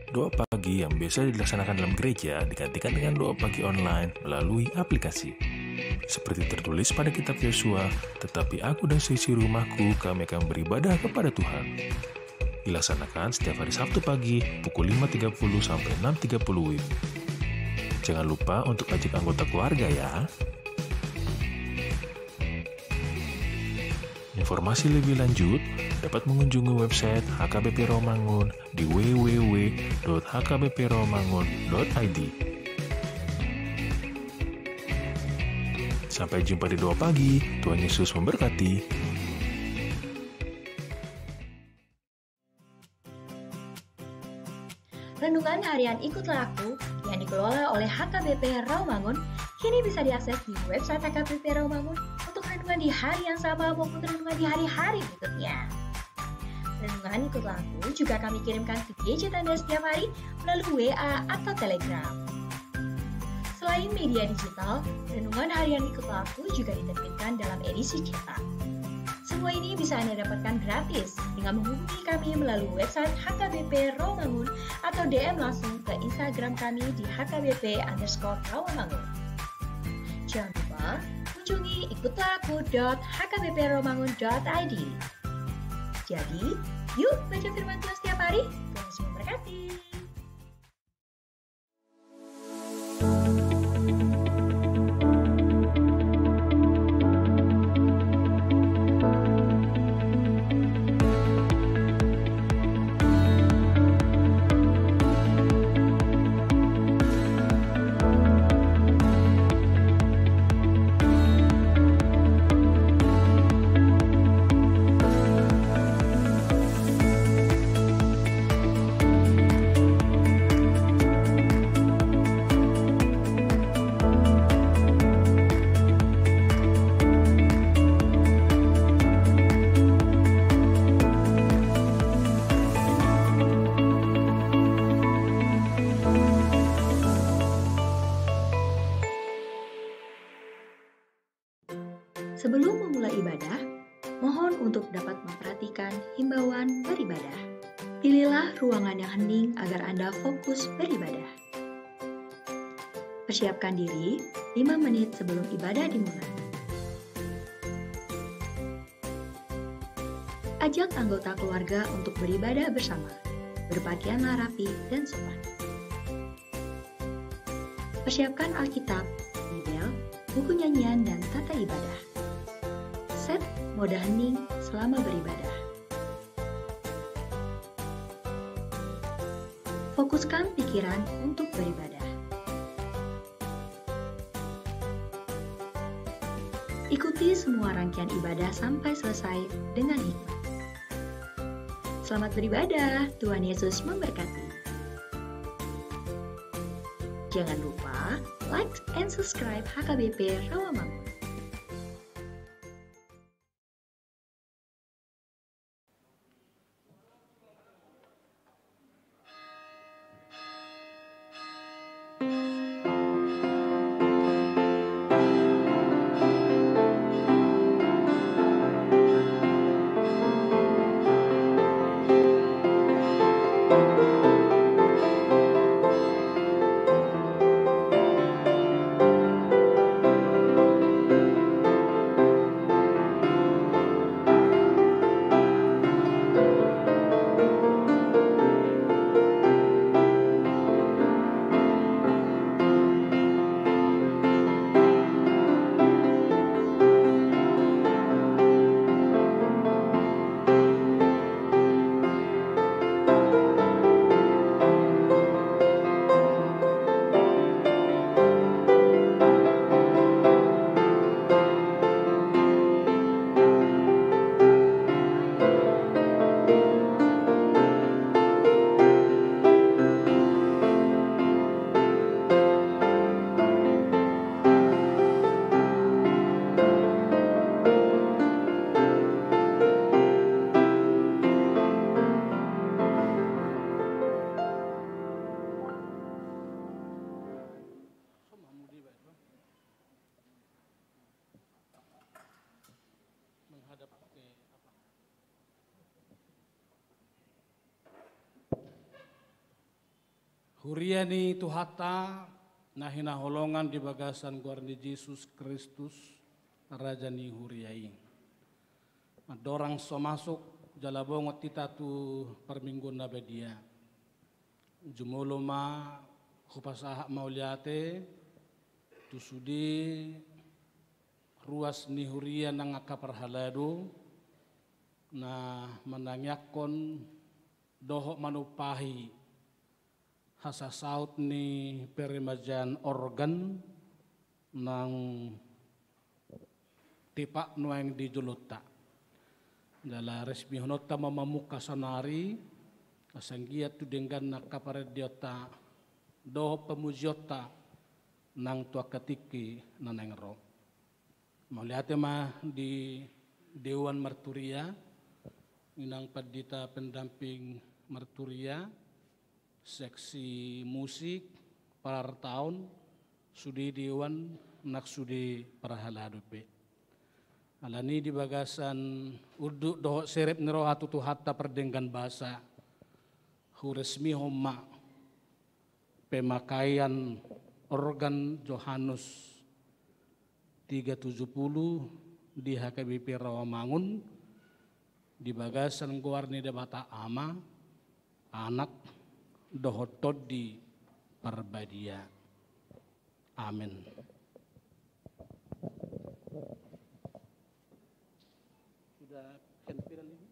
Doa pagi yang biasa dilaksanakan dalam gereja digantikan dengan doa pagi online melalui aplikasi. Seperti tertulis pada kitab Yosua, tetapi aku dan seisi rumahku kami akan beribadah kepada Tuhan. Dilaksanakan setiap hari Sabtu pagi pukul 5.30 sampai 6.30 WIB. Jangan lupa untuk ajak anggota keluarga ya. Informasi lebih lanjut dapat mengunjungi website HKBP Rawamangun di www.hkbprawamangun.id. Sampai jumpa di doa pagi. Tuhan Yesus memberkati. Renungan harian Ikutlah Aku yang dikelola oleh HKBP Rawamangun kini bisa diakses di website HKBP Rawamangun untuk renungan di hari yang sama maupun renungan di hari-hari berikutnya. Renungan Ikutlah Aku juga kami kirimkan ke gadget Anda setiap hari melalui WA atau Telegram. Selain media digital, renungan harian Ikutlah Aku juga diterbitkan dalam edisi cetak. Semua ini bisa Anda dapatkan gratis dengan menghubungi kami melalui website HKBP Rawamangun atau DM langsung ke Instagram kami di HKBP_Rawamangun. Jangan lupa kunjungi ikutlahku.hkbprawamangun.id. Jadi, yuk baca firman Tuhan setiap hari. Tuhan Yesus memberkati. Sebelum memulai ibadah, mohon untuk dapat memperhatikan himbauan beribadah. Pilihlah ruangan yang hening agar Anda fokus beribadah. Persiapkan diri 5 menit sebelum ibadah dimulai. Ajak anggota keluarga untuk beribadah bersama. Berpakaianlah rapi dan sopan. Persiapkan Alkitab, Bibel, buku nyanyian, dan tata ibadah. Set mode hening selama beribadah. Fokuskan pikiran untuk beribadah. Ikuti semua rangkaian ibadah sampai selesai dengan hikmat. Selamat beribadah, Tuhan Yesus memberkati. Jangan lupa like and subscribe HKBP Rawamangun. Huriani tuhata nahina holongan di bagasan guarni Yesus Kristus rajani huriai. Adorang so masuk jalabongot kita tu perminggu nabedia. Jumoloma hupasaha mauliate tu sudi ruas ni huria nang akaparhaladu na menangyakon dohok manupahi hasa saut ni perimajan organ nang tipak nuang di julutta dala resmi honota mamamuka sanari asanggiat tu dengan nakaparediota dohok pemujiota nang tua ketiki nanengro mauliate mah di Dewan Marturia inang padita pendamping Marturia seksi musik par tahun sudi Dewan nak sudi parahaladupe alani di bagasan urdu dohok serep nero hatu tu hatta perdenggan bahasa hu resmi homma pemakaian organ Johannes 370 di HKBP Rawamangun di bagasan guarni debata ama anak dohotod di Parbadia. Amin. Sudah kenpiran ini?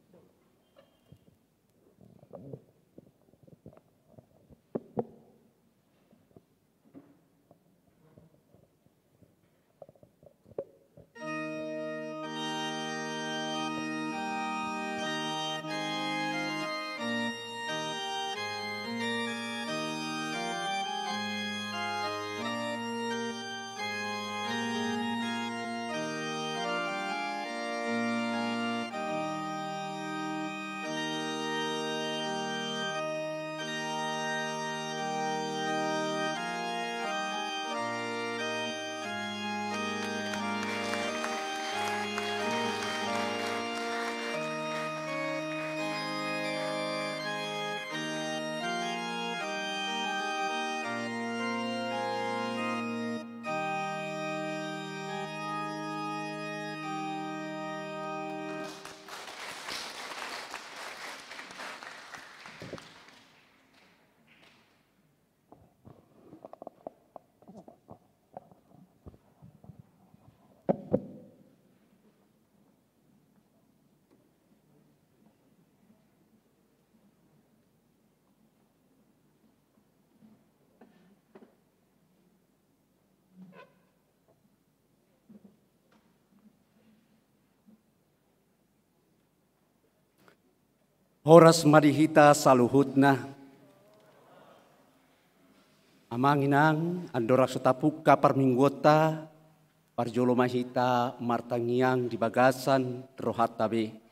Horas marihita saluhutna amanginang andorak sutapuka parminggota parjolo mahita martangiang di bagasan rohatabe.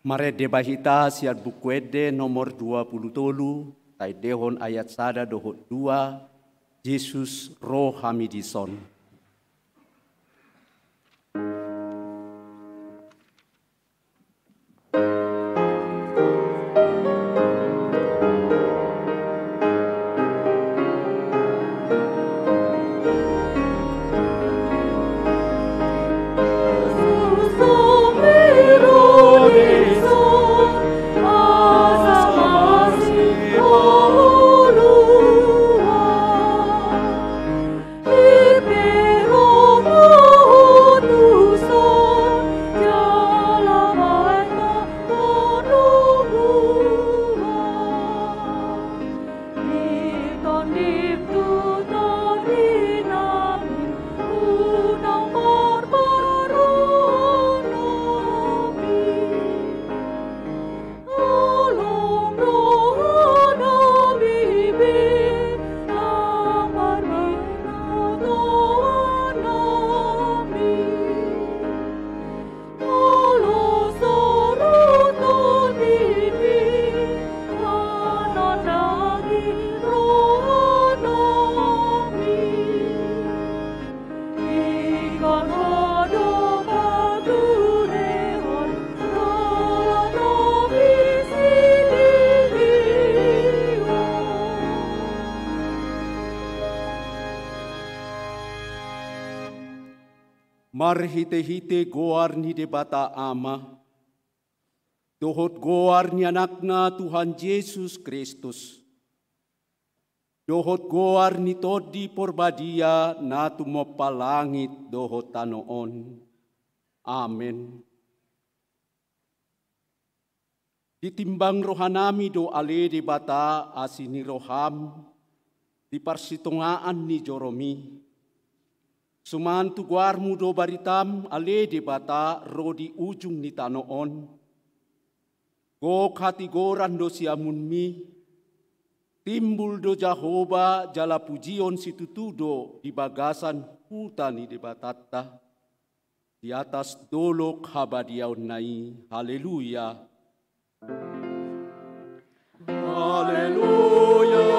Mare debahita siat bukuede nomor 20 tai dehon ayat sada dohot 2 Yesus roh hamidison. Baby marhite-hite goar ni debata ama, dohot goar ni anakna Tuhan Yesus Kristus, dohot goar ni todi porbadia na tumopalangit dohot tanoon. Amen. Ditimbang rohanami do ale debata asini roham, di parsitongaan ni Joromi. Sumantu guarmu do baritam ale debata ro di ujung ni tanoon. Gok hati goran do siamunmi, timbul do Jahoba jala pujion situtudo di bagasan hutan ni debatata. Di atas dolok habadiaun nai. Haleluya. Haleluya.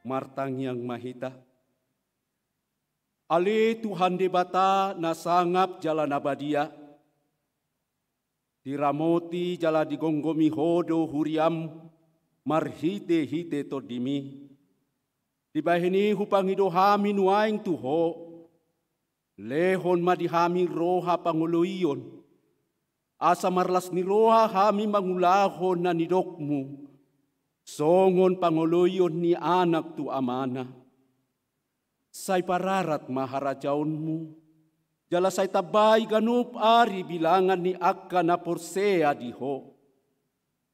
Martang yang mahita, ale Tuhan debata nasangap jalan abadia, diramoti jala digonggomi hodo huriam, marhite-hite todimi, dibahini hupangido hami nuaing tuho, lehon madihami roha panguluiyon, asa marlas ni roha hami mangulahon na nidokmu, songon pangoloyon ni anak tu amana. Say pararat maharajaunmu, jala say tabay ganup ari bilangan ni akka na porsea diho.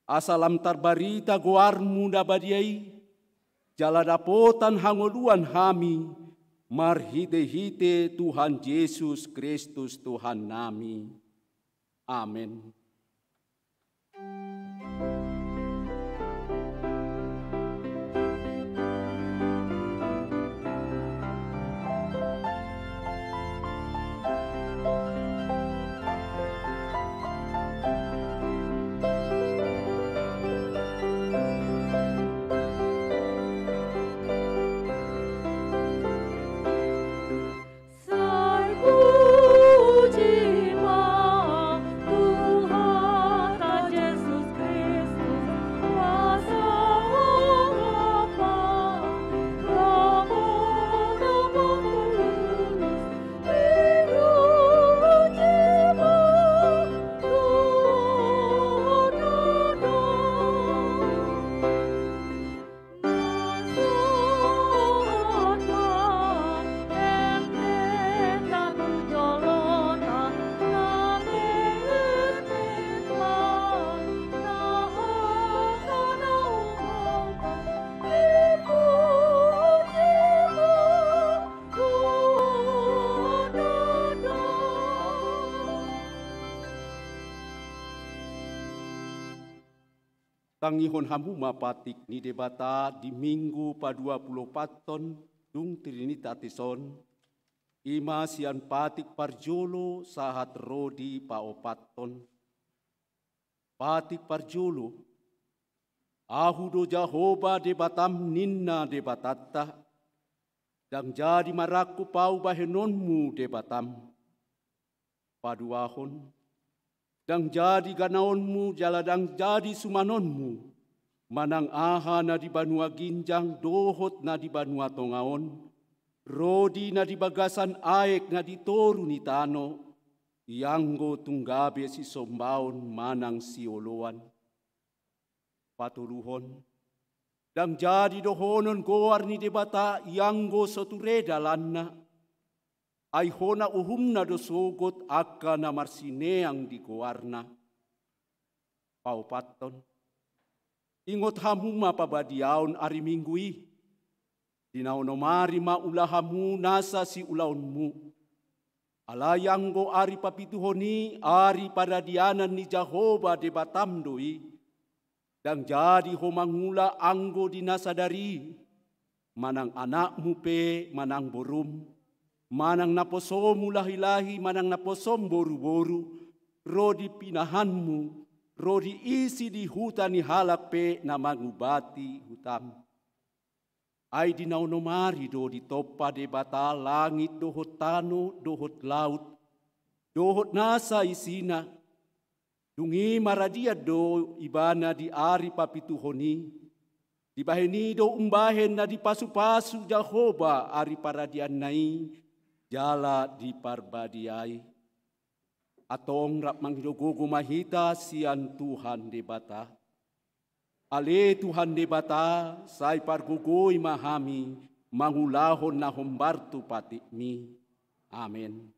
Asalam tarbarita goarmu na badiay, jala dapotan hangoluan hami, marhite-hite Tuhan Yesus Kristus Tuhan nami. Amen. Tangihon hamu mapatik ni debata di minggu pa 24 ton dung Trinitateson, ima sian patik parjolo sahat rodi pa 4 ton. Patik parjolo, ahu do Jahoba debatam ninna debatata, dang jadi maraku pau bahenonmu debatam. Paduahon, dang jadi ganaonmu jaladang jadi sumanonmu, manang aha na di banua ginjang dohot na di banua tongaon, rodi na di bagasan aek na di toru ni tano, yanggo tunggabe si sombaon manang sioloan. Patuluhon, dang jadi dohonon goar ni debata yanggo sotureda lanna, ay hona uhumna dosogot akka na marsineang di goarna. Paupaton, ingot hamuma pabadiaon ari minggui, dinaunomari maulahamu nasa si ulaunmu, alayanggo ari papituhoni ari padadianan ni Jahoba debatam doi, dang jadi homangula anggo dinasadari, manang anakmu pe manang borum, manang naposomu lahi-lahi, manang naposom boru-boru, rodi pinahanmu, rodi isi di hutan ni halak pe na mangubati hutam. Ay dinaunomari do di topa debata langit dohot tano, dohot laut, dohot nasa isina, Dungi maradia do ibana di ari papituhoni. Di baheni do umbahen na di pasu-pasu Jahoba ari paradian nai. Jala di parbadiai. Atong rap manghidogogo mahita sian Tuhan debata. Ale Tuhan debata sai pargugoi mahami mangulahon na hombartu patikmi. Amin.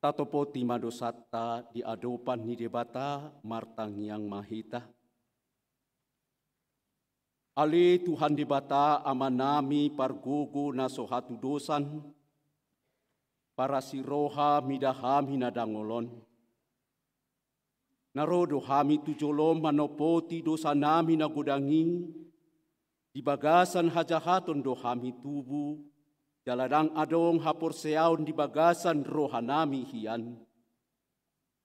Tatopo timado satta di adopan ni debata martang yang mahita. Ale Tuhan debata amanami pargogo na sohatu dosan, para siroha midahami nadangolon. Narodo hami tujolom manopoti dosa nami nagudangi, di bagasan hajahaton do hami tubu, jaladang adong hapor seaun di bagasan rohanami hian.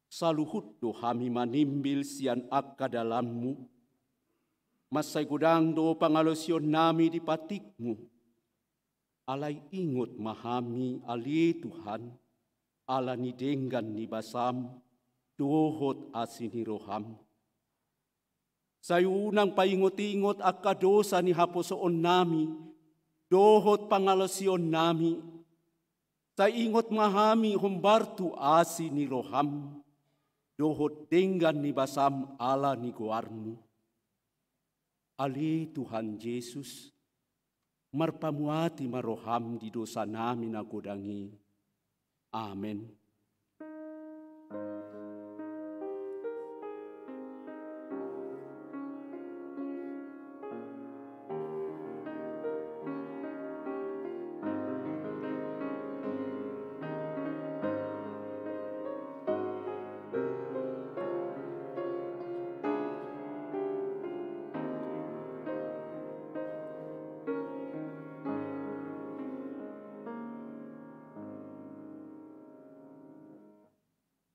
Saluhut do hami manimbil sian akka dalammu. Masay gudang do pangalosyon nami di patikmu. Alay ingot mahami ali Tuhan. Ala ni denggan ni basam. Dohot asini roham. Sayunang paingot-ingot akka dosa ni haposoon nami. Dohot pangalosyon nami, sa ingot mahami humbartu asi ni roham, dohot denggan ni basam ala ni guarmu. Ali Tuhan Yesus, marpamuati maroham di dosa nami nagodangi. Amen.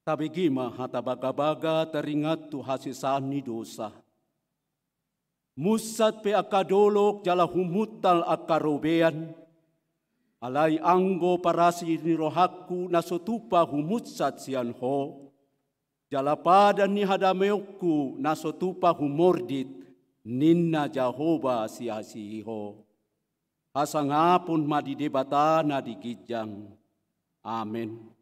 Tabigima hata baga-baga teringat tu hasisani dosa. Musat pe akadolok jala humutal akarobean. Alai anggo parasi ni rohaku nasotupa humutsat sian ho. Jala padan ni hadameokku nasotupa humordit ninna Jahoba siasiho. Hasangapun madi debatana di gijang. Amin.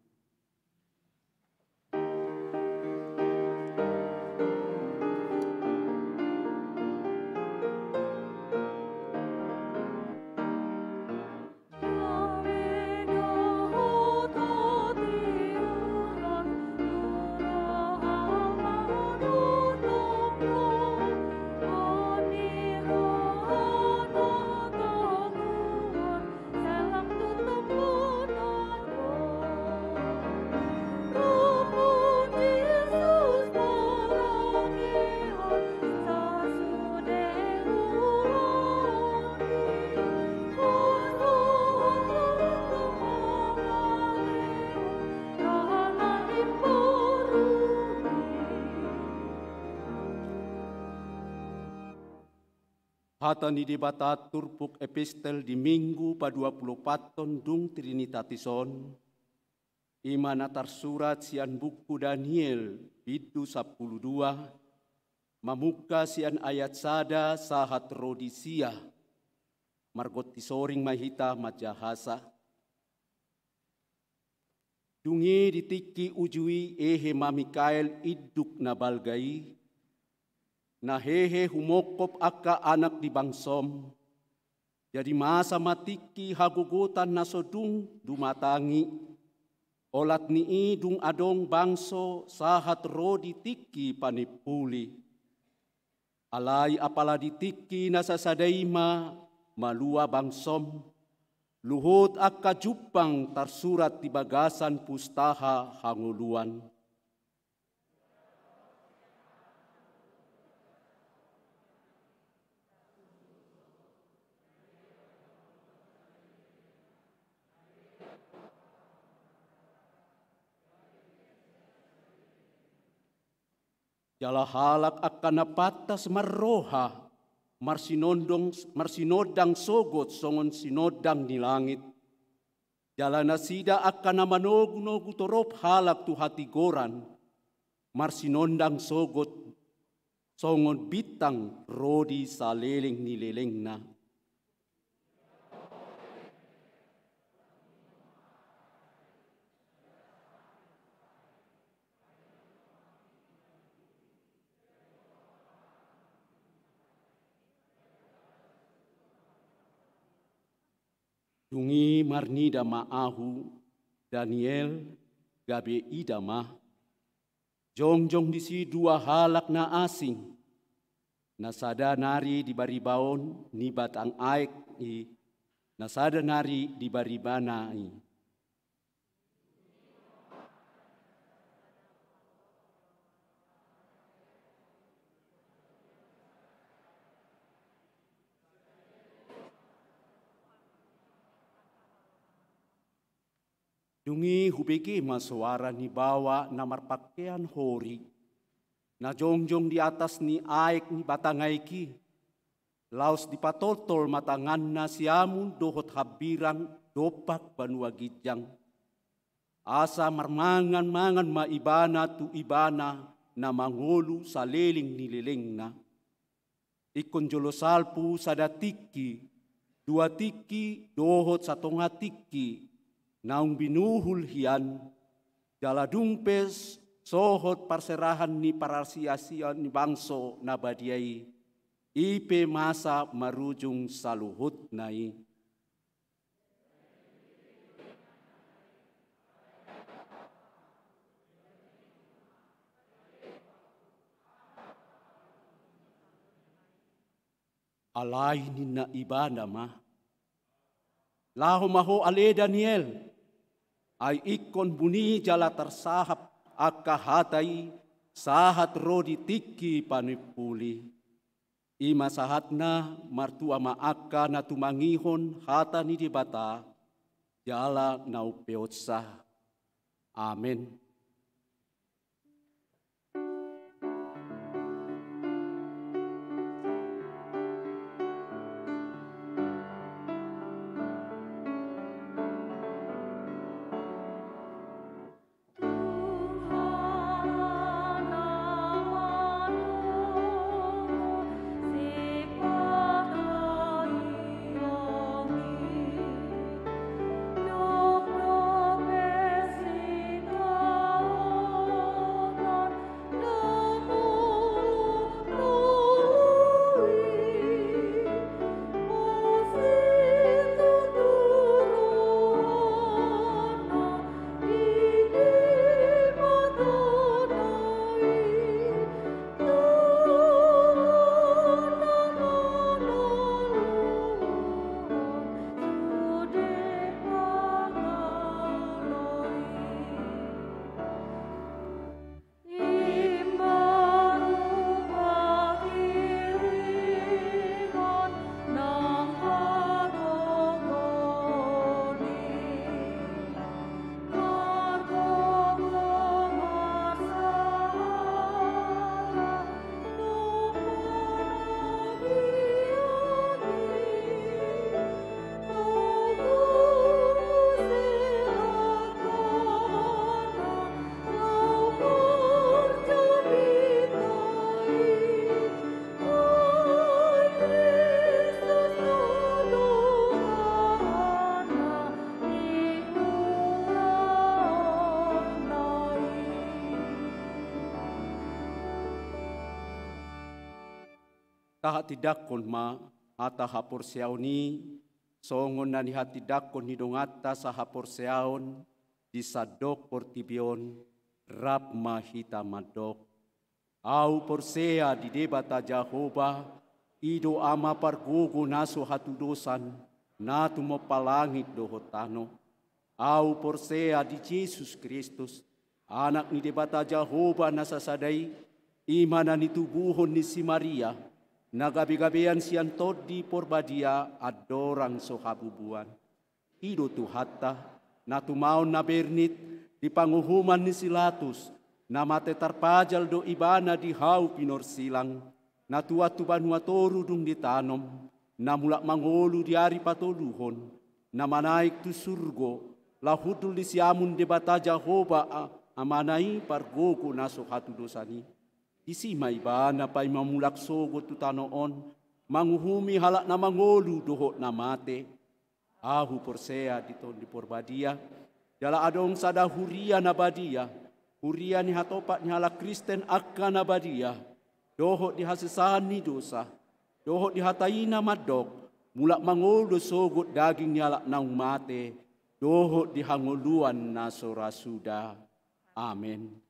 Hata ni debata turpuk epistel di minggu pa 24 dung Trinitatison. Imana tarsurat sian buku Daniel bidu 12. Mamuka sian ayat sada sahat rodisia. Margot tisoring mahita majahasa. Dungi ditiki ujui ehe mamikael iduk na balgai. Na hehe humokop aka anak di bangsom. Jadi masa matiki hagugutan nasodung dumatangi. Olat ni idung adong bangso sahat rodi tiki panipuli. Alai apala ditiki nasasadaima malua bangsom. Luhut aka jupang tarsurat di bagasan pustaha hanguluan. Jala halak akan napatas marroha, marsinodang sogot songon sinodang di langit. Jala nasida akan namanogu torop halak tu hati goran, marsinodang sogot songon bitang rodi saleleng nilelengna. Dungi marnida maahu, Daniel, gabe idama. Jongjong disi dua halak na asing. Nasada nari di baribaon, ni batang aik i. Nasada nari di baribana i. Dungi hubeki masuara ni bawa namar pakaian hori. Na jongjong di atas ni aik ni batangaiki. Laos di patotol matangan na siamun dohot habirang dopak banua gijang. Asa marmangan-mangan maibana tu ibana na mangolu saleling nileleng na. Ikon jolo salpu sada tiki, dua tiki dohot satonga tiki. Naung binuhul hian, jala dungpes sohot parserahan ni parasiasian ni bangso na badiai, ipe masa marujung saluhut nai. Alai nina ibana mah, laho maho ale Daniel, ay ikon buni jala tersahap aka hatai sahat rodi tiki panipuli. Ima sahatna martua maaka na tumangihon hata ni dibata jala nau peotsa. Amin. Tahat tidakon ma ata hapor siauni, songon nani hati dakon hidongata sa hapor siaon, disadok portibion, rap mahita madok. Au porsea di debata Jehovah, ido ama pargogo naso hatu dosan, natu mopalangit dohotano. Au porsea di Yesus Kristus, anak ni debata Jehovah nasasadai, imanan itubuhon ni si Maria, nagabi-gabian sian todi porbadia adorang sohabubuan. Ido tu hatta, natumaon na bernit, di panguhuman ni silatus, namate tarpajal do ibana di hau pinor silang, natua tu banua toru dung ditanom, namulak mangolu di ari patoluhon, namanaik tu surgo, lahudul di siamun debata Jehovah amanai pargogo naso hatu dosani. Isi maibana pai mamulak sogo tu tanoon, manguhumi halak na mangolu dohot na mate. Ahu porsea diton di porbadia, jala adong sada huria na badia, huria ni hatopak ni halak Kristen akka na badia, dohot di hasesahan ni dosa, dohot di hataina madok, mulak mangolu sogot daging ni halak naung mate, dohot di hangoluan na sorasuda. Amin.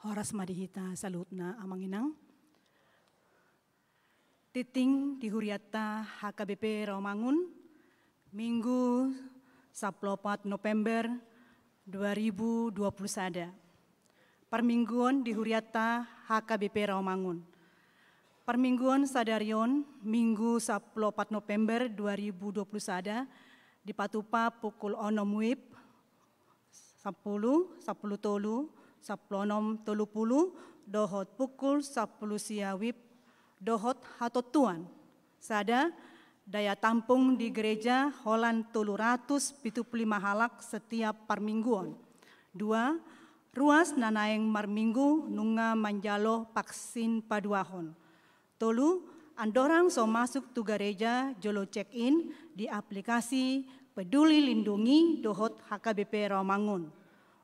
Horas madihita salutna amanginang. Titing di Huriata HKBP Rawamangun, Minggu 14 November 2021. Permingguan di Huriata HKBP Rawamangun. Permingguan sadarion Minggu 14 November 2021 di Patupa pukul 6 WIB 10 tolu 10 30 dohot pukul 10 siawib dohot hatotuan sada daya tampung di gereja Holland 375 halak setiap permingguan. 2. Ruas nanaeng marminggu nunga manjalo vaksin paduahon. 3. Andorang so masuk tu gereja jolo check-in di aplikasi Peduli Lindungi dohot HKBP Rawamangun.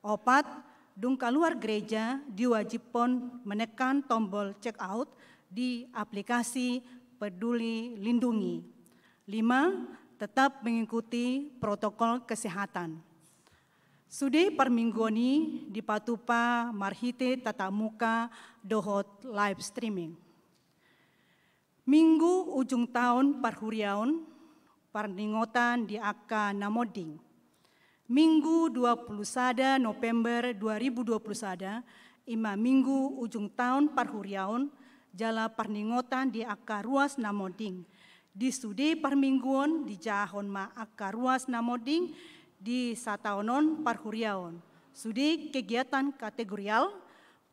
4. Dung keluar gereja diwajibkan menekan tombol check out di aplikasi Peduli Lindungi. 5. Tetap mengikuti protokol kesehatan. Sudah permingguan ini di Patupa marhite tatap muka dohot live streaming. Minggu ujung tahun parhuriaun perningotan di Aka Namoding. Minggu 21 November 2021, minggu ujung tahun parhuriaun jala perningotan di Aka Ruas Namoding. Di studi permingguan di jahon ma Aka Ruas Namoding di sataonon parhuriaun. Studi kegiatan kategorial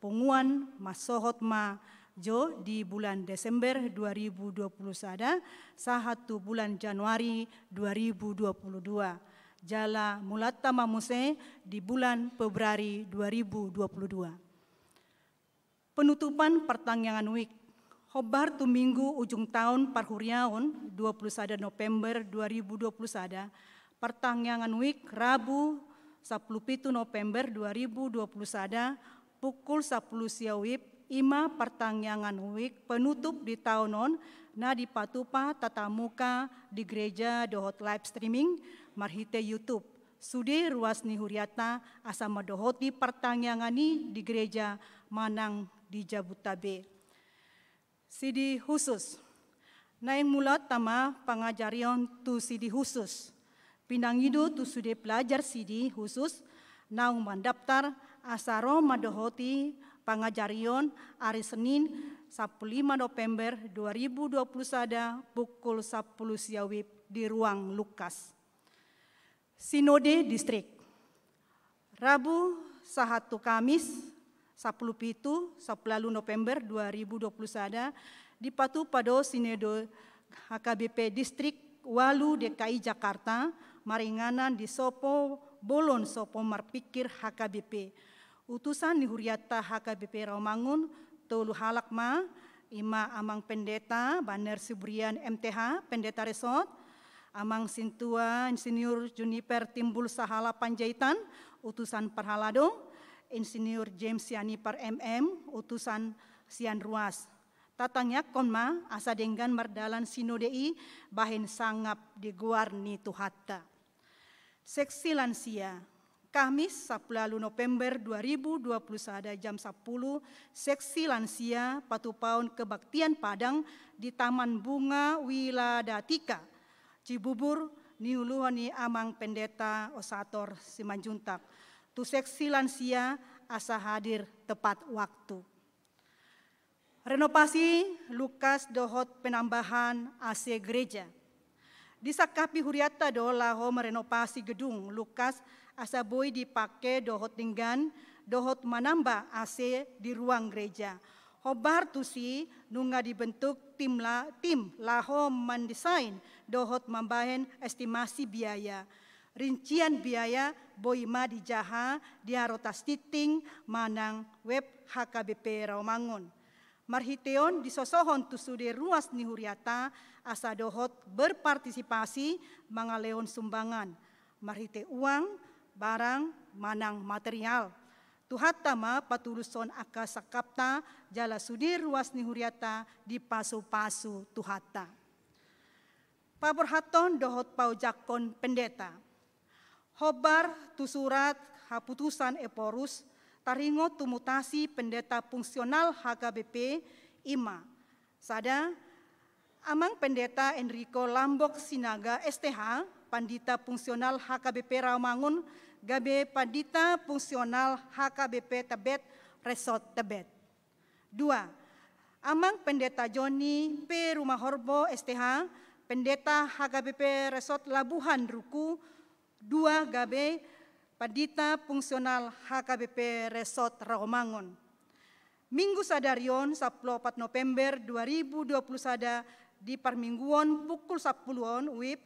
punguan masohot ma jo di bulan Desember 2021 sahatu bulan Januari 2022. Jala mulata mamuse di bulan Februari 2022. Penutupan pertanggangan week. Hobar tu minggu ujung tahun parhuriaun 21 November 2021. Pertanggangan week Rabu 17 November 2021 pukul 10 siawib pertanggangan week penutup di tahunon na di Patupa tatamuka di gereja dohot live streaming marhite YouTube. Sude ruas ni Huriata asama dohoti pertanggangan di gereja Manang di Jabutabe. Sidi khusus. Naing mulat tama pengajarian tu sidi khusus. Pinangido tu sude pelajar sidi khusus naung mendaftar asaro madohoti pengajarian hari Senin 15 November 2021 pukul 10 siawib di ruang Lukas. Sinode Distrik. Rabu sahatu Kamis 10 November 2021 di Patupado Sinode HKBP Distrik Walu DKI Jakarta maringanan di Sopo Bolon Sopo Marpikir HKBP. Utusan di Huriata HKBP Rawamangun tolu halak ma ima amang pendeta Baner Subrian MTH pendeta resort amang sintua Insinyur Juniper Timbul Sahala Panjaitan utusan Parhalado Insinyur James Sianipar MM utusan Sian Ruas tatangnya konma asa denggan mardalan sinodei bahin sangap di guarni tuhatta. Seksi lansia Kamis 10 November 2021 jam 10 seksi lansia Patupaun Kebaktian Padang di Taman Bunga Wiladatika Cibubur niuluhani amang pendeta Osator Simanjuntak. Tu seksi lansia asa hadir tepat waktu. Renovasi Lukas dohot penambahan AC gereja. Di Sakapi Huriata do laho merenovasi gedung Lukas asa boy dipakai dohot tinggan dohot menambah AC di ruang gereja. Hobar tusi nunga dibentuk tim laho mendesain dohot membahen estimasi biaya. Rincian biaya boy ma dijaha diarotas titing manang web HKBP Rawamangun. Marhiteon disosohon tusude ruas ni Huriata asa dohot berpartisipasi mangaleon sumbangan. Marhite uang, barang, manang material. Tuhatta ma patuluson aka sakapta jala sudi ruas ni Huriata di pasu-pasu tuhatta. Paborhaton dohot paujakon pendeta. Hobar tu surat haputusan eporus taringo tumutasi pendeta fungsional HKBP IMA. Sada amang pendeta Enrico Lambok Sinaga STH, pandita fungsional HKBP Rawamangun, gabe pandita fungsional HKBP Tebet Resort Tebet. 2. Amang pendeta Joni P. Rumahorbo STH, pendeta HKBP Resort Labuhan Ruku. 2. Gabe pandita fungsional HKBP Resort Rawamangun. Minggu sadarion 14 November 2021 di Parmingguon pukul 10 WIB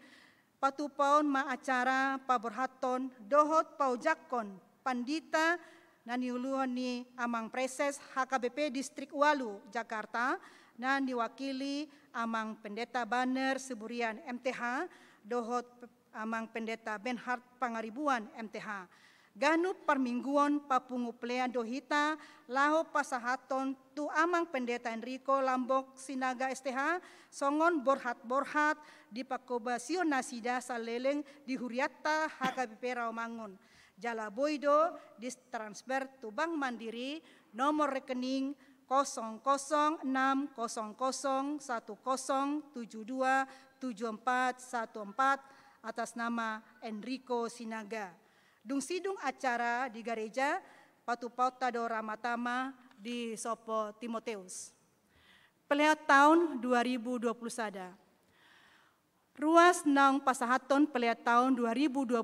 patupaon ma acara paborhaton dohot paujakon pandita naniuluhan ni amang preses HKBP Distrik Walu Jakarta dan diwakili amang pendeta Banner Seburian MTH dohot amang pendeta Benhard Pangaribuan MTH. Ganu Parmingguon papunguplean dohita laho pasahaton tu amang pendeta Enrico Lambok Sinaga STH songon borhat di pakobasion nasida saleleng di Huriata HKBP Rawamangun. Jala boido ditransfer tu Bank Mandiri nomor rekening 00601010727414 atas nama Enrico Sinaga. Dung sidung acara di gereja Patupauta do Ramatama di Sopo Timoteus. Pelihat tahun 2021. Ruas nang pasahaton pelihat tahun 2021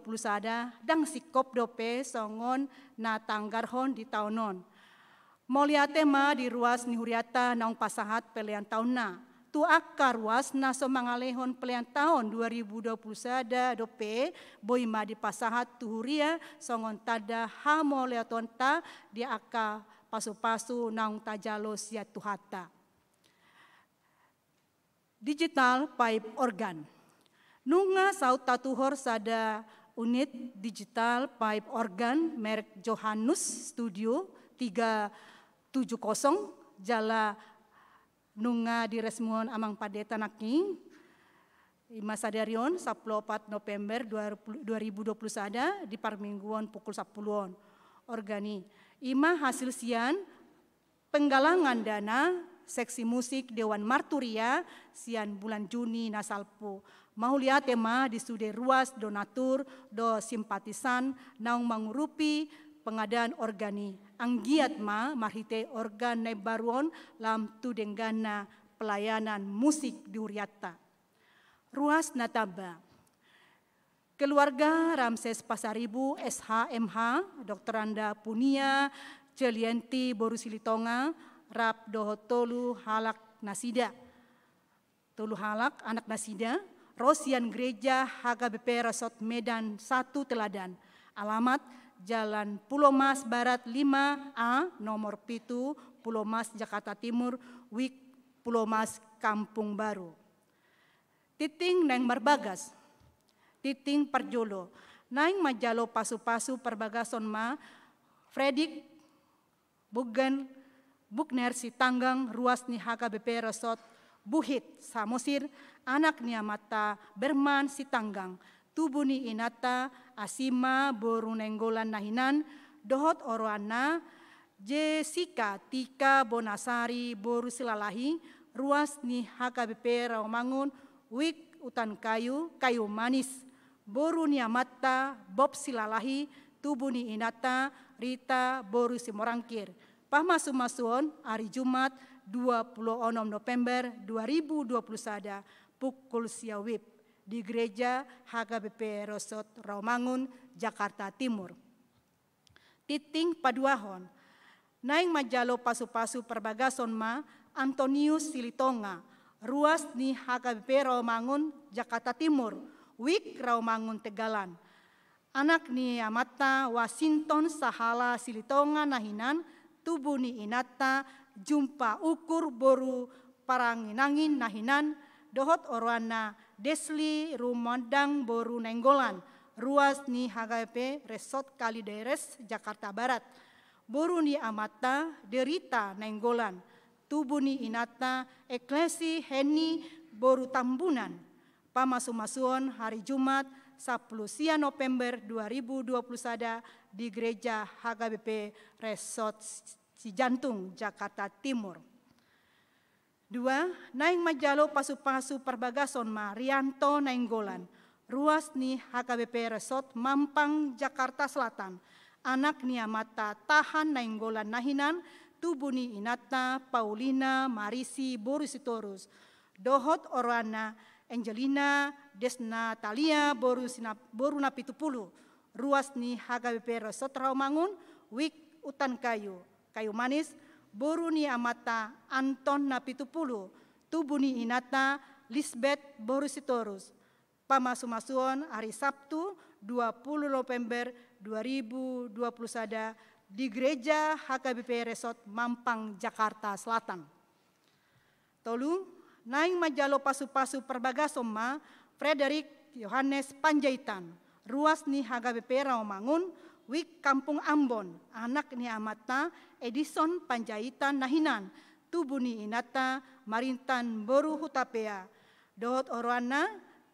dang sikop dope songon na tanggarhon di tahunon. Moliate ma di ruas ni huriata nang pasahat pelihan tahun na. Tu akar ruas na somangalehon pelihan tahun 2021 dope boy ma di pasahat tuhuria songon tada hamo leotonta di aka pasu-pasu nang tajalo sia tuhata. Digital pipe organ. Nunga saut tatuhor sada unit digital pipe organ merek Johannes Studio 370 jala nunga di resmuan amang padeta naki Ima sadarion 14 November 2021 di Parmingguon pukul 10 organi. Ima hasil sian penggalangan dana seksi musik Dewan Marturia sian bulan Juni nasalpo. Mahulia tema di studi ruas donatur do simpatisan naung mangurupi pengadaan organi. Anggiat ma marhite organ nebaruon lam tudenggana pelayanan musik di Uriata. Ruas nataba. Keluarga Ramses Pasaribu SHMH, Dr. Anda Punia, Celienti Borusilitonga, Rap Dohotolu Halak Nasida. Tolu Halak anak Nasida, Rosian Gereja HKBP Resort Medan 1 Teladan. Alamat Jalan Pulau Mas Barat 5A, nomor pitu, Pulau Mas Jakarta Timur, Wik Pulau Mas Kampung Baru. Titing neng marbagas, titing parjolo, naing majalo pasu-pasu perbagason ma, Fredik Bugner si tanggang ruas ni HKBP Resort Buhit Samosir, anak ni Amata Berman si tanggang, tubuh ni Inata Asima Boru Nenggolan Nahinan, Dohot Oroana, Jessica Tika Bonasari Boru Silalahi, ruas ni HKBP Rawamangun, Wik Utan Kayu, Kayu Manis, Boru ni Amata Bob Silalahi, tubuh ni Inata Rita Boru Simorangkir. Pahmasu-masuon hari Jumat 26 November 2021 pukul siawib di gereja HKBP Resort Rawamangun, Jakarta Timur. Titing paduahon, naing majalo pasu-pasu perbagason ma Antonius Silitonga, ruas ni HKBP Rawamangun, Jakarta Timur, Wik Rawamangun Tegalan. Anak ni Amata Washington Sahala Silitonga Nahinan, tubuh ni Inata jumpa ukur boru paranginangin nahinan, Dohot Orwana Desli Rumandang Boru Nenggolan, ruas ni HKBP Resort Kalideres Jakarta Barat. Boru ni Amata Derita Nenggolan, tubuh ni Inata Eklesi Heni Boru Tambunan. Pamasu-masuon hari Jumat 10 November 2021 di Gereja HKBP Resort Cijantung, Jakarta Timur. 2. Naing majalo pasu-pasu perbagason Marianto Nainggolan, ruas ni HKBP Resort Mampang, Jakarta Selatan. Anak ni amata tahan Nainggolan nahinan, tubuni Inata, Paulina, Marisi, Borusitorus, Dohot Orana, Angelina, Desna, Talia, Boruna Pitupulu, ruas ni HKBP Resort Rawamangun, Wik Utan Kayu, Kayu Manis, Boruni Amata, Anton Napitupulu, tubuni Inata, Lisbeth Borusitorus. Pamasu-masuon hari Sabtu 20 November 2021 di Gereja HKBP Resort Mampang, Jakarta Selatan. Tolu, naing majalo pasu-pasu perbagasoma Frederick Yohanes Panjaitan, ruas ni HKBP Rawamangun, Wik Kampung Ambon, anak ni amata Edison Panjaitan nahinan, tubuni Inata, Marintan Boru Hutapea, Dohot Orwana,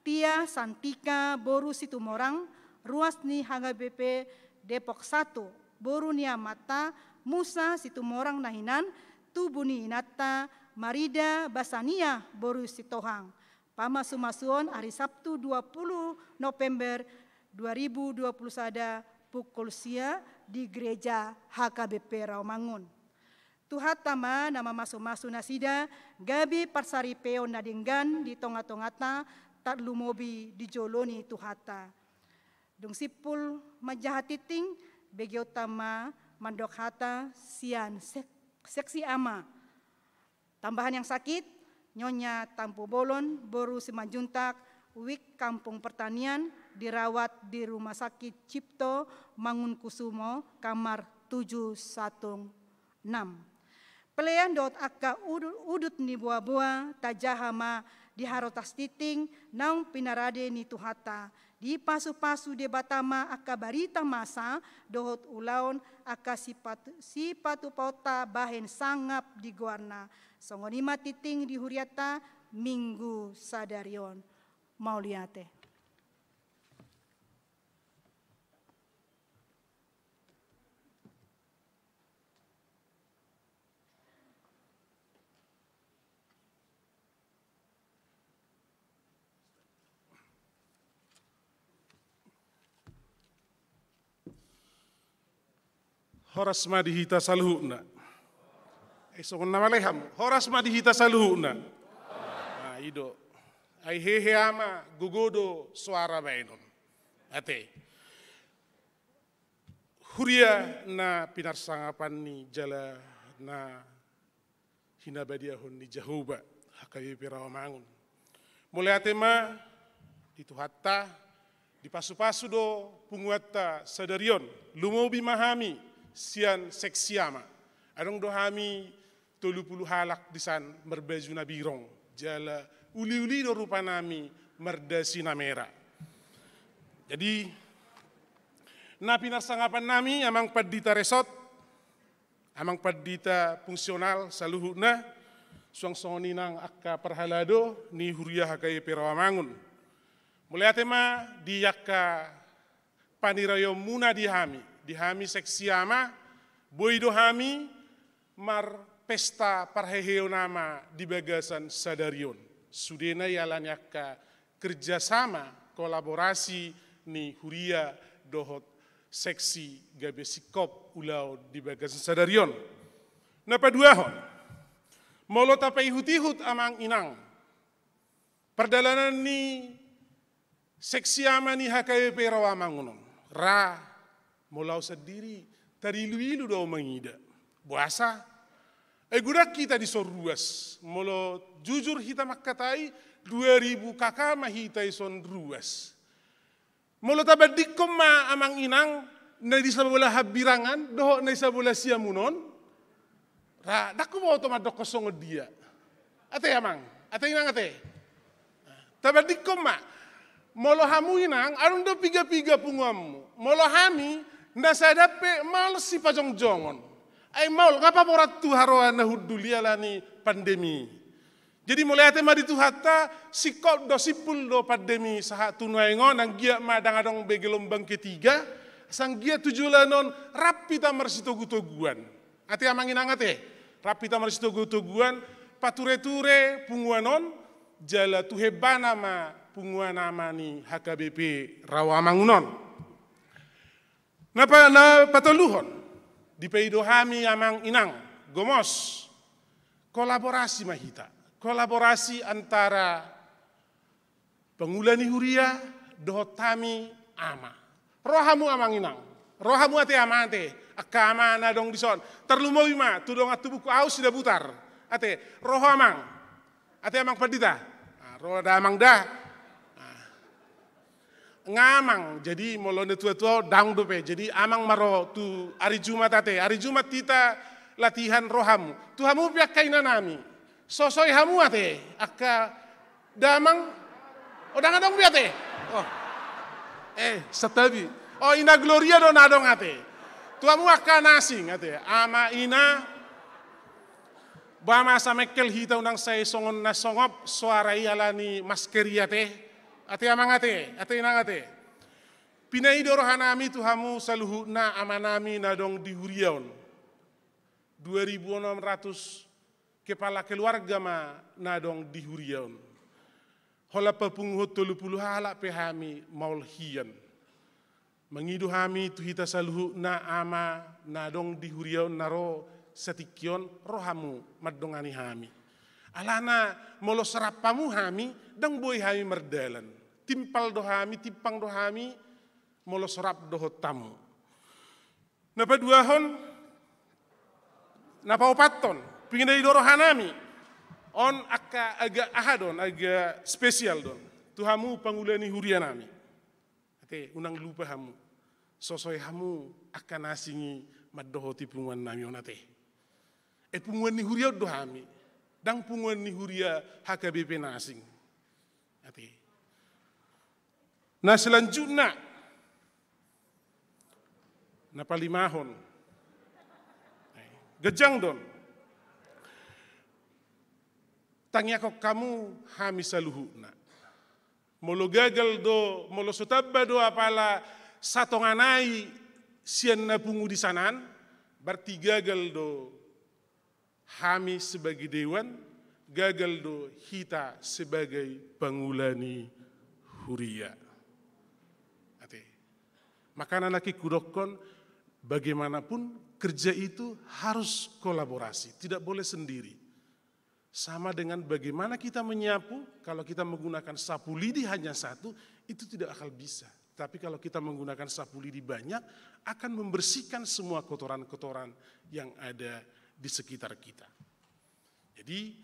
Tia Santika Boru Situmorang, ruas ni HKBP Depok 1, Boru Niamata, Musa Situmorang nahinan, tubuni Inata, Marida Basania Boru Sitohang. Pamasu-masuon hari Sabtu 20 November 2021 pukul sia di Gereja HKBP Rawamangun. Tuhatama nama masu-masu nasida, Gabi Parsari Peo Nadinggan di tonga-tongata, tat lumobi di joloni tuhata. Dung sipul majahatiting, begi utama mandok hata sian seksi ama. Tambahan yang sakit, Nyonya Tampu Bolon, Boru Simanjuntak, Wik Kampung Pertanian, dirawat di Rumah Sakit Cipto Mangunkusumo, kamar 716. Pelayan dot akka udut ni buah-buah, tajahama di harotas titing, naung pinarade ni tuhata. Di pasu-pasu de batama aka barita masa, dohot ulaon aka sipatu pauta bahen sangap di guarna. Songonima titing di huriata minggu sadarion. Mauliate. Horas madihita saluhuna. Esok nama leham. Horas madihita saluhuna. Nah, ido. Ai hehe ama gugodo suara bainon. Ate. Huria na pinarsangapan ni jala na hinabadiahon ni Jahuba HKBP Rawamangun. Mulai atema dituhatta di pasu-pasu do punguatta sadarion lumobi mahami sian seksiama. Adong dohami 30 halak disan merbaju nabirong. Jala uli-uli do rupa nami merdasi namera. Jadi napi narsangapan nami amang padita resort, amang padita fungsional saluhuna, suang soni nang akka perhalado ni Huria HKBP Rawamangun. Mulai atema di yakka panirayo muna dihami seksiama, boido hami mar pesta parheheo nama di bagasan sadarion. Sudena yalan yakka kerjasama kolaborasi ni Huria dohot seksi gabesikop ulau di bagasan sadarion. Napa duahon? Molo tapai hutihut amang inang. Perdalanan ni seksi ama ni HKBP Rawamangun. Mulau sendiri tadi ilu do mangida buasa gudak kita di sorruas molo jujur hita makkatai 2000 kakama hita ison ruas molo tabadikom ma amang inang na di sabola habirangan doho na sabola siamunon dakku mau to madok kosong dia ate amang ate inang ate tabadikom ma molo hamu inang arun do piga-piga pungamu molo hami nasa dape mal si pajong-jongon. Ay mal ngapa borat tu haroan na hudulia lani pandemi. Jadi mulai tema di tuhata sikop do sipul do pandemi sahat tunuaingon nang gia madang adong begelombang ketiga sang gia tujulanon rapi tamar sitogu-toguan. Ati amangin angate rapi tamar sitogu-toguan pature-ture punguanon jala tuhebana ma punguan nama ni HKBP Rawamangunon. Napa na patoluhon di peidohami amang inang gomos kolaborasi mahita. Kolaborasi antara pengulani huria dohotami ama. Rohamu amang inang. Rohamu ate amante. Akama na dong dison. Terlumoy ma. Tudong at tubuku aus sida butar. Ate roho amang. Ate amang padita. Roho da amang dah. Ngamang. Jadi molone tua-tua dang dope. Jadi amang maro tu hari Jumat ate. Hari Jumat kita latihan rohamu. Tuhamu pihak kaina nami. Sosoi hamu ate, akka damang, odang adong biate. Oh, setabi. Oh ina gloria do nadong ate. Tuamu akka nasing ate. Ama ina, bama sa mekel hita unang say songon na songop suara ialani maskeri ate. Ate amang ate inang ate. Pinai dorohanami tuhamu saluhu na amanami nadong dihuriaon. 2.600 kepala keluarga ma nadong dihuriaon. Hola papunghut 30 halak pehami maul hian. Mengidu hami tuhita saluhu na ama nadong dihuriaon naro setikion rohamu madongani hami. Alana molo serapamu hami dang boy hami merdalan. Timpal dohami, timpang dohami molo serap dohotamu. Napa duahon? Napa opaton? Pingin dari dorohanami, on agak ahadon, agak spesial don. Tuhamu pangulani hurianami. Ate unang lupa hamu, sosoi hamu akan nasingi madohoti punguan nami onate. Punguan ni huria dohami, dang punguan ni huria HKBP nasing. Ate. Nah selanjutnya, napalimahon, gejang don. Tanya kok kamu hami saluhuna. Molo gagal do, molo sotabba do apala satonganai sian na pungu di sanan, berarti gagal do hami sebagai dewan, gagal do hita sebagai pangulani huria. Ate. Makanya laki kudokon bagaimanapun kerja itu harus kolaborasi, tidak boleh sendiri. Sama dengan bagaimana kita menyapu, kalau kita menggunakan sapu lidi hanya satu, itu tidak akan bisa. Tapi kalau kita menggunakan sapu lidi banyak, akan membersihkan semua kotoran-kotoran yang ada di sekitar kita. Jadi,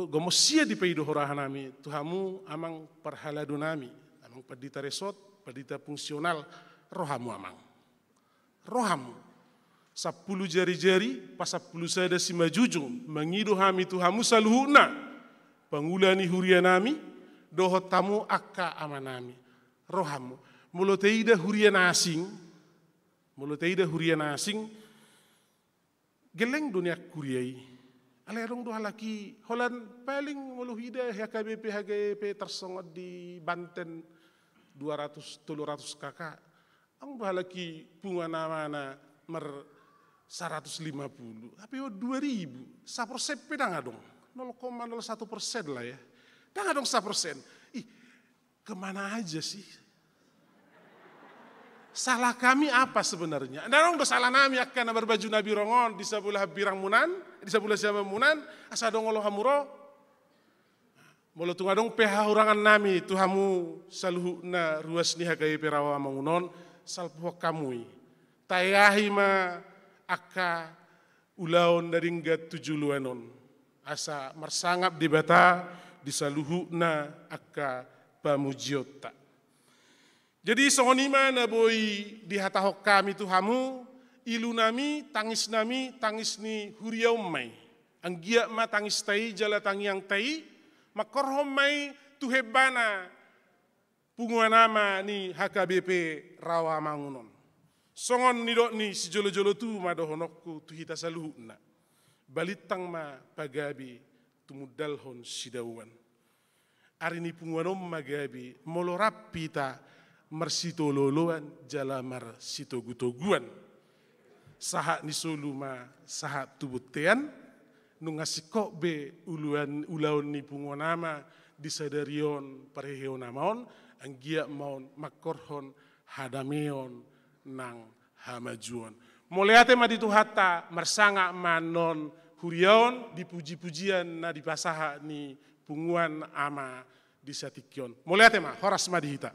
gomosia di peido horahanami, tuhamu amang perhaladunami, amang pedita resort, pedita fungsional, rohamu amang. Rohamu. 10 jari-jari, pas 10 sada si majujung, mengidu hami tuhamu saluhuna, pangulani hurianami, dohot tamu akka amanami, rohamu, muloteida hurian asing, geleng dunia kuriai, alerong doha laki, holan paling muluhida HKBP tersongot di Banten 200-300 kakak, ang doha laki punga namana 150, tapi 2.000, 1% pedang dong, 0,01% lah ya, dah dong 1%. Ih, kemana aja sih? Salah kami apa sebenarnya? Nah dong salah nami akan berbaju nabi rongon di sebelah birang munan, di sebelah siapa munan, asa dong Allah hamuro. Molo tunga dong PH urangan nami tuhamu saluhu na ruas ni HKBP Rawamangunon salpo kamui. Tayahi ma akka ulaon dari nggat 7 luanon asa marsangap di bata di saluhu na akka pamujiota. Jadi songonima na boy di hatahok kami tuhamu ilu nami tangis ni huriau mai anggia ma tangis tai jala tangiang tai makorhom mai tuhebana punguan nama ni HKBP Rawamangunon. Songon nidok ni si jolo-jolo tu madohonokku tuhita saluhuna. Balitang ma pagabi tumudalhon sidawan. Arini punguanom magabi molorapita marsitololoan jalamar sitogutoguan. Saha nisoluma saha tubutean nungasiko be ulaon ni punguanama disadarion pareheon namaon anggia maon makorhon hadameon nang hamajuon. Moleate maditu hatta marsanga manon huriaon dipuji-pujian na dipasaha ni punguan ama disatikion. Moleate ma horas madihita.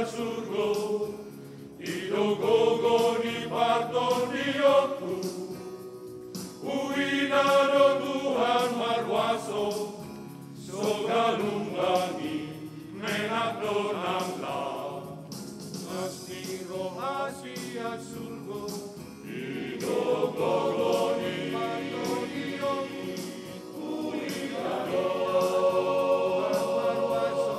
al surgo, idogogo ni parton dioku, uina do Tuhan marwaso, sogalungangi menak do nangla, asni rohasi al surgo, idogogo ni parton dioku, uina do marwaso,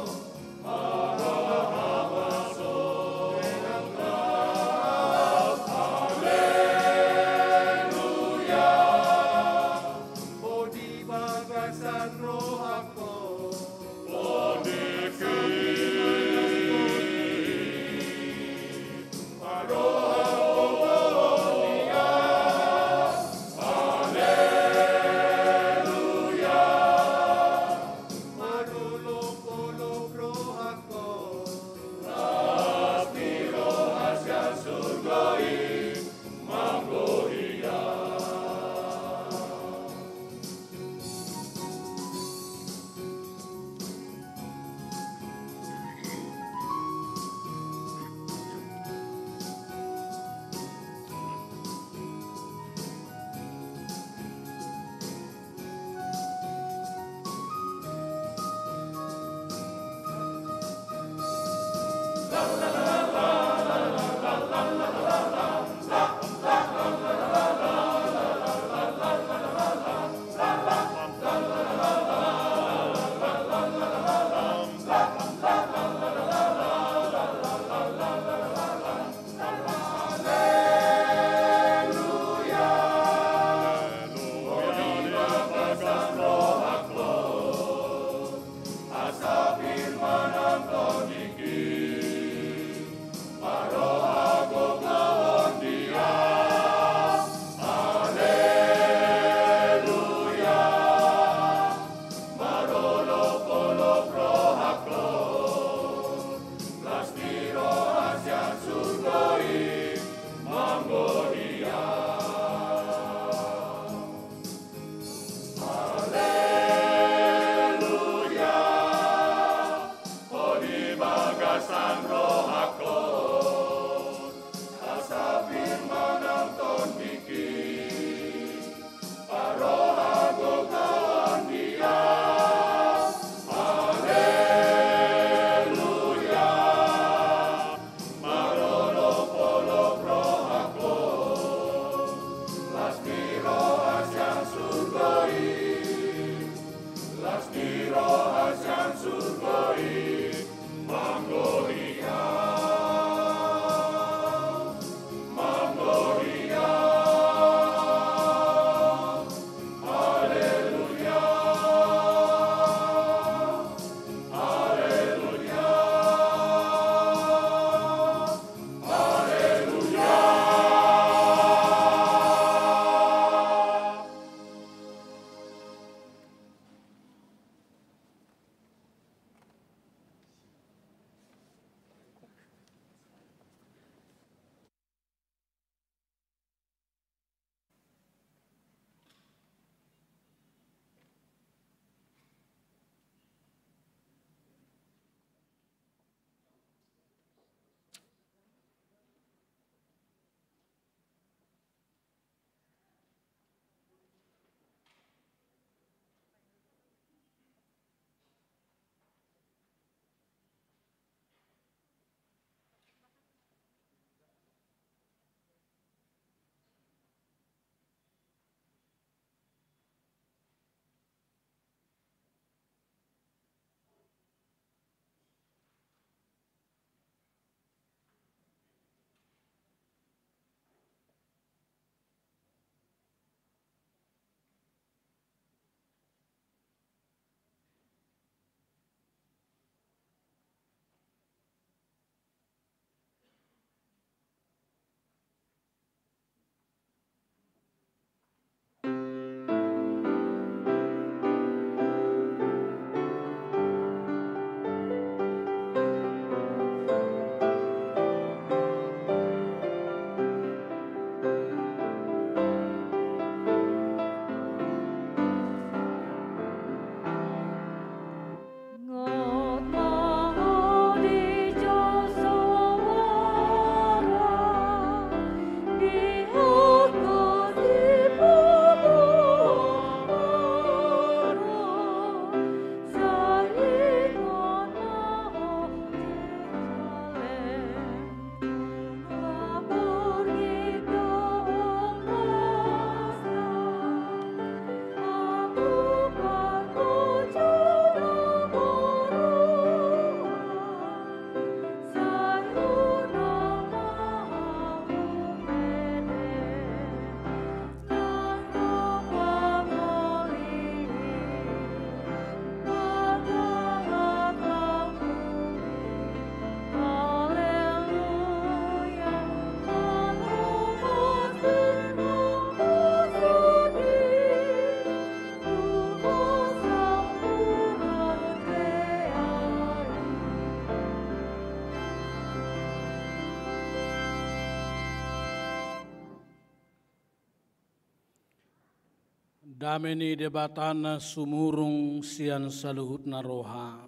Dameni debatana sumurung sian saluhut naroha.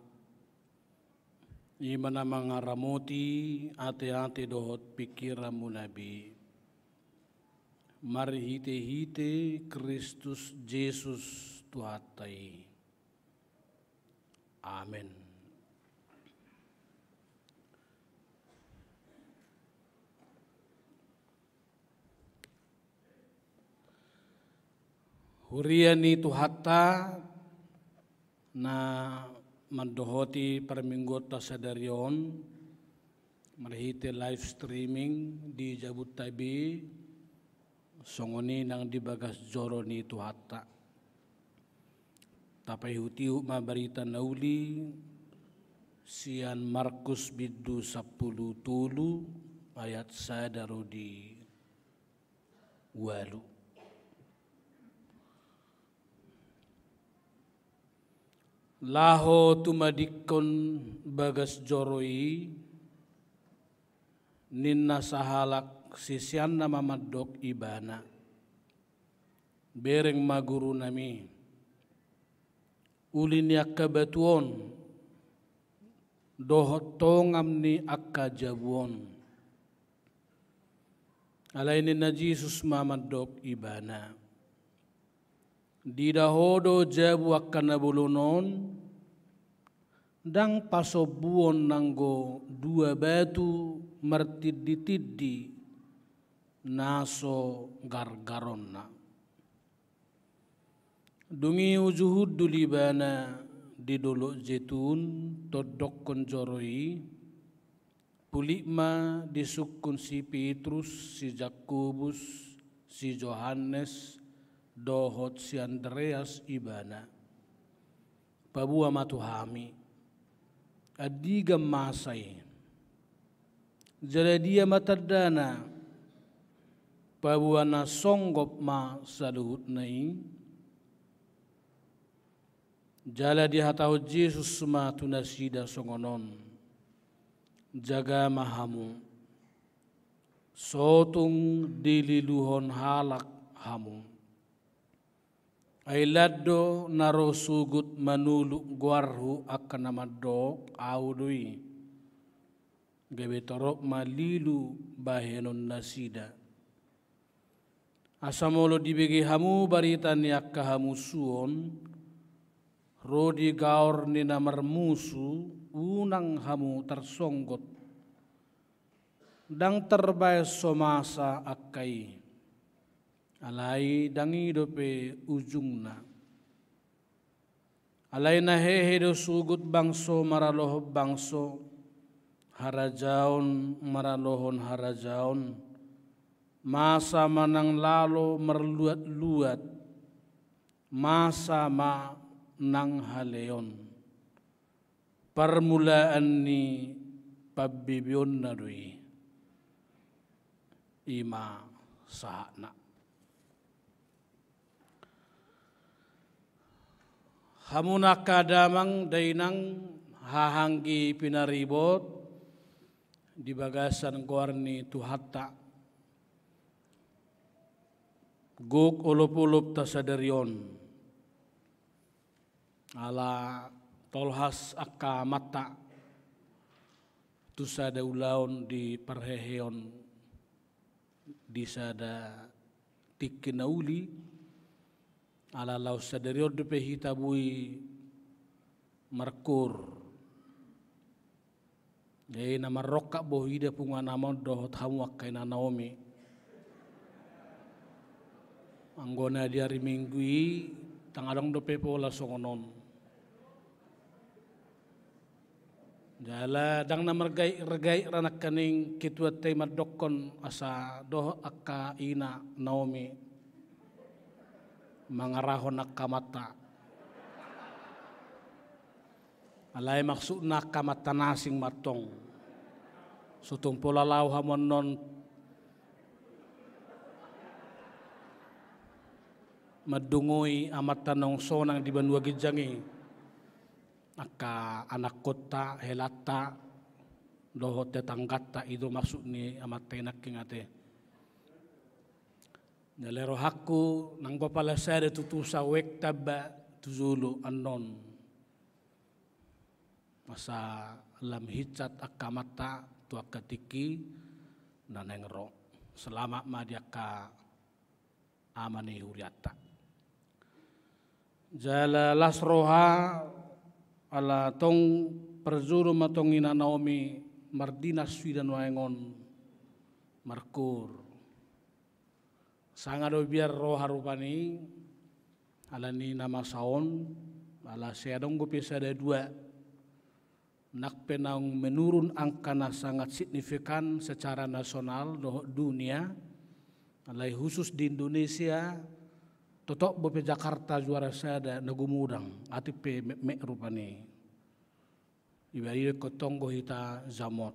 Imana mangaramoti ate-ate dohot pikiramu nabi. Mari hite-hite Kristus Yesus Tuhatai. Amin. Huriani Tuhata na mandohoti perminggota sadarion marhite live streaming di Jabut Tabi songoni nang dibagas joro ni Tuhata tapai hutiu mabarita nauli sian Markus bidu 10 tulu ayat sadaro di walu. Laho tumadikon bagas joroi ninna sahalak sisian nama madok ibana bereng maguru nami ulin yakabatuon dohot tongam ni akka jabuon alaini na Jesus mamadok ibana di dahodo jabu akan nabulunon dang pasobuon nanggo dua batu martiddi naso gargaronna dungi ujuhud dulibana di dolo jetun todok konjoroi pulikma disukun si Petrus si Jakobus si Yohanes dohot si Andreas ibana pabua matuhami adiga masai jala dia matadana pabua na songgop ma saluhut nai jala dia hatahu Jesus ma tunasida songonon jaga mahamu sotung dililuhon halak hamu ay laddo naro sugut manulu guarhu akan namadok audui gabe torok malilu bahenon nasida asamolo dibegi hamu baritan yakka hamu suon rodi gaur ni namar musu unang hamu tersonggot dang terbaik somasa akai alai dangi dope ujungna alai na hehe do sugut bangso maraloh bangso harajaon maralohon harajaon masa manang lalo merluat-luat masa ma nang haleon permulaan ni pabibion na doi ima sahana hamuna kadamang dainang hahanggi pinaribot di bagasan kuarni Tuhata guk ulup-ulup tasadarion ala tolhas akka mata tusada ulaon di perheheon di sada tikinauli ala lau sadarion dupe hitabui markur jadi nama rokak bohida punga nama dohot hamu akaina Naomi anggona di hari Minggu tangadong dope pola songonon jala dang na regai ranak kaning kitwa tay madokon asa doh akka ina Naomi mangarahon nakamata alay maksud nakamata nasing matong sutong polalaw hamon non madungoy amat tanong sonang di banwa gijangi aka anak kota helata dohot tetanggata itu maksud ni amat tenak king ate Nalero hakku nang papala sada tutusa wek taba tuzulu anon. Masa lam hicat akamata tua ketiki nanengro. Selamat madiaka amani huriata. Jala lasroha ala tong perzuru matong ina Naomi mardina Sweden waengon markur. Sanga do biar roh harupani ala ni nama saon ala seadong go pesa ada dua nak penang menurun angkana sangat signifikan secara nasional do dunia alai khusus di Indonesia totok bope Jakarta juara sada nagumudang atipe me rupani ibari kotonggo hita zamot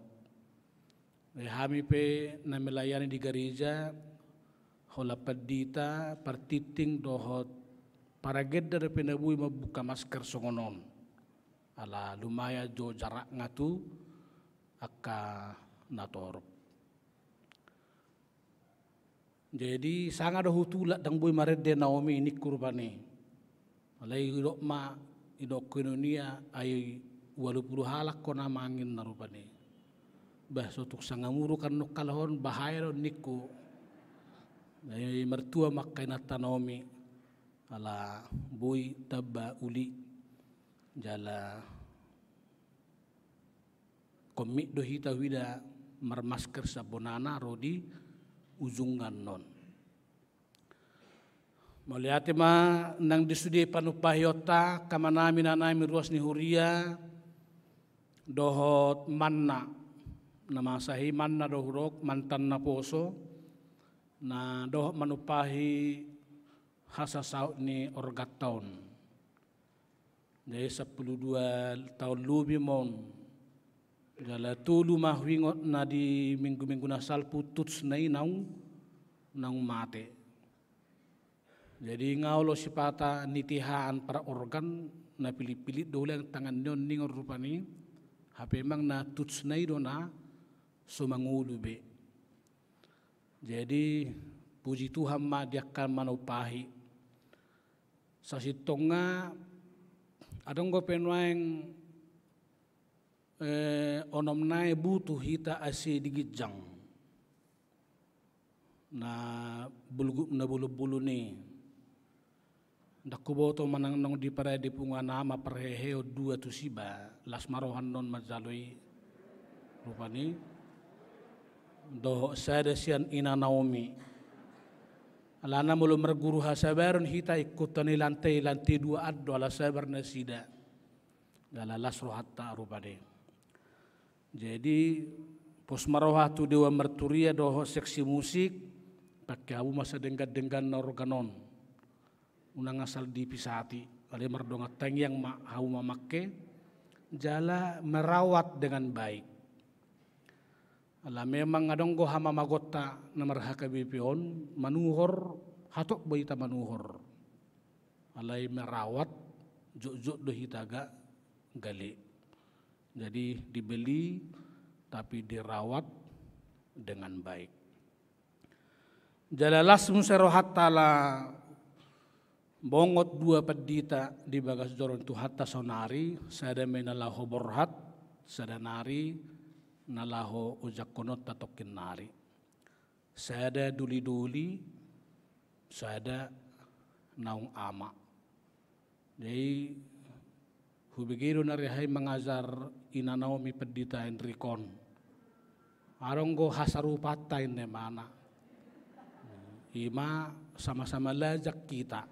hami pe na melayani di gereja hola pedita partiting dohot para gedder penabui mabuka masker songonon ala lumaya jo jarak ngatu akka nator. Jadi sangat ada hutula dang boy marede Naomi ini kurbani alai idok ma idok kononia ay 80 halak kona mangin narupani bah sotuk sangamuru kan kalahon bahaya niku ay mertua makai nata Naomi ala boy tabba uli jala komik do hita wida marmasker sabonana rodi ujungan non maliate ma nang disudi panupahyota kamanami nanami ruas ni huria dohot manna nama sahi manna dohurok mantan na poso na dohot manupahi hasa saut ni orgat tahun jadi 12 tahun lebih mon jala tulu mahwingot na di minggu-minggu nasal pututs na inaw nang mate. Jadi ngaulo sipata nitihaan para organ na pilit-pilit dole ang tangan nyon ningon rupani hape mang na tuts na ito na sumangulube. Jadi puji Tuhan ma diakan manupahi. Sa sitong nga adong ko penwaeng onom nae butuh hita ase digijang na bulgup na bulu-bulu ni dakuboto manang nong di para di punga nama perheheo 2 tu siba las marohan non mazaloi rupani do sada sian ina Naomi alana mulu merguru hasabaron hita ikutani lantai 2 addo ala sabar nasida dala lasro hatta rupani. Jadi pos maroha tu dewa merturia doho seksi musik pakai abu masa denggan organon unang asal dipisati kali merdonga teng yang hau mamakke jala merawat dengan baik ala memang adong go hama magota namar hakabipion manuhor hatok baita manuhor alai merawat jok do hitaga gali. Jadi dibeli tapi dirawat dengan baik. Jalalas muserohat tala bongot 2 pedita di bagas joron tu hatta sonari sada menalaho borhat sada nari nalaho ujakonot tatokin nari. Sada duli-duli sada naung ama. Jadi hubigiro na rehay mengajar ina Naomi pedita Enrikon. Aronggo hasarupatay ne mana. Ima sama-sama lajak kita.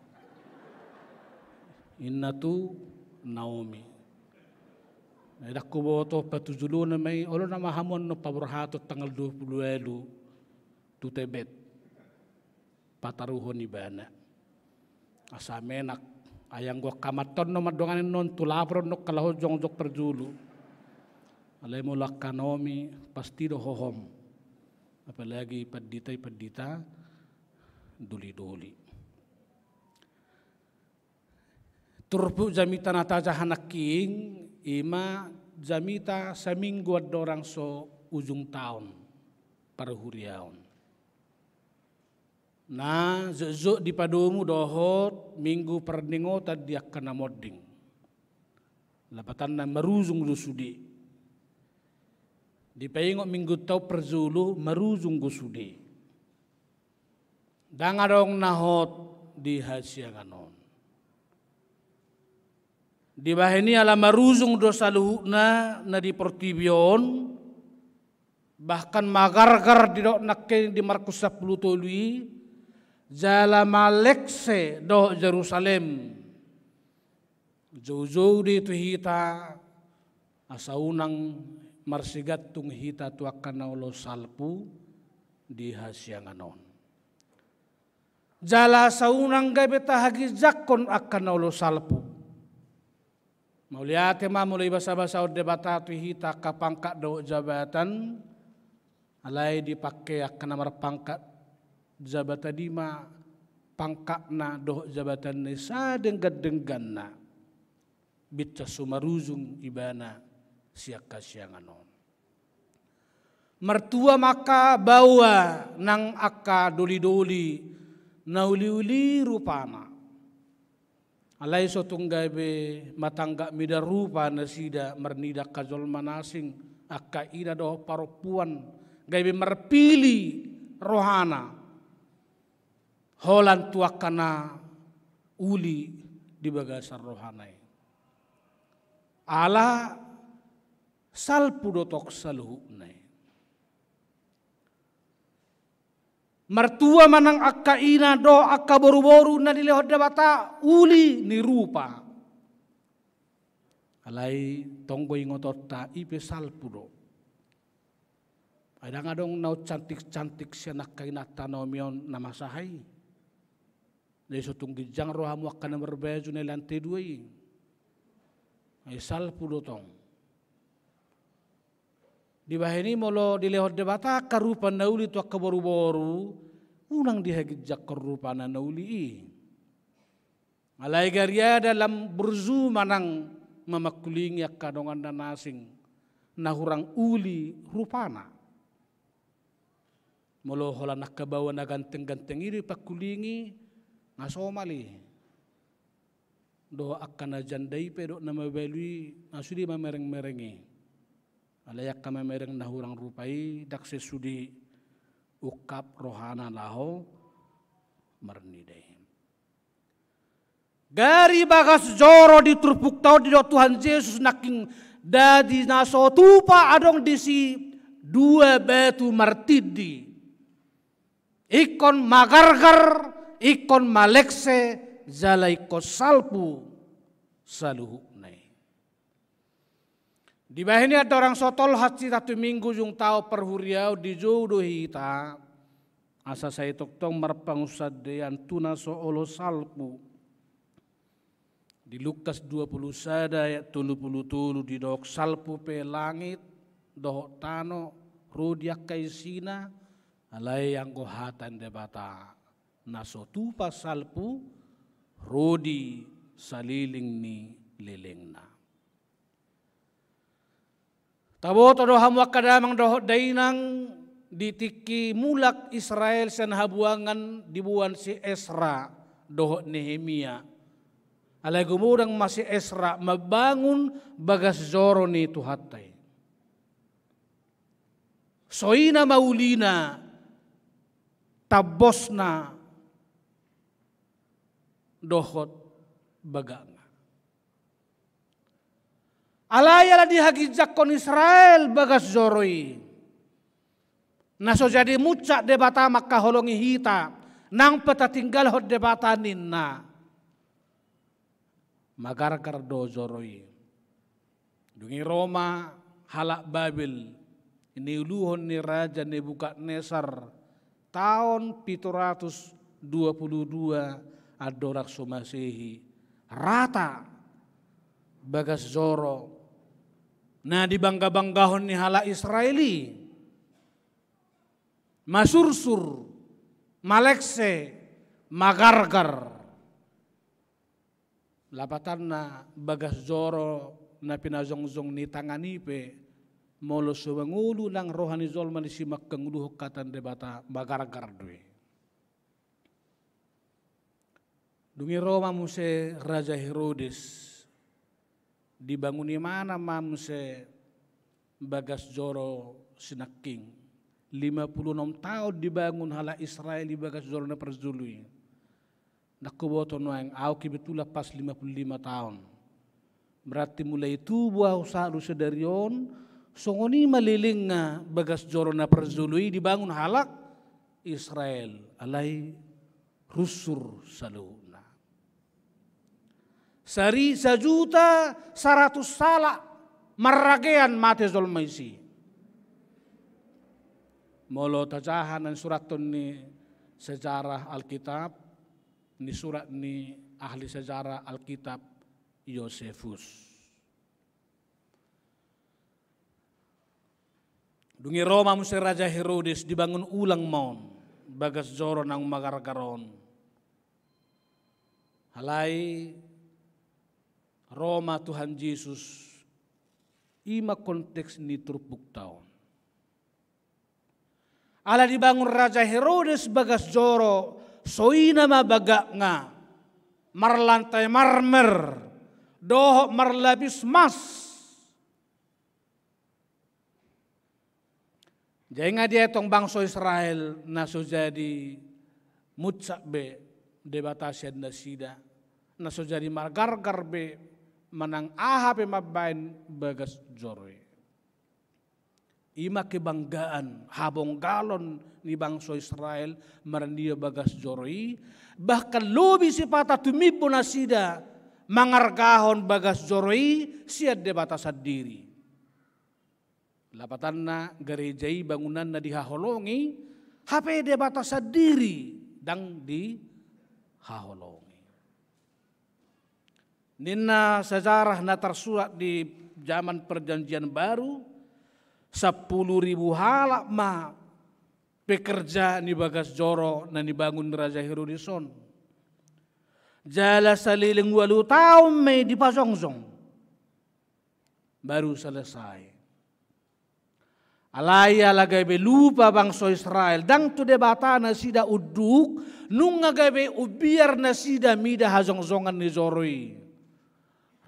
Inna tu Naomi. Nadak ko boto patujulu na may olo na mahamon no paborhato tanggal 20 tu Tebet. Pataruhon ibana. Asamenak ayang gua kamaton no madonganin non tulabron no kalaho jongjok perjulu alay mo Naomi pasti do hohom apalagi pedita duli-duli turpu jamita nataja hanaking ima jamita saminggu adorang so ujung tahun parhuriaon Na zezuk di padomu dohot minggu perdingo tadi akan moding. Lapatan na maruzung do sudi. Di payingok minggu tau perzulu maruzung go sudi. Dangadong nahot di hasianganon. Di bahini ala maruzung do saluhuna na di portibion. Bahkan magar-gar di dok nakke di Markus 10 tolui. Jala malekse do Jerusalem. Jauh-jauh di itu hita asaunang marsigatung hita tu akan naulo salpu di hasianganon. Jala saunang gabeta hagi zakon akan naulo salpu. Mauliate ma mulai basa-basa debata tu hita kapangkat do jabatan alai dipakai akan namar pangkat jabatan dima pangkakna doh jabatan nesa denggan-dengganna bitta sumaruzung ibana siaka sianganon. Mertua maka bawa nang aka doli-doli nauli-uli rupana. Alai sotong gabe matangga mida rupa nasida mernida kajol manasing aka ida doh paropuan gabe merpili rohana. Holan tuakana uli di bagasar rohanai. Ala salpu dotok saluhunai. Mertua manang akka ina do akka boru-boru na dilehod bata uli ni rupa. Alai tonggo ingotota ipe salpu do. Ada ngadong nau cantik-cantik siya nakainata naomion nama sahai. Dari sotung gijang rohamu akan berbaju na lantai dua ini. Ay salpu dotong. Di bahini molo dilehod debata karupa nauli tu akka boru-boru. Unang dihagijak karupa na nauli. Alay garya dalam berzu manang mamakulingi akka dongan dan nasing. Nahurang uli rupana. Molo hola nakabawa na ganteng-ganteng ini pakulingi. Ngasomali do akan ajandai pedo nama belui asudi mamereng-merengi alayak kama mereng nahurang rupai dakse sudi ukap rohana laho mernidai gari bagas joro di turpuk tau di do Tuhan Yesus naking dadi naso tupa adong disi dua batu martidi ikon magargar ikon malekse zalai ko salpu saluhuknai. Di bahini ada orang sotol hati satu minggu jung tau perhuriau di jodoh hita. Asa saya toktong marpangusad dean tuna soolo salpu. Di Lukas 20 sada ayat 30 di dok salpu pe langit doh tano rodiak kaisina alai yang gohatan debata. Naso tupa salpu rodi saliling ni lelengna. Tabo todo hamu akadamang dohot dainang ditiki mulak Israel sen habuangan dibuan si Esra dohot Nehemia. Alai gumurang masih Esra mabangun bagas zoro ni tuhatai. Soina maulina tabosna dohot baganga. Alaya lah dihagijak kon Israel bagas zoroi. Naso jadi mucak debata maka holongi hita. Nang peta tinggal hot debata ninna. Magar-gar do zoroi. Dungi Roma halak Babil. Ini uluhon ni Raja Nebukadnesar. Tahun 722 adorak Masehi rata bagas zoro. Nah dibangga-banggahon ni hala Israeli. Masursur, malekse, magargar. Lapatan na bagas zoro na pinazongzong ni tanganipe. Molo subangulu lang rohani zolman si makkanguluh katan debata magargar dwe. Dungi Roma muse Raja Herodes dibanguni mana mamse Bagas Joro Sinaking 56 tahun dibangun hala Israel di Bagas Joro na perzului. Nakuboto noang au kibetula pas 55 tahun. Berarti mulai itu buah usaha sedarion songoni maliling nga Bagas Joro na perzului dibangun halak Israel alai rusur saluna. Sari 1.100.000 salak maragean mate zolmaisi. Molo tajahan dan surat ni sejarah Alkitab, ni surat ni ahli sejarah Alkitab Yosefus. Dungi Roma musi Raja Herodes dibangun ulang maun Bagas Joro nang magargaron. Halai Roma Tuhan Yesus ima konteks ni terupuk tahun. Ala dibangun Raja Herodes Bagas Joro soina ma bagak nga marlantai marmer dohok marlabis mas. Jangan dia tong bangsa Israel naso jadi mutsak be debatasian nasida naso jadi margargar be manang aha be mabain Bagas Joro. Ima kebanggaan habong galon ni bangsa Israel marandia Bagas Joro. Bahkan lobi sipata tumipo na sida mangargahon Bagas Joro siad debatasan diri. Lapatan na gerejai bangunan na dihaholongi hape debatasan diri dang dihaholongi. Nina sejarah na tersurat di zaman perjanjian baru 10.000 halak ma pekerja ni Bagas Joro na dibangun Raja Herodeson. Jala saliling 8 tahun may dipasongzong. Baru selesai. Alaya lagay be lupa bangsa Israel. Dang tu debata na sida uduk. Nung ngagay ubiar na sida mida hazongzongan ni Joroi.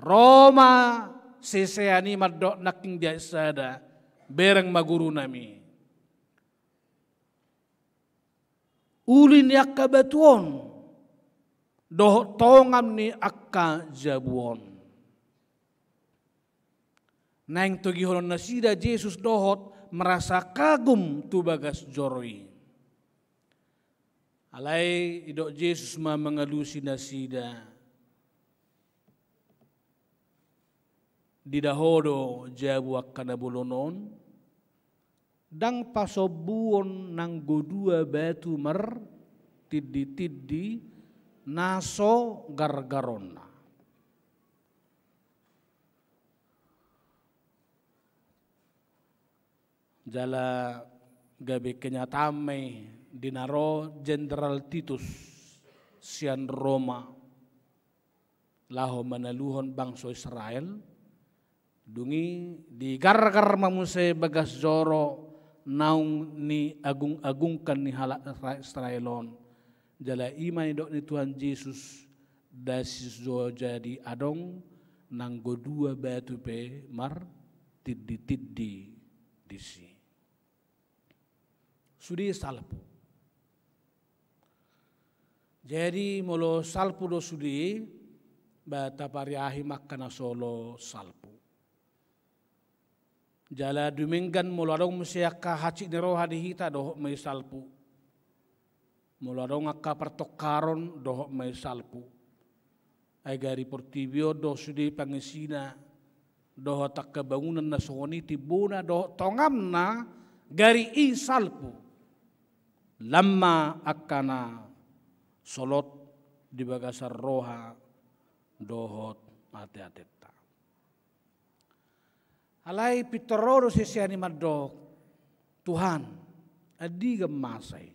Roma seseani madok naking dia sada. Bereng maguru nami. Ulin yakka batuon. Doh tongam ni akka jabuon. Naing tugihon nasida Jesus dohot merasa kagum tu Bagas Joroi. Alai idok Jesus ma mengalusi nasida. Didahodo jabu akkana bolonon. Dang pasobuon nang godua batu mer tiddi naso gargarona. Jala gabe kenyatamai dinaro Jenderal Titus sian Roma laho manaluhon bangsa Israel dungi digargar mamuse Bagas Joro naung ni agung-agungkan ni halak Israelon jala iman dok ni Tuhan Yesus dasis jo jadi adong nang godua batu pe mar tiddi disi. Sudi salpu. Jadi molo salpu do sudi bata pariahi makkana solo salpu. Jala duminggan molo adong musiaka haci nero hadihita dohok may salpu. Molo adong akka pertokaron dohok may salpu. Ay gari portibio do sudi pangisina dohok tak kebangunan na soni tibuna dohok tongam na gari i salpu. Lama akana solot di bagasar roha dohot ate-ateta. Alai pitororo sesiani madok Tuhan adiga masay.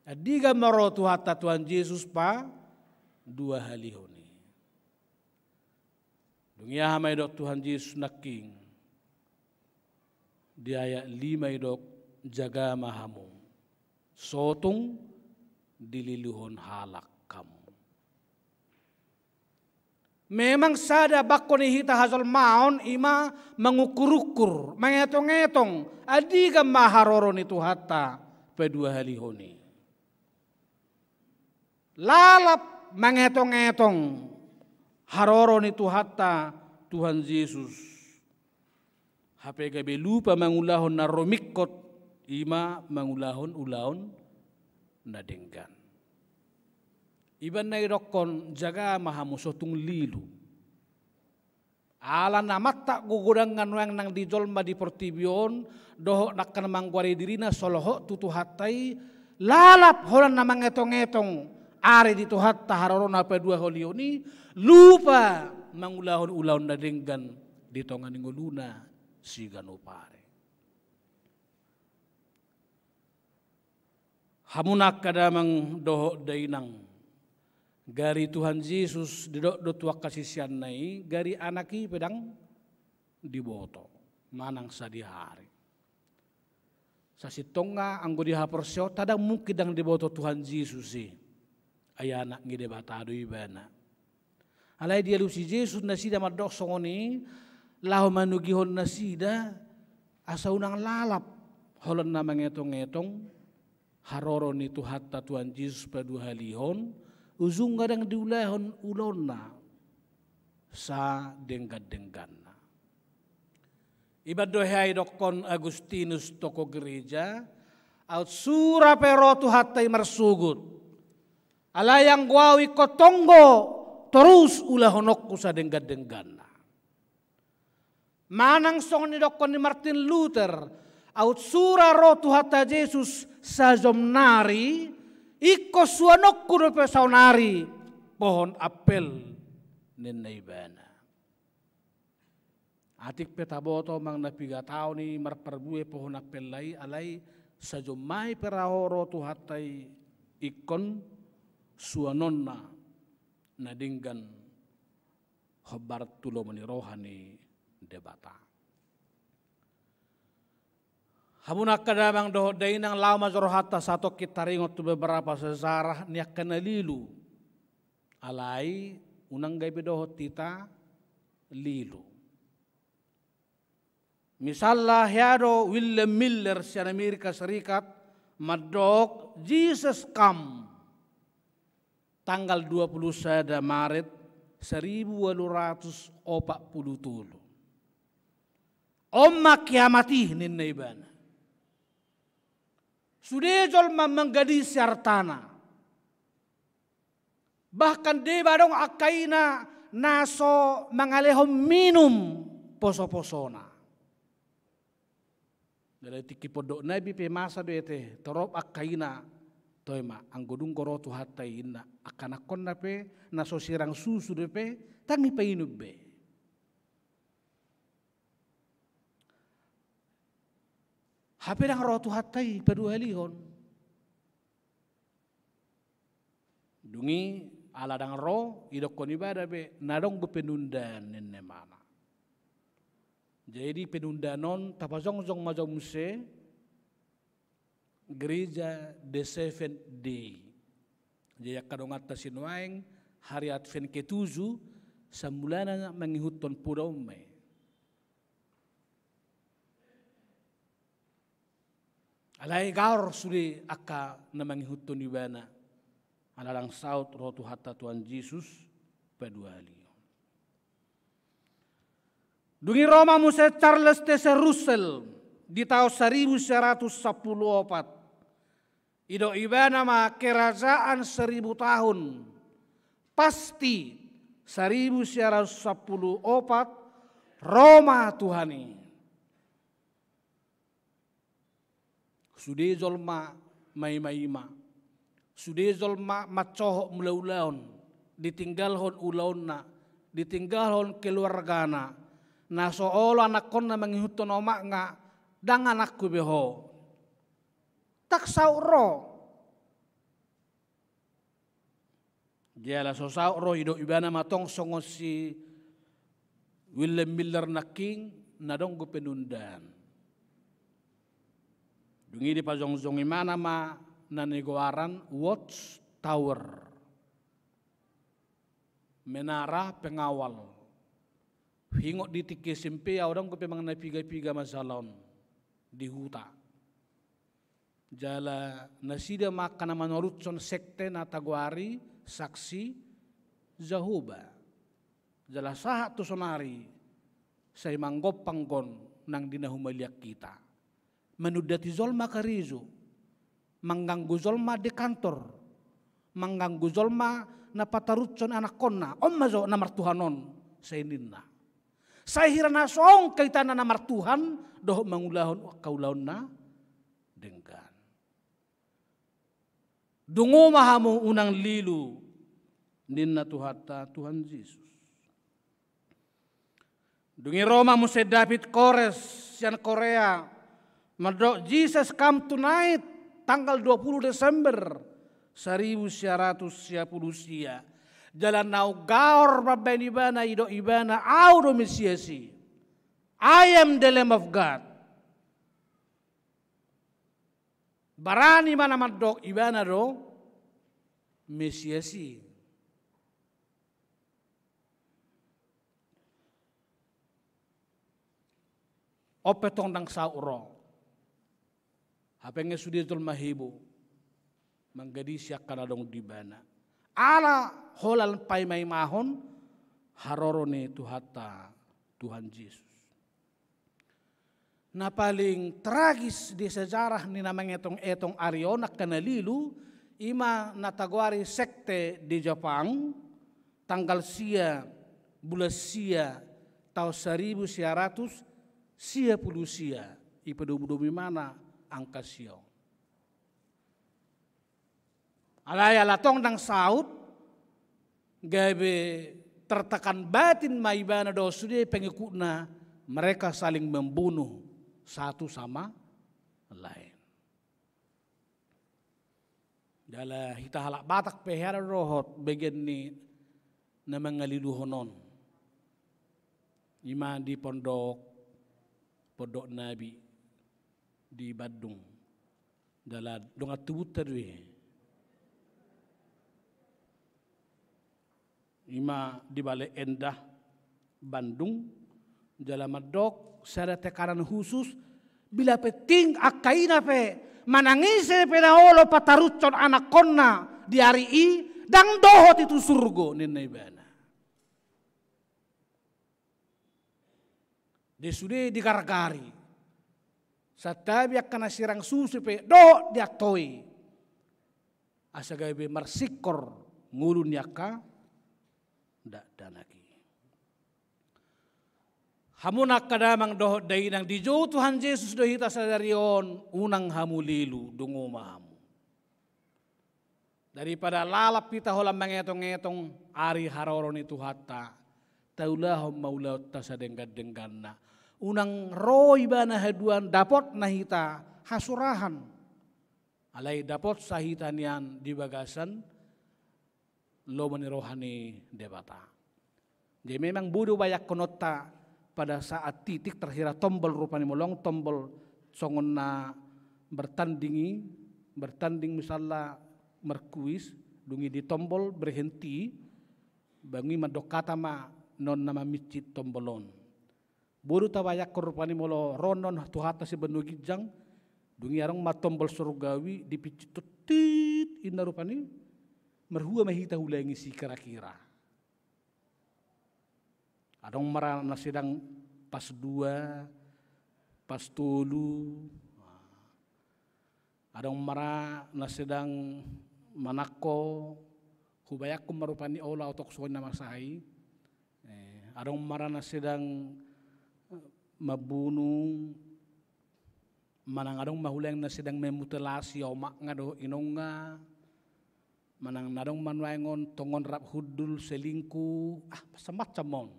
Adiga maro tuhata Tuhan Yesus pa dua halihoni. Dunia hamay dok Tuhan Yesus naking. Di ayat 5 dok jaga mahamu. Sotong dililuhon halak. kamu. Memang sada bakoni hita hasal maon ima mengukur-ukur, mengetong-etong, adiga maharoron itu hatta pedua halihoni. Lalap mengetong-etong haroron itu hatta Tuhan Yesus. Hape gabe lupa mangulahon na romikot ima mangulahon ulaon na denggan. Iban na irokon jaga mahamusotung lilu. Ala na mata gugudangan wang nang dijolma di portibion doho nakkan mangguari dirina soloho tutu hatai lalap holan na mangetong-etong are di tuhat taharoron apa dua holioni lupa mangulahon ulaon na denggan di tongan nguluna si ganupare. Hamunak kadamang doho dainang gari Tuhan Yesus didok tua kasisian nai gari anaki pedang diboto manang sadihari. Sasitonga anggo dihaporsyo tadang mungkin dang diboto Tuhan Yesus sih. Ayah anak ngide batado ibana. Alai dia lusi Yesus nasida madok songoni lahu manugihon nasida asa unang lalap holon na mengetong-etong haroron itu hatta Tuhan Yesus padu halihon ujung kadang diulahon ulona sa denggan-dengganna. Ibad dohai dokon Agustinus toko gereja out sura pero tu hatai marsugut. Alayang guawi kotonggo terus ulahonokku sa denggan-dengganna. Manang song ni dokon ni Martin Luther out sura ro tu hatta Yesus sa jomnari iko suanokku do pesaunari pohon apel nenaibana. Atik petaboto mang napiga tao ni marperbue pohon apel lai alai sajomai perahoro tu hatai ikon suanonna nadinggan hobar tulo mani rohani debata. Hamunak kadamang doh dainang lama jorohata satu kita ringot tu beberapa sejarah niak kenalilu alai unang gaibe doh tita lilu. Misalnya hiado William Miller si Amerika Serikat madok Jesus come tanggal 21 Maret 1840. Omma kiamati ninna ibana. Sudejol menggadi sartana. Bahkan de badong akaina naso mangalehom minum poso-posona. Dari tiki podok nabi pe masa doete torop akaina toima anggodung korotu hatai inna akanakon nape naso sirang susu depe tangi pe inubbe. Hape dang rotu hatai pedua lihon. Dungi ala dang ro idok kon ibadah be nadong penundan nenne mana. Jadi penundanon tapazong-zong majomse gereja the seventh day. Jadi kadong atas sinuaing hari Advent ke-7 samulana mengihutton pudome. Alai gaur suri aka na mangihutton ibana. Alalang saut rotu hatta Tuhan Yesus peduali. Dungi Roma Muse Charles T. Russell di tahun 1114. Ido ibana ma kerajaan 1000 tahun. Pasti 1114 Roma Tuhani. Sude zolma mai-maima. Sude zolma macohok mulaulaon. Ditinggalhon ulaonna. Ditinggalhon keluargana. Na soolo anak kon na mangihutton omak nga dang anakku beho. Tak sauro. Jala so sauro hido ibana matong songo si William Miller na king na dong go penundan. Dungi di pajong-jong imana ma na negoaran watch tower. menara pengawal. Hingok di tiki SMP orang ko pemang na piga-piga masalon di huta. Jala nasida makan manurutson sekte na taguari saksi Jehovah. Jala sahat tu sonari say manggop panggon nang dinahumaliak kita. Menudati zolma karizo, mengganggu zolma di kantor, mengganggu zolma na patarutson anak konna, mazo na martuhanon sa ininna. Sa hirana soong kaitan na martuhan, doh mangulahon kaulahon na denggan. Dungo mahamu unang lilu, ninna tuhata Tuhan Yesus. Dungi Roma muse David Kores, sian Korea, madok Jesus come tonight, tanggal 20 Desember 1910 sia. Jalan nau gaor babani bana ido ibana audo mesiasi. I am the Lamb of God. Barani mana madok ibana do mesiasi. Opetong dang sauro. Hapenge suditul mahibu. Manggadi siak kanadong dibana. Ala holal pai mai mahon harorone tuhata Tuhan Yesus. Na paling tragis di sejarah ni namanya etong Arionak kanalilu ima natagwari sekte di Jepang tanggal sia bulan sia tahun 1900 sia puluh sia ipadumi mana angka sio. Alaya latong dang saud gabe tertekan batin maibana dosude pengikutna mereka saling membunuh satu sama lain. Dala hita halak batak pehara rohot bagian ni na mangaliluhonon. Ima di pondok Nabi di Badung. Dala donga tubut terwe. Ima di Balai Endah Bandung dalam madok sada tekanan khusus bila peting akaina pe manangise pe naolo patarucon anak konna di hari i dang dohot itu surgo nina ibana. Desude digargari satabi akan sirang susu pe dohot diatoi asagabe marsikor ngulun yaka ndak ada lagi. Hamunak kadamang dohot day nang dijo Tuhan Yesus dohita sadarion unang hamulilu dungo mahamu. Daripada lalap pita holam mengetong-etong ari haroron itu hatta taulahum maulaut tasadenggan-dengganna. Unang roy bana haduan dapot nahita hasurahan. Alai dapot sahitanian di bagasan lo menirohani debata. Jadi memang budu banyak konota pada saat titik terhira tombol rupani molong tombol songonna bertanding misalnya merkuis dungi di tombol berhenti bangi madokata ma non nama masjid tombolon. Budu tabayak rupani molo ronon tuhata si benu gijang dungi arang ma tombol surgawi dipicit tit inna rupani merhua mahita hulangi si kira-kira. Adong marah na sedang pas 2, pas 3. Adong marah na sedang manako hubayak ko marupani ola otok soon na masahi. Adong marah na sedang mabunuh manang adong mahulang na sedang memutilasi o mak nga do inonga. Manang nadong manwaingon tongon rap hudul selingkuh semacam mon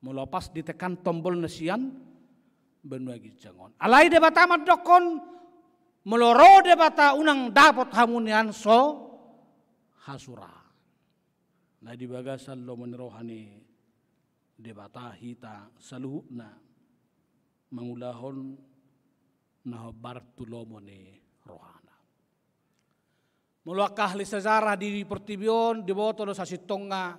melepas ditekan tombol nasian benua gijangon alai debata madokon meloro debata unang dapot hamunian so hasura na di bagasan lo menerohani debata hita saluhna mangulahon nah bartulomone rohana. Mula kahli sejarah di pertibion di botol sa sitonga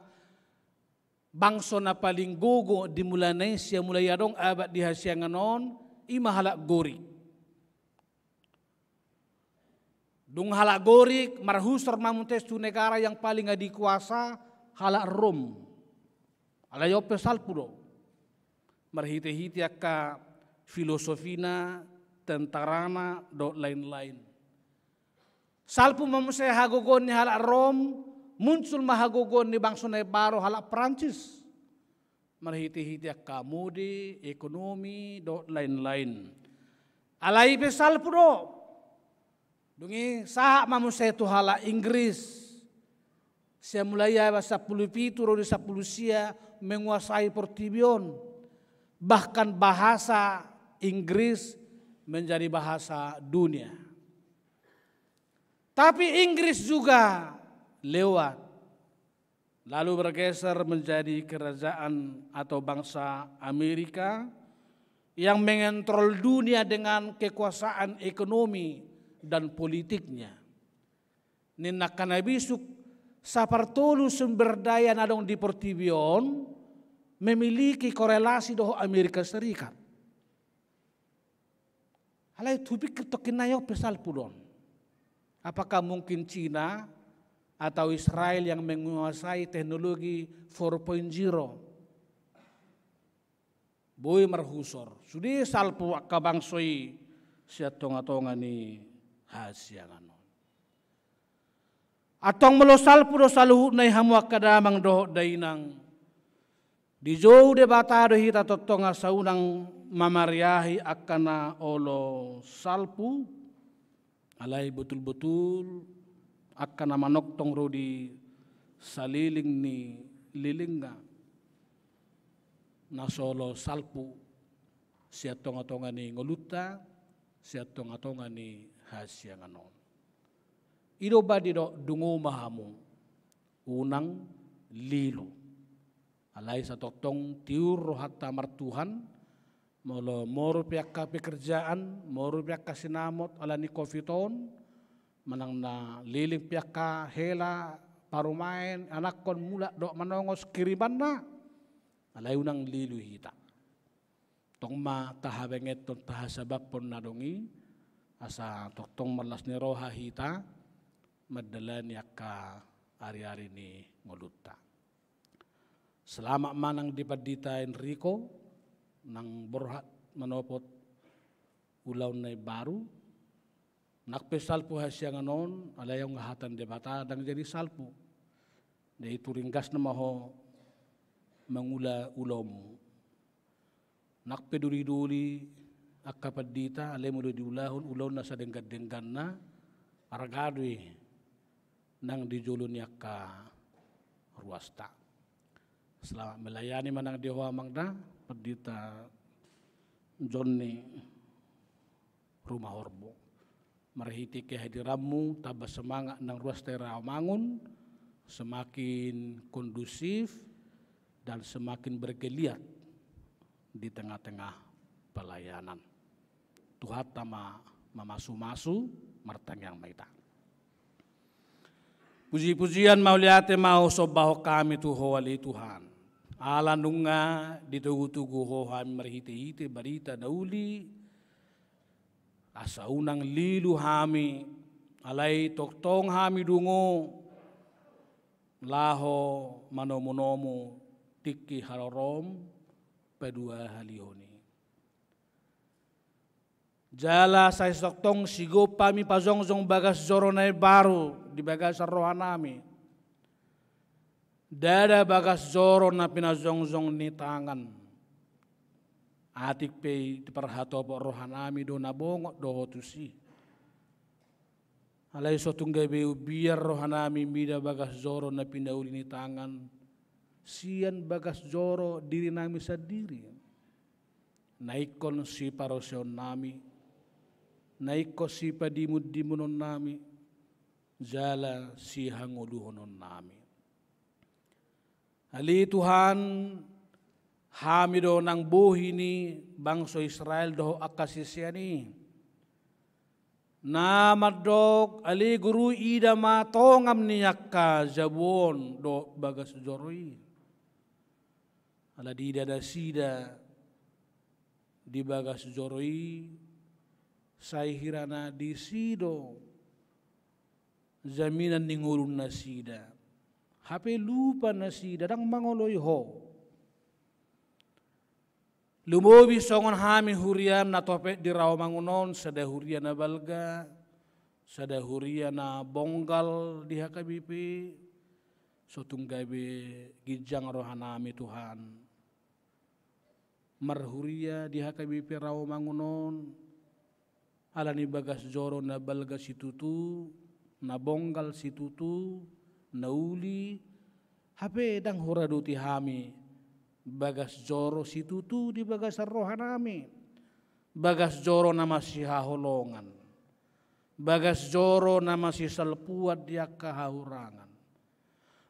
bangsa na paling gogo di Melanesia mulai adong abad di hasianganon ima halak gorik. Dung halak gorik marhusar mamuntes tu negara yang paling adi kuasa halak Rom. Alayo pesal pudo. Marhiti-hiti akka filosofina, tentarana, do lain-lain. Salpu mamusay hagogon ni halak Rom, muncul mahagogon ni bangsa na baro halak Prancis. Marhiti-hiti akka mudi, ekonomi, do lain-lain. Alay pesal pudo. Dungi saha mamusay tu halak Inggris. Siya mulaya sa 17 o sa 10 siya menguasai Portibion. Bahkan bahasa Inggris menjadi bahasa dunia. Tapi Inggris juga lewat. Lalu bergeser menjadi kerajaan atau bangsa Amerika yang mengontrol dunia dengan kekuasaan ekonomi dan politiknya. Nina kanabisuk sapartolu sumber daya nadong di Portibion memiliki korelasi doho Amerika Serikat. Halai tubik ketokin nayo pesal pudon. Apakah mungkin Cina atau Israel yang menguasai teknologi 4.0? Boy marhusor. Sudi salpu akabangsoi siya tonga-tonga ni hasiangan. Atong melosal pudo saluhut na ihamuak kadamang doho dainang. Di jauh de batado hita totonga saunang mamariahi akana olo salpu. Alay betul-betul akana manok tong rodi saliling ni lilingga. Nasolo salpu siya tonga-tonga ni ngoluta, siya tonga-tonga ni hasianganon. Ido ba dido dungo mahamu unang lilo. Alay sa totong tiur rohata martuhan molo moro piak ka pekerjaan, moro piak ka sinamot ala ni kofiton, manang na liling piak ka hela parumain anak kon mula do manongos kiriban na. Alay unang lilo hita. Tong ma tahabenget ton tahasabab pon nadongi asa totong malas ni roha hita madala ni akka ari-ari ni ngoluta. Selama manang dipadita Enrico nang borhat manopot ulaw na baru nakpesal po hasianganon alayong ngahatan debata dang jadi salpo. Na ituringgas na maho mangula ulomu. Nakpeduri-duri akapadita alay mo di ulahon ulaw na sa denggan-denggan na aragadwi nang dijulo niya ka ruasta. Selamat melayani manang diwa mangda padita Johnny Rumah Horbo. Marhiti kehadiranmu tabas semangat nang ruasta Rawamangun semakin kondusif dan semakin bergeliat di tengah-tengah pelayanan. Tuhan tama mamasu-masu martang yang maita. Puji-pujian mauliate mau sobaho kami tuho wali Tuhan. Ala nunga ditugu-tugu ho kami marhiti-hiti barita dauli. Asa unang lilu kami alay toktong kami dungo. Laho manomonomo tiki harorom pedua halioni. Jala sa isoktong sigo pami pazongjong bagas zoronay baru di bagas rohanami. Dada bagas zoro na pinazongjong ni tangan. Atik pe di perhato po rohanami do nabongot do hotusi. Alay sotong gabi biar rohanami mida bagas zoro na pinauli ni tangan. Sian bagas zoro diri nami sendiri. Naikon si parosion nami. Naikon si padimud-dimunon nami. Jala si hanguluhonon nami. Ali Tuhan hamido nang buhi ni bangsa Israel doho akasisiani. Namadok ali guru ida matongam niyakka jabon do bagas joroi. ala di dada sida di bagas joroi sai hirana di sido jaminan ningulun nasida hape lupa nasida dang mangoloi ho lumobi songon hami hurian na topet di Rawamangunon sada hurian na balga sada hurian na bonggal di HKBP sotung gabe gijang rohanami Tuhan marhuria di HKBP Rawamangunon alani bagas joro na balga situtu na bonggal situtu na uli hape dang huraduti hami bagas joro situtu di bagas rohanami bagas joro na masih haholongan bagas joro na masih salpuat dia kahahurangan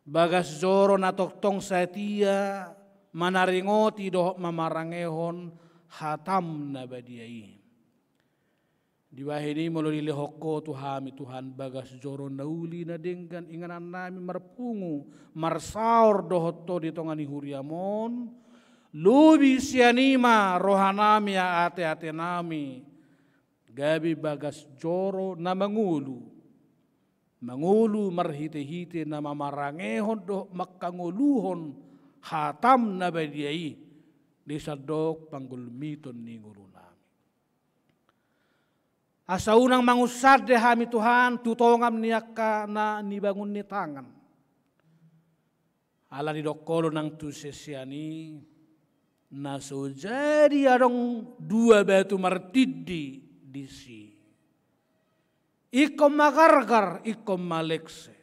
bagas joro na toktong satia manaringoti dohok mamarangehon hatam na badiai. Di wahini melalui lehoko Tuhan bagas joro nauli na denggan inganan nami marpungu marsaur dohoto di tongani huriamon lubi sianima rohanami ya ate-ate nami gabi bagas joro na mangulu marhite-hite na mamarangehon dohok makanguluhon hatam na badiai di sadok panggulmiton ni guru nami. Asa unang mangusad de hami Tuhan tutongam niaka na nibangun ni tangan. Ala ni dokolo nang tu sesiani na so jadi adong dua batu martidi disi. Ikom magargar ikom malekse.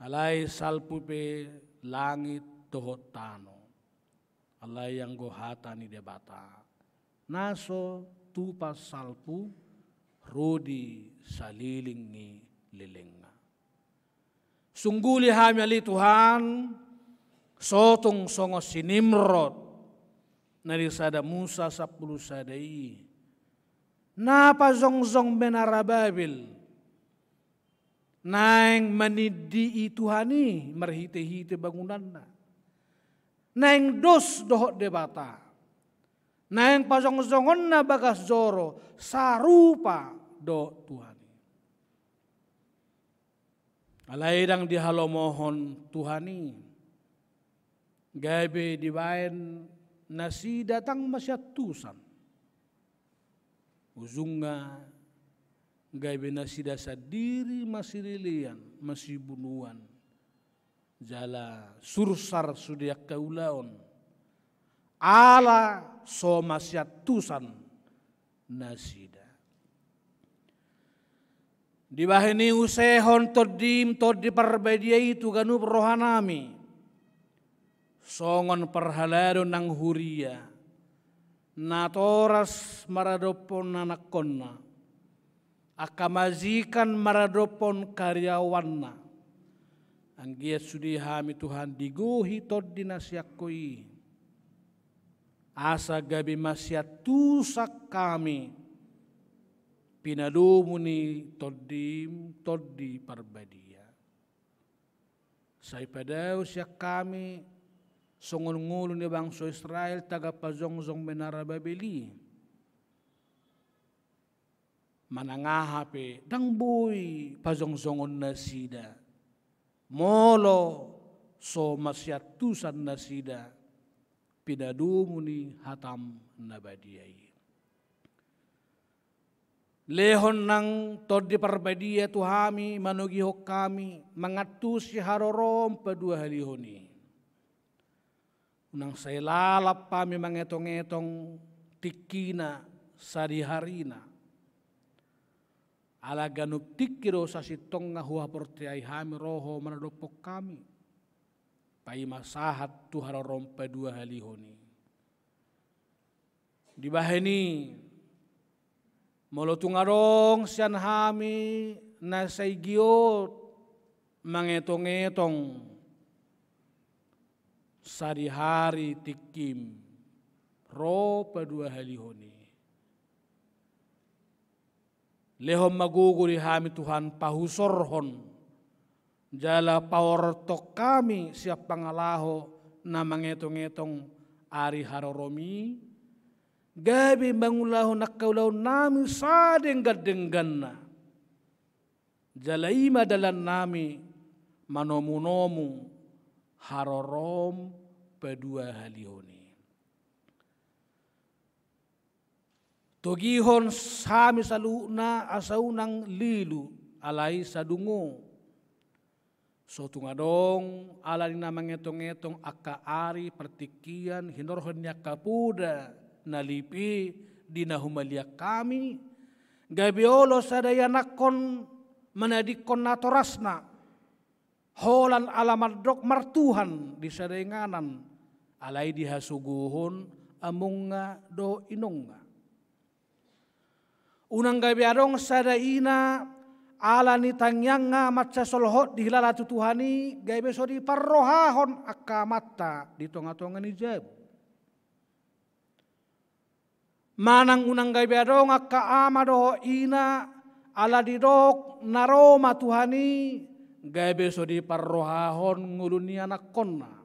Alai salpupe langit tohotano alai yang gohata ni debata naso tupa salpu rodi salilingi lilinga sungguli hami ali Tuhan sotong songo sinimrod nari sada Musa 10 sadai napa zong-zong benarababil naeng manidi Tuhani marhite-hite bangunan naeng dos dohok debata naeng pazong-zongon na bagas joro sarupa do Tuhani alaidang dihalomohon Tuhani gabe dibaen nasi datang masyatusan uzunga gabe nasi dasa diri masih lilian masih bunuan jala sursar sudiak kaulaon ala so masyatusan nasida dibahini usehon todim todi parbadia itu ganub rohanami songon perhalado nang huria natoras maradopon anakonna akamazikan maradopon karyawanna anggiat sudi hami Tuhan digohi tod dinasiakoi asa gabi masyat tusak kami pinadumuni toddi parbadia say padao siak kami songon ngulu ni bangsa Israel taga pazong-zong benarababili manangahape dang boy pazong-zongon nasida molo so masyatusan nasida pinadumuni hatam nabadiai lehon nang todi parbadia tuhami manugihok kami mangatusi harorom padua halihoni unang say lalap kami mangetong-etong tikina sari-harina ala ganuk tikiro sa sitong nga huha portiay hami roho manadopok kami pai masahat tu harorom padua halihoni dibaheni molotungarong sian hami na say giot mangetong-etong sari-hari tikim ro padua halihoni lehom maguguri hami Tuhan pahusorhon jala paortok kami siap pangalaho na mangetong-etong ari haroromi, gabi bangulahu nakaulau nami sadeng gadenggan na. Jalaima dalan nami manomu-nomu harorom pedua halihoni. Togihon sami saluna asaunang lilu alai sadungo. So tungadong ala ni mangetong-etong aka ari pertikian hinorhon niya kapuda nalipi dinahumalia kami. Gabiolo sadaya nakon manadikon natorasna. Holan alamat dok martuhan di sadenganan. Alai dihasuguhon amunga do inonga. Unang gabiadong sadaina ala ni tangyanga matsa solhot di hilala tutuhani gabe so di parrohahon akamata di tonga-tonga ni jab. Manang unang gabiadong akama doho ina ala di dok naroma tuhani gabe so di parrohahon nguluni anak konna.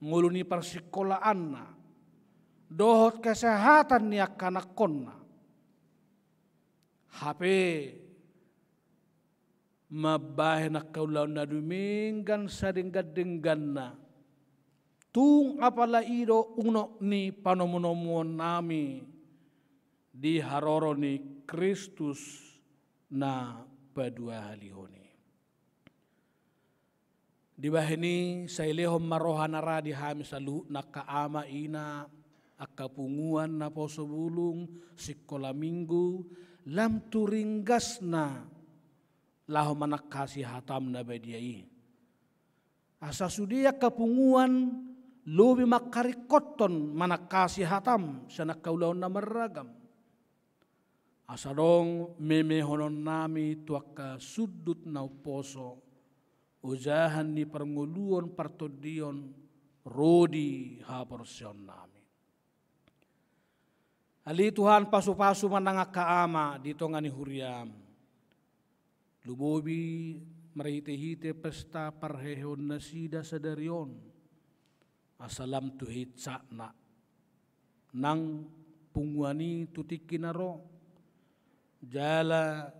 Nguluni persikolaanna. Dohot kesehatan ni akanak konna. HP mabahe nak kaulau na duminggan sadenggan na tung apala iro uno ni panomonomuan nami di haroro ni Kristus na padua halihoni. Di bahini sailehom marohanara di hami salu nakaama ina akapunguan na poso bulung sikola minggu lam turinggas na laho manak kasih hatam na badiai. Asa sudia kapunguan lubi makarikoton manak kasih hatam sanak kaulau na meragam. Asa dong memehonon nami tuaka sudut na poso ujahan ni pernguluan partodion rodi haporsion nami. Ali Tuhan pasu-pasu manangak kaama di tongani huriam. Lubobi merite-hite pesta parhehon nasida sadarion. Asalam tuhit sakna. Nang punguani tutikinaro. Jala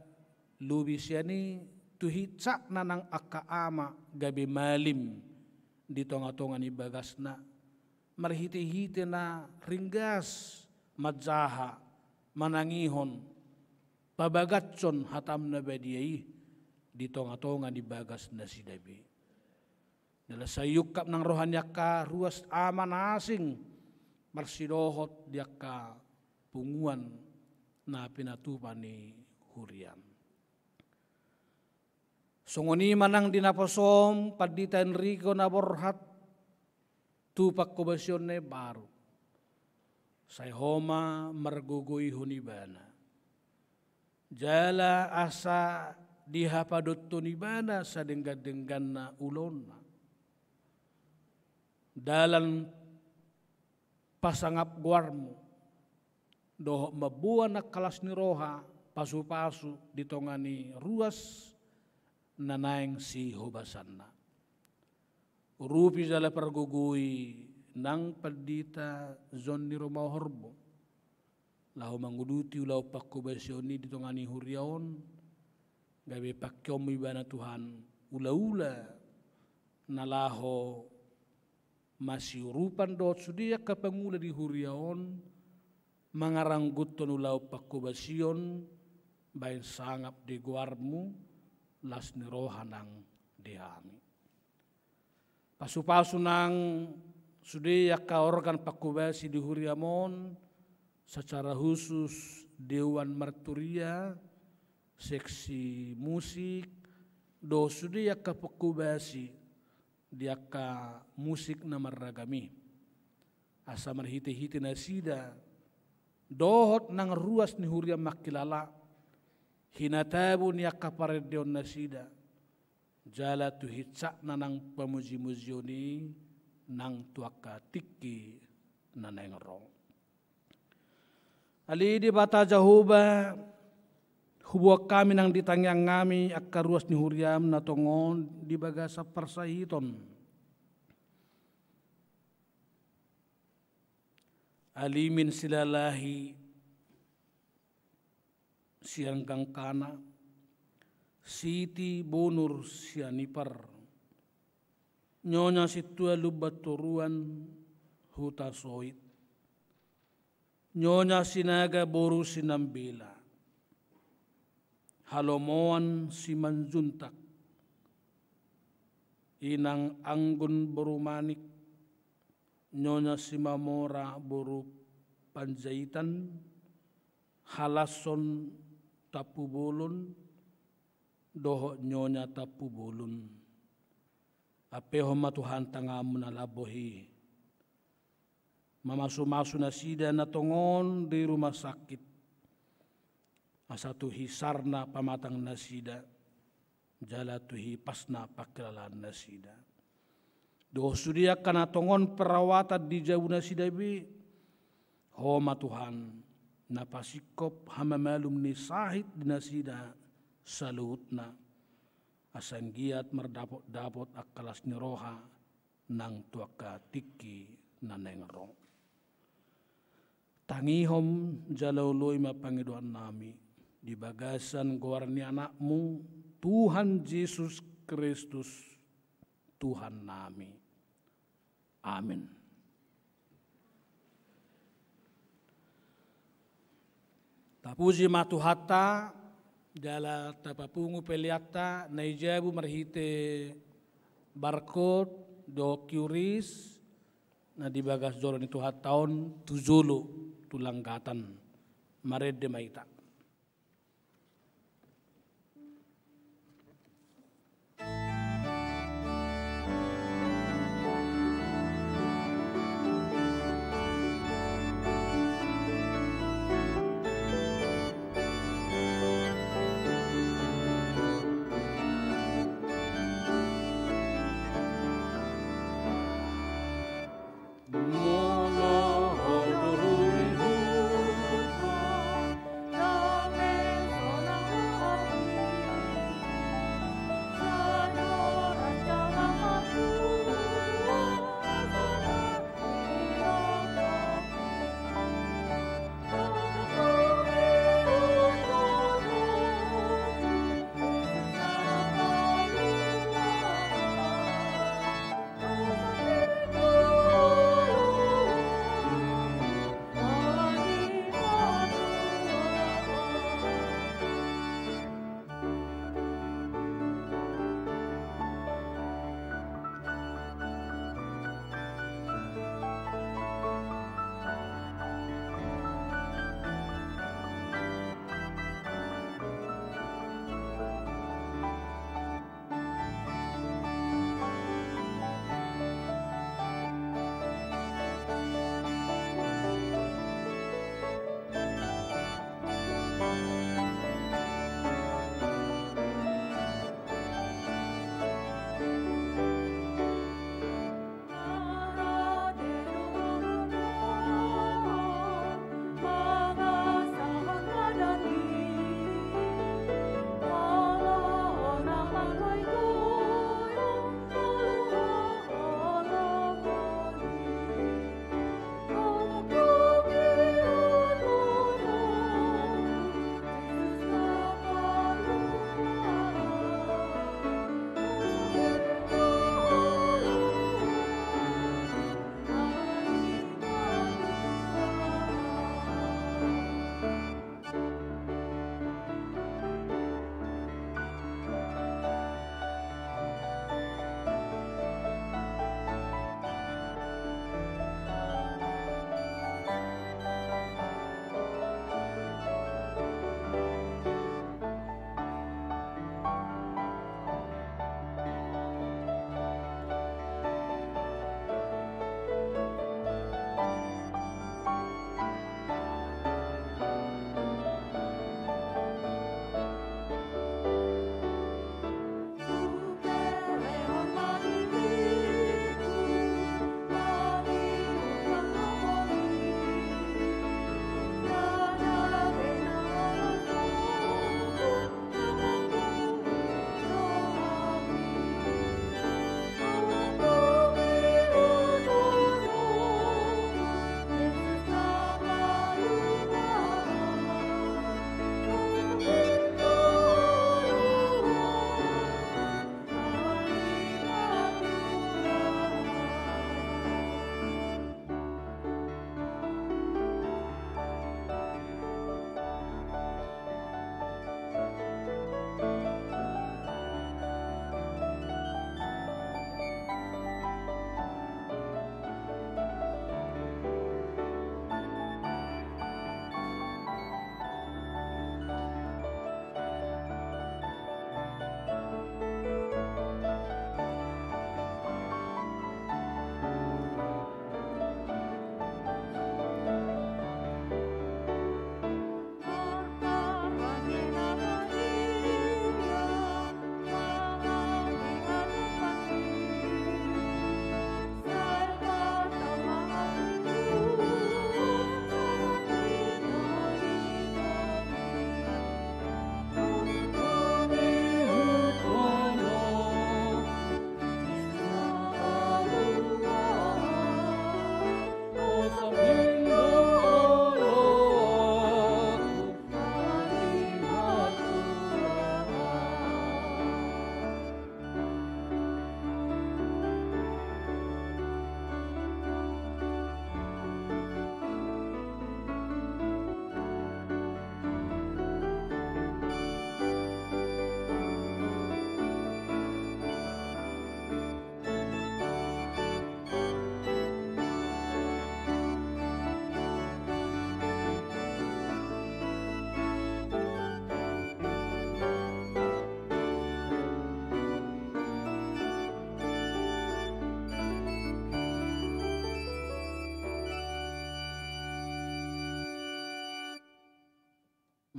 lubi siani tuhit sakna nang akaama gabi malim di tonga-tongani bagasna. Merhite-hite na ringgas. Madzaha, manangihon, pabagatson hatam na badiai di tonga-tonga di bagas na sidabi. Dala sayukap ng rohanya ka ruas aman asing marsidohot dia ka punguan na pinatupan ni huriam. Sungoni manang dinaposom padita Enrico na borhat tupak kobasyon ne baru. Say homa margugoy hunibana. Jala asa dihapadot tunibana sa denggad-denggan na ulon na. Dalan pasangap guarmo. Doho mabuan na kalas ni roha pasu-pasu ditongani ruas nanaing si hobasan na. Urupi jala pergugoy nang padita zon ni Romao Horbo. Lahu manguduti ulau pakubasioni di tongani huriaon. Gabi pakyom ibana Tuhan ula-ula nalaho masih urupan dot sudia kapangula di huriaon. Mangaranggut ton ulau pakubasion bain sangap di guarmu las ni rohanang dihami. Pasu-pasu nang sudah ka organ pakubasi di huriamon secara khusus Dewan Marturia, seksi musik, do sudah ka pakubasi dia ka musik na maragami. Asa marhite-hite na sida, dohot nang ruas ni huriam makilala, hinatabu niya kaparedeon na sida, jala tuhitsa na nang pamuji-mujioni, nang tuaka tiki na nengrong. Ali di bata jahuba hubuak kami nang ditangyang ngami akaruas ni huriam na tongon di bagasa persahiton. alimin silalahi siang kangkana, siti bonur sianipar, nyonya situa lubat turuan huta soit, nyonya sinaga boru sinambela, halomoan simanjuntak, inang anggun boru manik, nyonya simamora boru panjaitan, halason tapu bolon, doho nyonya tapu bolon. Apeho matuhan tangamu na labohi. Mamasu-masu na sida na tongon di rumah sakit. Asatuhi sarna pamatang na sida. Jalatuhi pasna pakilalan na sida. Doh sudia kana tongon perawatan di jauh na sida bi. Homa Tuhan. Napasikop hamamalum ni sahid di na sida. Salutna. Asan giat merdapot akalas ni roha nang tuaka tiki nanengrong. Tangihom jalauloy mapangiduan nami di bagasan goarni anakmu Tuhan Yesus Kristus Tuhan nami. Amin. Tapuji matuhata jala tapapungu peliata naijabu marhite barcode do QRIS na dibagas joron itu tahun tuzulu tulanggatan marede maita. Mono hodorui huta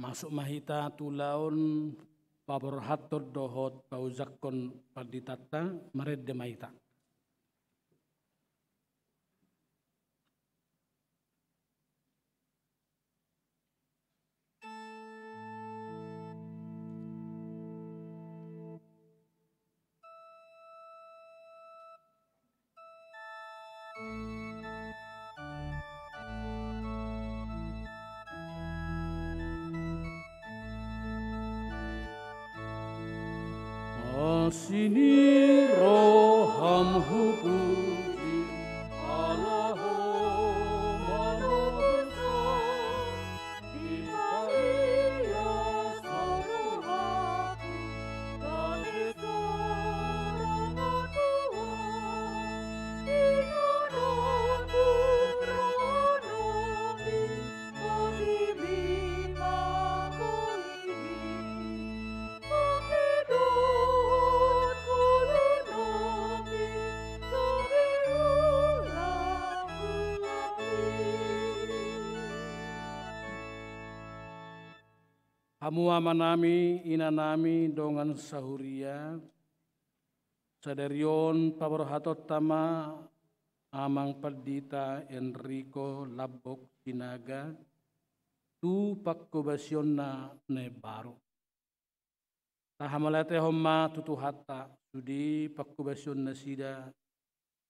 masuk mahita tulaun pabor hatot dohot pauzakon paditata mared de mahita. Sini roham hupuji Allahu manusia di Maria Sarahati dan seorang Tuhan Inganan Puranobi Mabibi Hamua manami inanami dongan sahuria sadarion paborhatot tama amang perdita Enrico Labok Sinaga tu pakkubasion na baru. Tahamalate homma tutuhata sudi pakkubasion na sida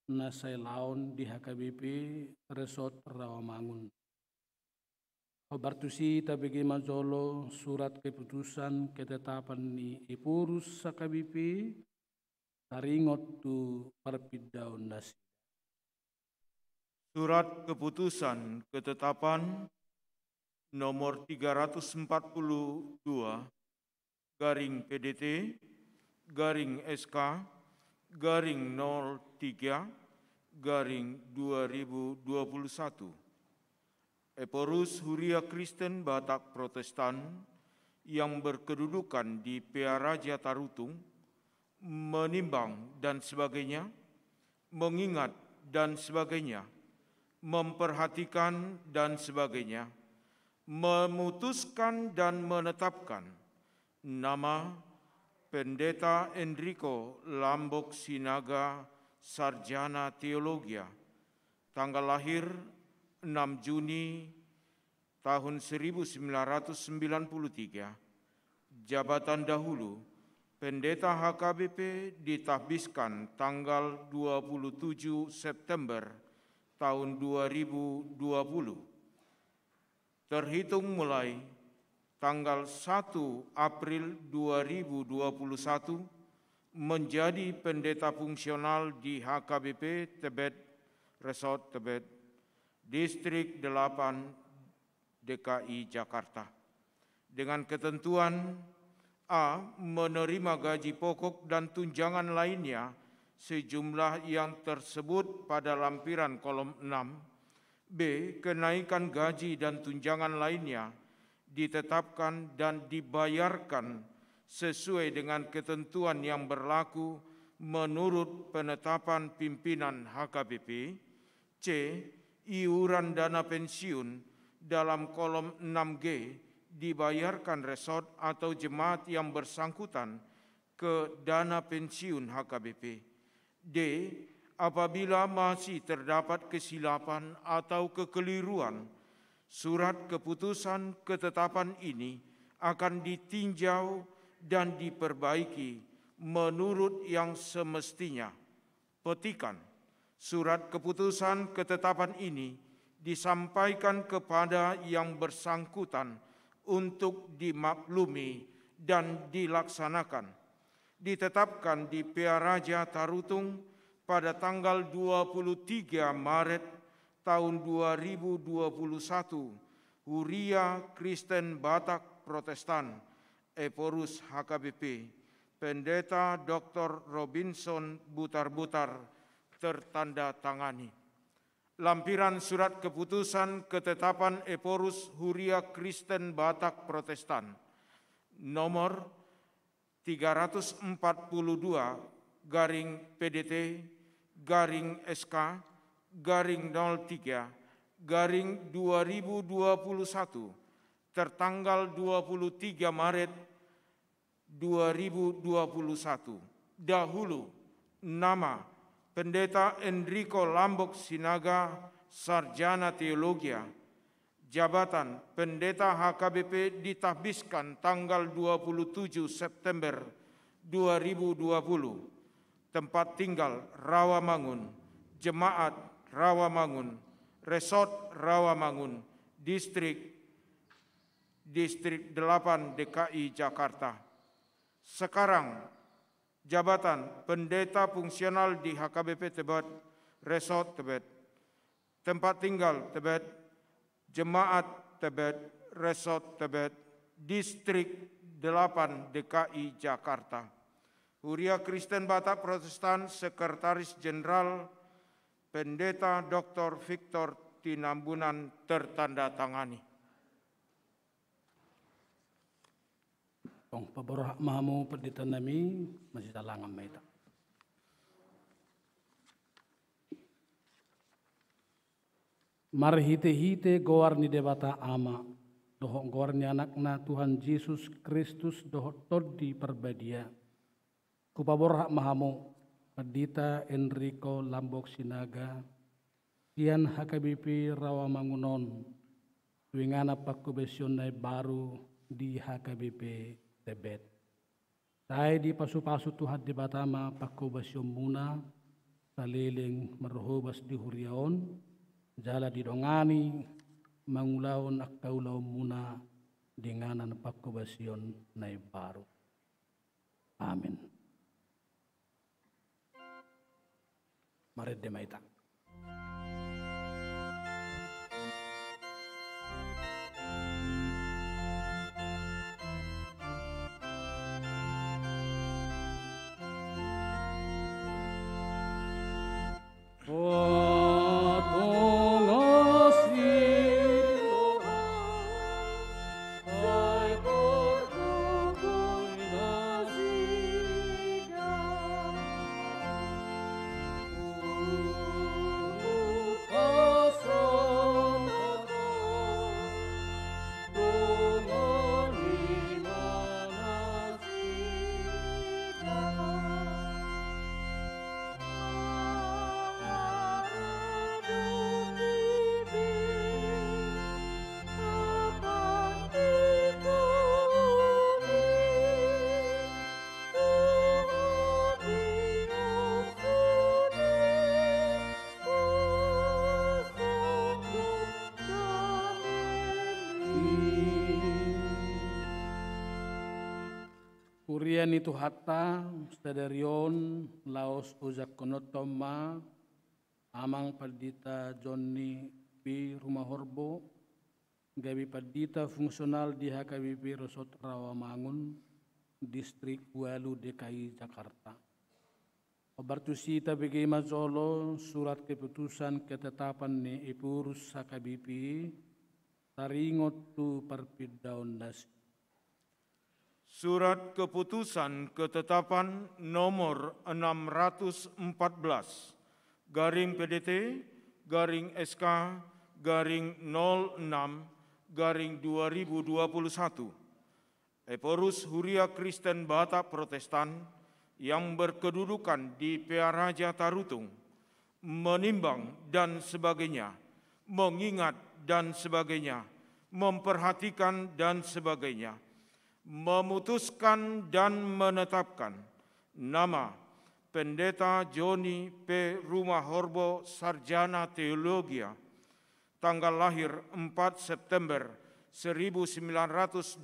na sailaon di HKBP Resort Rawamangun. Obartusi tabigi majolo surat keputusan ketetapan ni Epurus HKBP taringot tu parpidaun nasi. Surat keputusan ketetapan nomor 342 garing PDT garing SK garing 03 garing 2021. Eporus Huria Kristen Batak Protestan yang berkedudukan di Pearaja Tarutung menimbang dan sebagainya, mengingat dan sebagainya, memperhatikan dan sebagainya, memutuskan dan menetapkan nama Pendeta Enrico Lambok Sinaga Sarjana Teologia, tanggal lahir 6 Juni tahun 1993, jabatan dahulu Pendeta HKBP ditahbiskan tanggal 27 September tahun 2020. Terhitung mulai tanggal 1 April 2021 menjadi pendeta fungsional di HKBP Tebet Resort Tebet Distrik 8 DKI Jakarta. Dengan ketentuan A. Menerima gaji pokok dan tunjangan lainnya sejumlah yang tersebut pada lampiran kolom 6. B. Kenaikan gaji dan tunjangan lainnya ditetapkan dan dibayarkan sesuai dengan ketentuan yang berlaku menurut penetapan pimpinan HKBP. C. Iuran dana pensiun dalam kolom 6G dibayarkan resort atau jemaat yang bersangkutan ke dana pensiun HKBP. D. Apabila masih terdapat kesilapan atau kekeliruan, surat keputusan ketetapan ini akan ditinjau dan diperbaiki menurut yang semestinya. Petikan. Surat keputusan ketetapan ini disampaikan kepada yang bersangkutan untuk dimaklumi dan dilaksanakan. Ditetapkan di Pearaja Tarutung pada tanggal 23 Maret tahun 2021, Huria Kristen Batak Protestan, Eporus HKBP, Pendeta Dr. Robinson Butar-Butar, tertanda tangani. Lampiran surat keputusan ketetapan Eporus Huria Kristen Batak Protestan nomor 342 garing PDT garing SK garing 03 garing 2021 tertanggal 23 Maret 2021. Dahulu nama Pendeta Enrico Lambok Sinaga, Sarjana Teologia. Jabatan Pendeta HKBP ditahbiskan tanggal 27 September 2020. Tempat tinggal Rawamangun, Jemaat Rawamangun, Resort Rawamangun, Distrik 8 DKI Jakarta. Sekarang jabatan pendeta fungsional di HKBP Tebet, Resort Tebet. Tempat tinggal Tebet, Jemaat Tebet, Resort Tebet, Distrik 8 DKI Jakarta. Huria Kristen Batak Protestan, Sekretaris Jenderal Pendeta Dr. Victor Tinambunan tertanda tangani. Kong paborah mahamu pendeta nami masih talangan maita. Marhite-hite goar ni debata ama, dohok goar ni anakna Tuhan Yesus Kristus dohok todi perbadia. Kupaborah mahamu pendeta Enrico Lambok Sinaga, kian HKBP Rawamangunon, wingana pakubesionai baru di HKBP Tebet. Saya di pasu-pasu Tuhan di Batama pakubasyon muna, saliling merhobas di huriaon, jala di dongani, mangulaon aktaulaw muna, denganan pakubasyon na baru. Amin. Mari demaita. Kurian itu hatta stadarion laos ujak konotoma amang padita Johnny P. Rumah Horbo gabi padita fungsional di HKBP Resort Rawamangun Distrik 8 DKI Jakarta. Obartusita bagi mazolo surat keputusan ketetapan ni ipurus HKBP taringot tu perpidaun das. Surat Keputusan Ketetapan nomor 614 garing PDT garing SK garing 06 garing 2021 Eporus Huria Kristen Batak Protestan yang berkedudukan di Pearaja Tarutung menimbang dan sebagainya, mengingat dan sebagainya, memperhatikan dan sebagainya, memutuskan dan menetapkan nama Pendeta Johnny P. Rumah Horbo Sarjana Teologia, tanggal lahir 4 September 1984,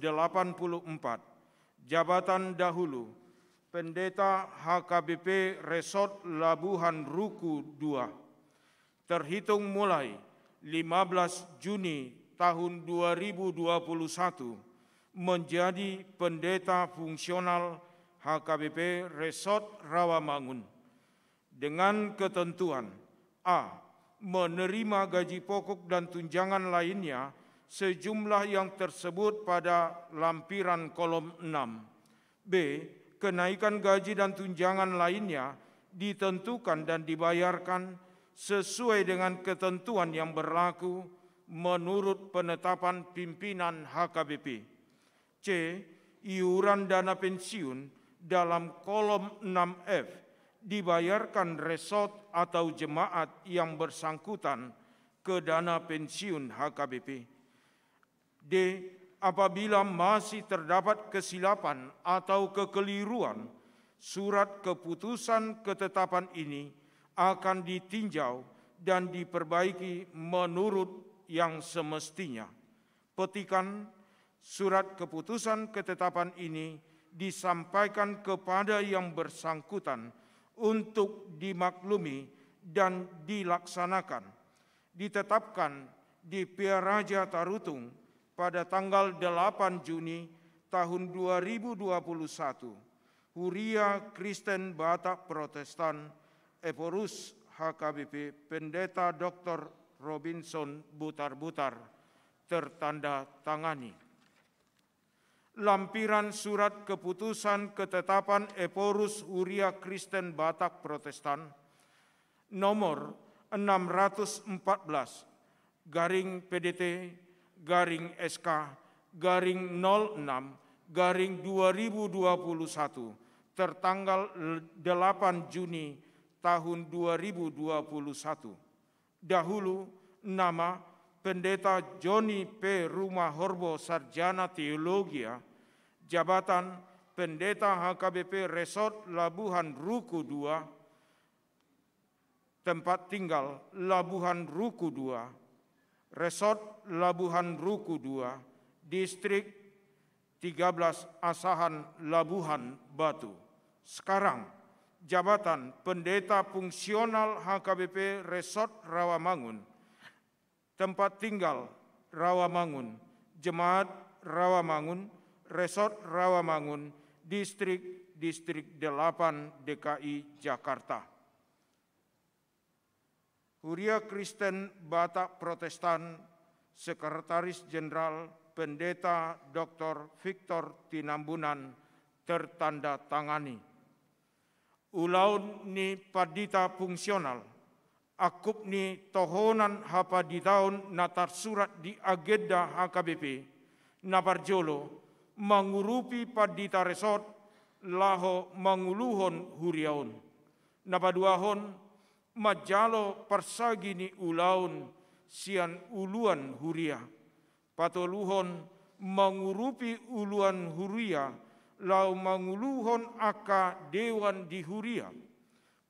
jabatan dahulu Pendeta HKBP Resort Labuhan Ruku II, terhitung mulai 15 Juni tahun 2021, menjadi pendeta fungsional HKBP Resort Rawamangun dengan ketentuan A. Menerima gaji pokok dan tunjangan lainnya sejumlah yang tersebut pada lampiran kolom 6. B. Kenaikan gaji dan tunjangan lainnya ditentukan dan dibayarkan sesuai dengan ketentuan yang berlaku menurut penetapan pimpinan HKBP. C. Iuran dana pensiun dalam kolom 6F dibayarkan resort atau jemaat yang bersangkutan ke dana pensiun HKBP. D. Apabila masih terdapat kesilapan atau kekeliruan, surat keputusan ketetapan ini akan ditinjau dan diperbaiki menurut yang semestinya. Petikan, surat keputusan ketetapan ini disampaikan kepada yang bersangkutan untuk dimaklumi dan dilaksanakan. Ditetapkan di Piaraja Tarutung pada tanggal 8 Juni tahun 2021. Huria Kristen Batak Protestan, Eporus HKBP, Pendeta Dr. Robinson Butar-Butar, tertanda tangani. Lampiran surat keputusan ketetapan Eporus Huria Kristen Batak Protestan nomor 614 garing PDT garing SK garing 06 garing 2021 tertanggal 8 Juni tahun 2021. Dahulu nama Pendeta Joni P. Rumahorbo Sarjana Teologia, jabatan Pendeta HKBP Resort Labuhan Ruku II, tempat tinggal Labuhan Ruku II, Resort Labuhan Ruku II, Distrik 13 Asahan Labuhan Batu. Sekarang jabatan Pendeta Fungsional HKBP Resort Rawamangun, tempat tinggal Rawamangun, Jemaat Rawamangun, Resort Rawamangun, Distrik 8 DKI Jakarta. Huria Kristen Batak Protestan, Sekretaris Jenderal Pendeta Dr. Victor Tinambunan, tertanda tangani. Ulaun ni padita fungsional, akup ni tohonan hapa di tahun natar surat di agenda HKBP, naparjolo, mengurupi padita resort, laho menguluhon huriaun. Napaduahon, majalo persagini ulaun, sian uluan huria. Patoluhon mengurupi uluan huria, lau manguluhon aka dewan di huria.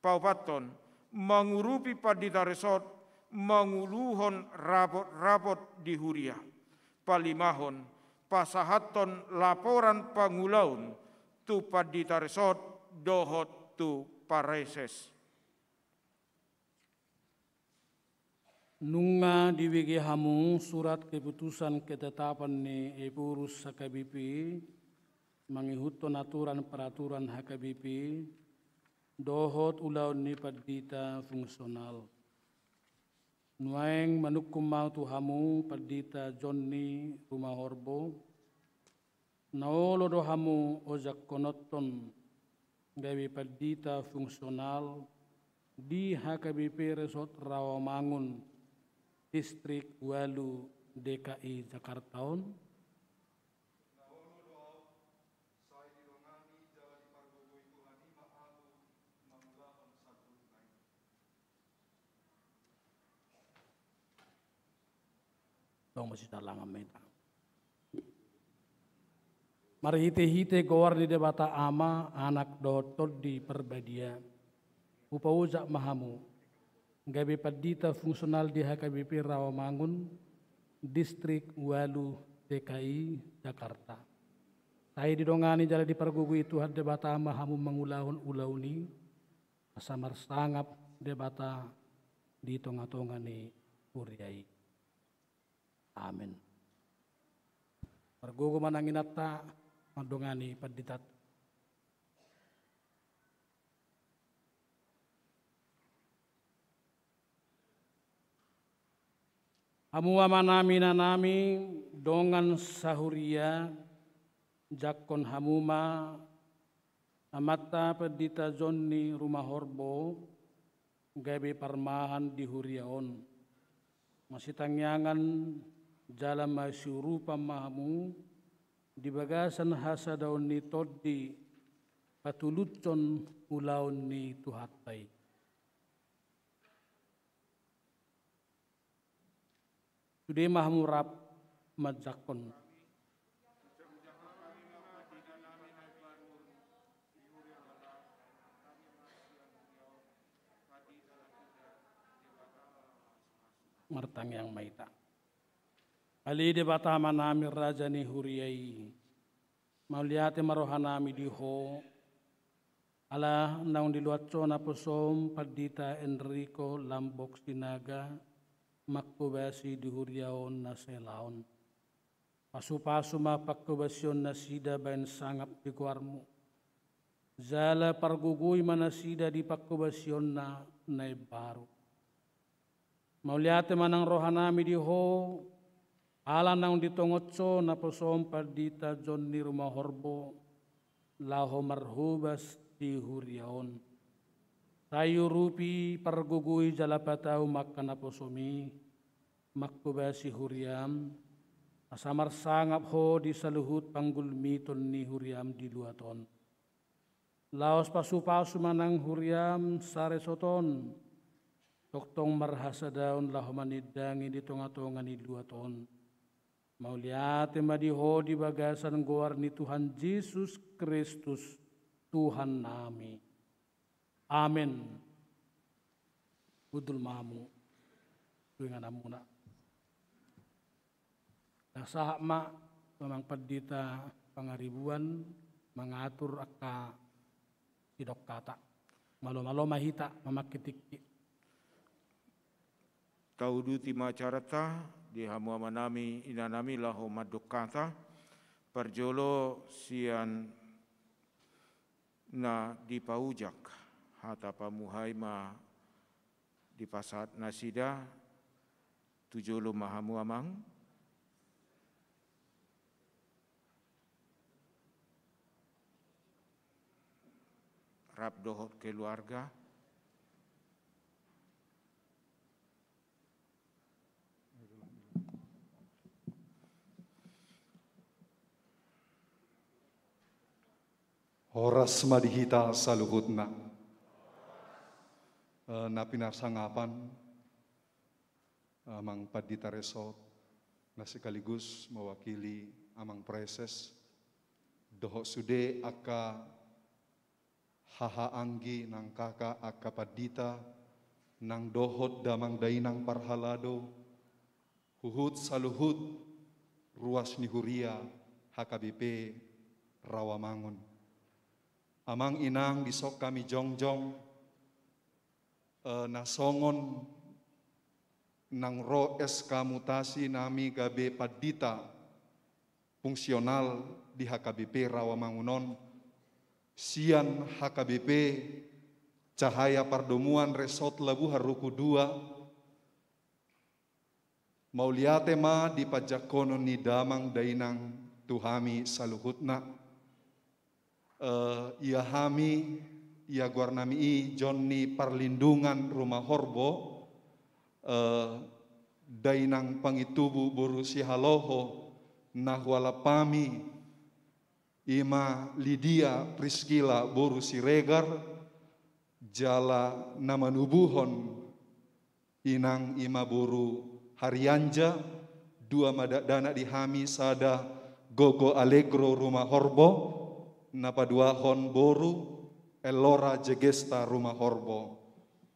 Paupaton mengurupi padita resort, manguluhon rapot-rapot di huria. Palimahon pasahaton laporan pangulaun tu padita resort dohot tu pareses. Nunga diwigi hamu surat keputusan ketetapan ni Eporus HKBP mengikut aturan peraturan HKBP dohot ulaun ni padita fungsional. Nuaeng manukum mau tu hamu padita Johnny Rumahorbo naolo do hamu ojak konoton gawi padita fungsional di HKBP Resort Rawamangun, Distrik Walu, DKI Jakarta. Masih dalam meta. Mari hite gowar di debata ama anak dotor di perbadia. Upa ujak mahamu. Gabi padita fungsional di HKBP Rawamangun, Distrik Walu, DKI Jakarta. Saya didongani jala di pergugu itu had debata ama hamu mengulahun ulauni. Asamar sangap debata di tonga-tonga ni Uriai. Amin. Pergugu mananginata madongani paditat. Amu amanami nanami dongan sahuria jakon hamuma amata pedita Johnny Rumahorbo gabe parmahan di huriaon masih tangyangan jalan masyuru pamahamu di bagasan hasa daun ni toddi patulucon ulaun ni tuhatai. Sudah mahamu rap majakon. Martang yang maita. Ali de batama nami raja ni huriyai. Mauliate marohanami diho. Ala naung diluatona posom padita Enrico Lambok Sinaga. Makubasi di huriyaon na selaon. Pasu-pasu mapakubasyon na sida bayan sangap di kuarmu. Zala parguguy manasida di pakubasyon na naibaru. Mauliate manang rohanami diho, ala nang ditongotso na posom padita John ni rumah horbo, laho marhubas di huriyaon. Tayo rupi pargugui jalapatau makana posomi, makubasi huriam, asamar sangap ho di saluhut panggul miton ni huriam di luaton. Laos pasu-pasu manang huriam sare soton, toktong marhasa daun laho manidangi di tonga-tonga ni luaton. Mauliate madiho di bagasan goar ni Tuhan Yesus Kristus, Tuhan nami. Amin. Udul mamu. Tuingan amuna. Nasahak ma memang padita pangaribuan mengatur akka sidok kata. Malo-malo mahita mamakitik. Taudu tima carata di hamu amanami inanami laho madukata perjolo sian na di paujak hata pamuhai ma di pasat nasida tujolo mahamu amang rap dohot keluarga Horas madihita saluhutna. Na pinarsangapan amang padita resort na sekaligus mewakili amang preses doho sude aka haha anggi nang kaka aka padita nang dohot damang dainang parhalado huhut saluhut ruas nihuria HKBP Rawamangun. Amang inang disok kami jongjong nasongon nang ro SK mutasi nami gabe padita fungsional di HKBP Rawamangunon sian HKBP Cahaya Pardomuan Resort Labu Haruku 2 mauliate ma di pajakono ni damang dainang tuhami saluhutna ia hami, ia guarnami i Johnny Parlindungan Rumah Horbo, dainang pangitubu boru si haloho, nahwala pami, ima Lydia Priscila boru si regar, jala namanubuhon, inang ima boru Haryanja, dua madadana di hami sada Gogo Allegro Rumah Horbo, napaduahon boru Elora Jegesta Rumah Horbo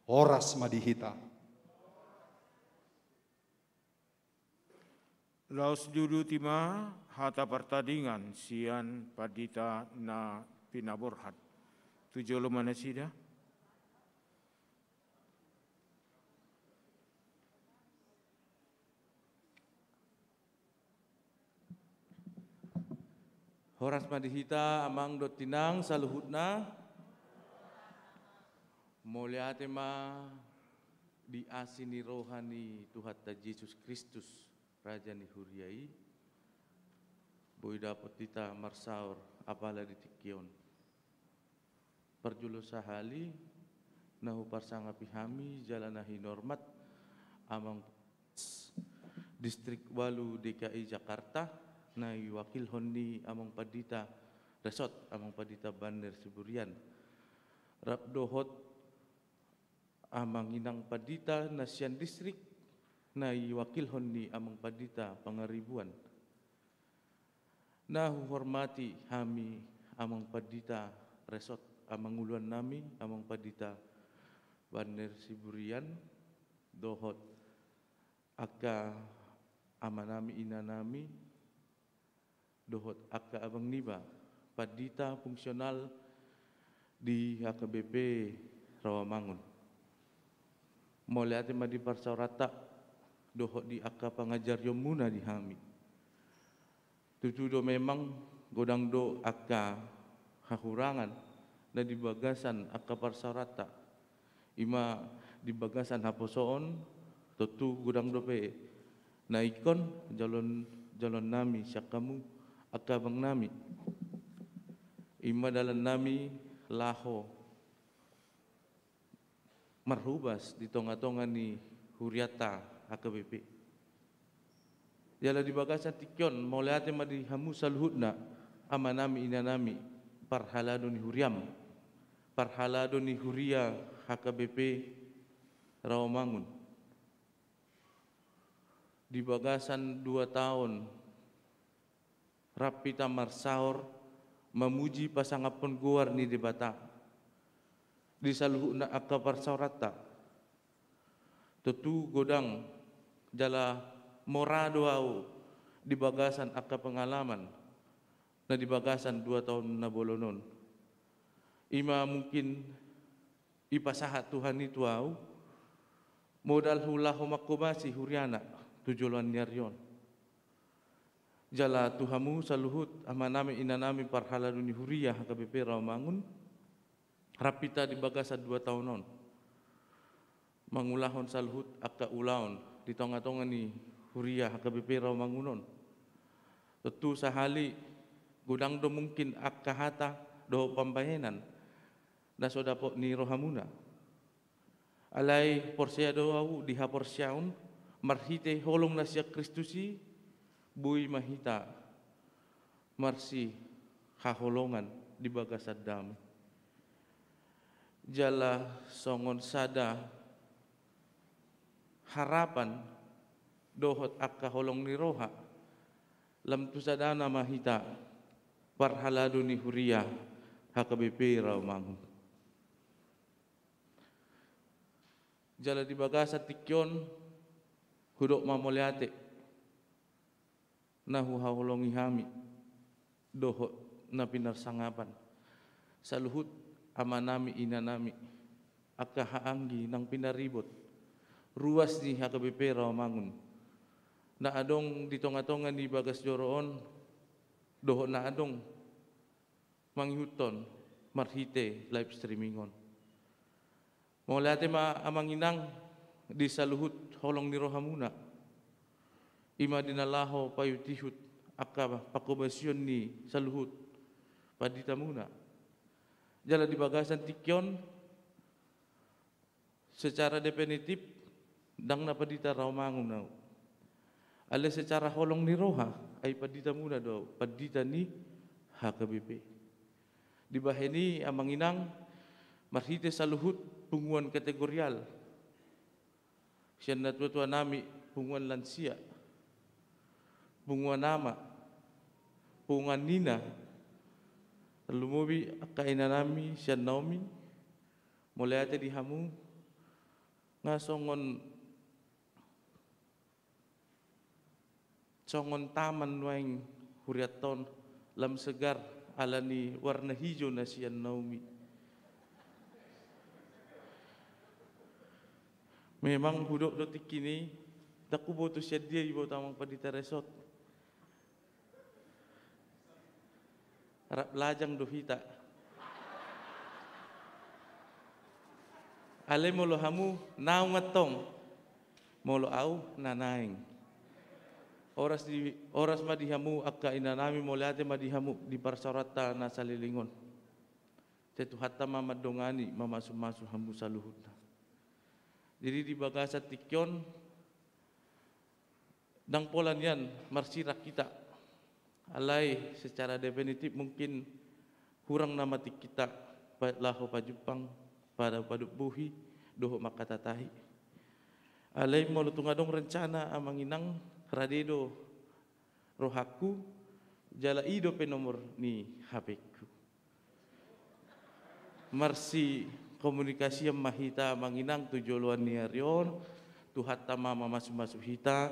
Horas madihita. Laos dudu tima hata pertandingan sian padita na pinaborhat tujolo manasida Horas madihita amang dotinang saluhutna moliate ma di asini rohani Tuhan Yesus Kristus Raja ni huriai boy dapat kita marsaur apala di tikion perjulo sahali nahu parsanga pihami jalanahi normat amang Distrik Walu DKI Jakarta na iwakil honni among padita resort among padita Banner Siburian. Rap dohot amang inang padita na siyan distrik na iwakil honni among padita Pangaribuan. Nahuhormati kami among padita resort amang uluan nami among padita Banner Siburian dohot aka ama nami ina nami dohot aka abang niba padita fungsional di HKBP Rawamangun. Mulai madi parsaurata dohot di aka pangajar yomuna di hami. Tutudo memang godang do aka hahurangan na di bagasan aka parsaurata. Ima di bagasan haposoon tutu godang do pe na ikon jalon nami siya kamu aka bang nami. Ima dalan nami laho marhubas di tonga-tonga ni Huriata HKBP. Yala di bagasan tikyon maulate madi hamu saluhutna ama nami ina nami parhalado ni Huriam parhalado ni Huria HKBP Rawamangun. Di bagasan 2 tahun Rapita Marsaor memuji pasangapon guar ni debata di saluhuna aka parsaurata tetu godang jala morado au di bagasan aka pengalaman na di bagasan 2 tahun na bolonon. Ima mungkin ipasahat Tuhan itu au modal hulahu makubasi Huriana tujuan nyaryon. Jala Tuhamu saluhut ama nami ina nami parhalado ni Huria HKBP Rawamangun rapita di bagasan 2 tahunon mangulahon saluhut aka ulaon di tonga-tonga ni Huria HKBP Rawamangunon. Tentu sahali gudang do mungkin aka hata do pambayanan na sodapot ni Rohamuna alai porsia do au di haporsiaun marhite holong na siya Kristusi bui mahita marsi haholongan di bagasan dami. Jala songon sada harapan dohot akka holong ni roha lam tu sadana mahita parhalado ni Huria HKBP Rawamangun. Jala di bagasan tikyon hudok mamoleate nahu haholongi hami dohot na pinarsangapan saluhut ama nami ina nami aka haanggi nang pinaribot ruas ni HKBP Rawamangun na adong di tonga-tonga ni bagas joroon dohot na adong manghuton marhite live streamingon. Maulate ma amanginang di saluhut holong ni Rohamuna ima dinalaho payutihut aka pakobasyon ni saluhut padita muna. Jala di bagasan tikyon secara definitif dang na padita Rawamangun na ale secara holong ni roha ay padita muna do padita ni HKBP. Di baheni amanginang marhite saluhut punguan kategorial siya na tuwa nami punguan lansia punguan nama punguan nina lumubi kaina nami siya Naomi mulai ate di hamu ngasongon songon taman waing huriaton lam segar alani warna hijau na siya Naomi. Memang hudok dotik kini tak kuboto siya dia ibu tamang padita resort. Harap lajang dohita. Ale molo hamu nau ngatong molo au nanaing. Oras madihamu akka inanami molate madihamu di parsarata na salilingon. Tetu hatta mamadongani mamasu-masu hamu saluhut. Jadi di bagasa tikyon Dang polan yan marsirak kita. Alai secara definitif mungkin kurang nama kita laho pajupang pada padubuhi doho makatatahi. Alai mau tungadong rencana amanginang radedo rohaku jala ido penomor ni HPku. Marsi komunikasi yang mahita manginang tujoluan ni arion Tuhan mama masuk hita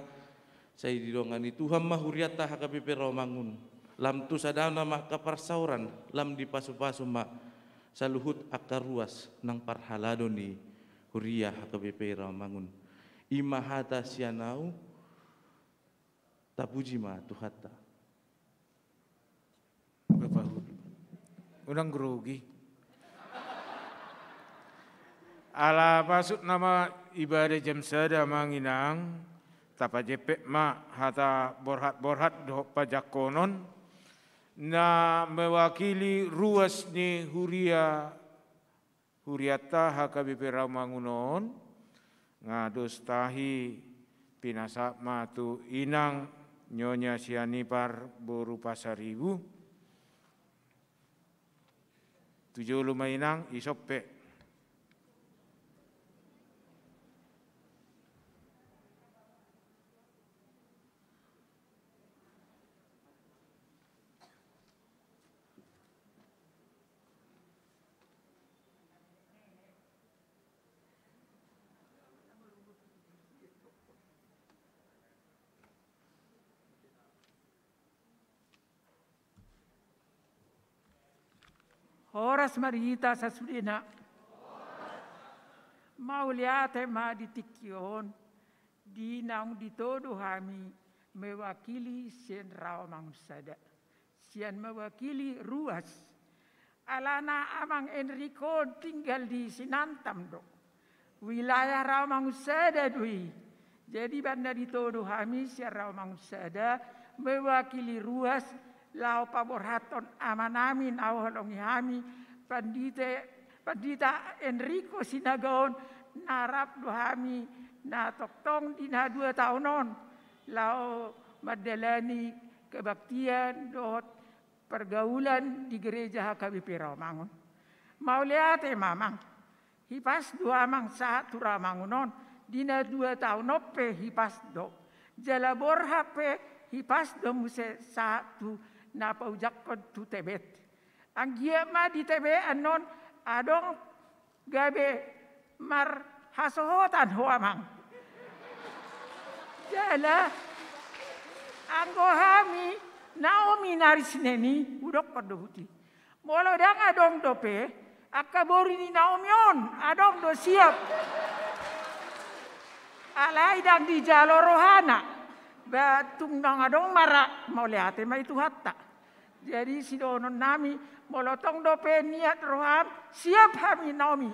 saya didongani Tuhan mahuriata HKBP Rawamangun lam tu sadana mak kaparsauran lam di pasu-pasu mak saluhut akar ruas nang parhalado ni huria HKBP Rawamangun imahata sianau tapuji ma Tuhata Bapak Unang grogi ala pasut nama ibadah jam sada manginang tapa jepek ma hata borhat do pajakonon na mewakili ruas ni huriata HKBP Rawamangunon ngados tahi pinasak ma tu inang nyonya sianipar boru pasaribu 7 lumainang isope Horas marita sa sudina. Mauliate ma ditikyon. Dinang ditodo kami mewakili sian Rawamangun sada. Sian mewakili ruas. Alana amang Enrico tinggal di Sinantam do. Wilayah Rawamangun sada dui. Jadi banda ditodo kami sian Rawamangun sada mewakili ruas. Lau paborhaton amanamin awalongi hami pandita Enrico Sinagaon narap dohami na toktong dina 2 tahunon lau madalani kebaktian dohot pergaulan di gereja HKBP Rawamangun. Mauliate mamang hipas 2 amang saat Rawamangunon dina 2 tahun ope hipas do jalabor HP hipas do muse satu na paujakon tu Tebet. Ang giama di Tebet anon adong gabe mar hasohotan huamang. Jala anggo hami Naomi narisneni udok padohuti. Molo dang adong dope akabori ni Naomi on adong do siap. Alai dang di jalo rohana. Batung nang adong marak mau lihat ma itu hatta. Jadi si donon nami molotong dope niat roham siap kami Naomi.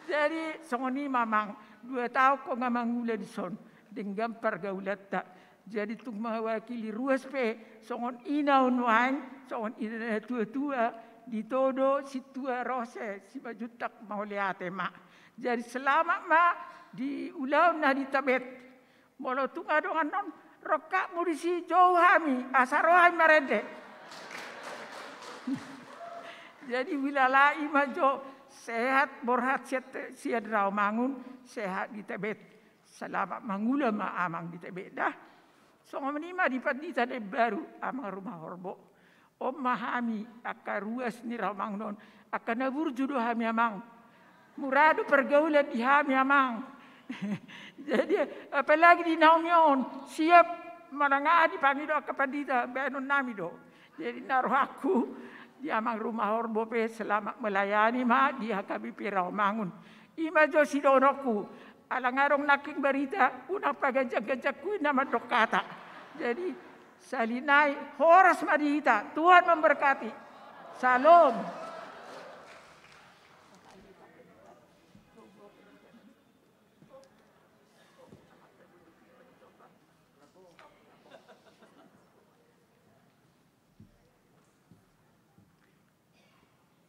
Jadi songoni mamang 2 tahun ko ngamangula di son dengan pergaulan tak. Jadi tung mewakili ruas pe songon inaun wain songon ina tua-tua ditodo si tua rose si bajutak mau lihat ma. Jadi selamat ma di ulau na di Tebet. Molo tung adong anon rokak murisi jauh kami asarohan marede. Jadi wilayah imajo sehat borhat siad Rawamangun sehat di Tebet. Selamat mangula ma amang di Tebet dah. Songo menima di pandita de baru amang rumah horbo. Om mahami akar ruas ni Rawamangun akan nabur judo hami amang. Muradu pergaulan di hami amang. Jadi apalagi di Naomion siap mananga dipanggil do kapandita benon nami do. Jadi naruh aku di amang rumah horbo pe selamat melayani ma di HKBP Rawamangun. Ima jo sidonoku alangarong naking berita una pagajak-gajakku nama dokata. Jadi salinai horas madita Tuhan memberkati. Salam.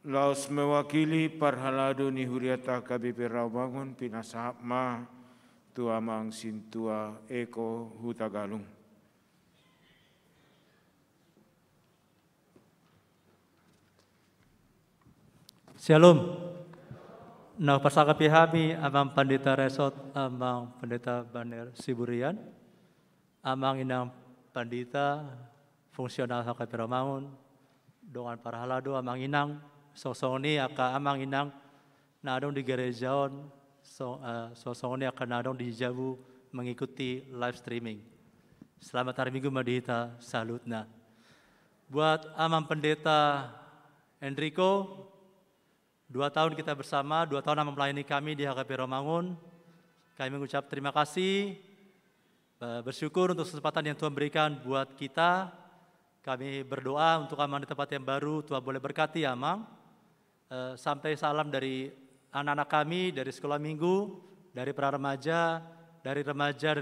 Laos mewakili parhalado ni huriata HKBP Rawamangun pinasahap ma tu amang sintua eko hutagalung. Shalom. Nah, pasaka pihami amang Pendeta Resot, amang Pendeta Baner Siburian, amang inang Pendeta fungsional HKP Romangun, dengan para halado amang inang sosoni aka amang inang nadong di gerejaon sosoni akan nadong di Jabu mengikuti live streaming. Selamat hari Minggu Madita, salutna. Buat amang Pendeta Enrico, 2 tahun kita bersama, 2 tahun melayani kami di HKP Romangun. Kami mengucap terima kasih, bersyukur untuk kesempatan yang Tuhan berikan buat kita. Kami berdoa untuk Amang di tempat yang baru, Tuhan boleh berkati Amang. Sampai salam dari anak-anak kami, dari sekolah minggu, dari para remaja, dari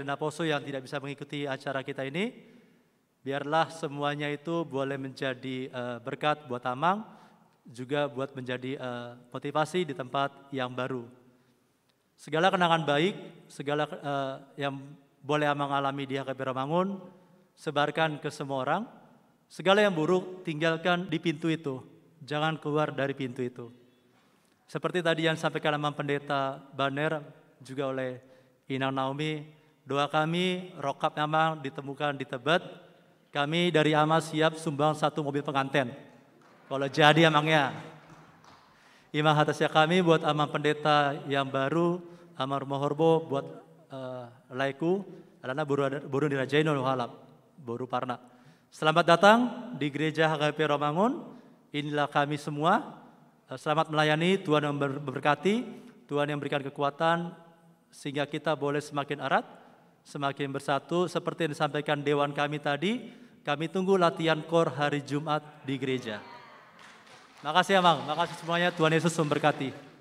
Naposo yang tidak bisa mengikuti acara kita ini. Biarlah semuanya itu boleh menjadi berkat buat Amang, juga buat menjadi motivasi di tempat yang baru. Segala kenangan baik, segala yang boleh Amang alami di HKP Romangun, sebarkan ke semua orang. Segala yang buruk, tinggalkan di pintu itu. Jangan keluar dari pintu itu. Seperti tadi yang disampaikan Amang Pendeta Baner, juga oleh Inang Naomi, doa kami, rokap Amang ditemukan di Tebet. Kami dari Amang siap sumbang 1 mobil pengantin. Kalau jadi Amangnya. Imah atasnya kami buat Amang Pendeta yang baru, Amang Rumah Horbo buat laiku, karena baru dirajain oleh halap, baru parna. Selamat datang di gereja HKP Romangun. Inilah kami semua. Selamat melayani, Tuhan yang memberkati, Tuhan yang berikan kekuatan, sehingga kita boleh semakin erat, semakin bersatu. Seperti yang disampaikan Dewan kami tadi, kami tunggu latihan kor hari Jumat di gereja. Makasih Amang, makasih semuanya, Tuhan Yesus memberkati.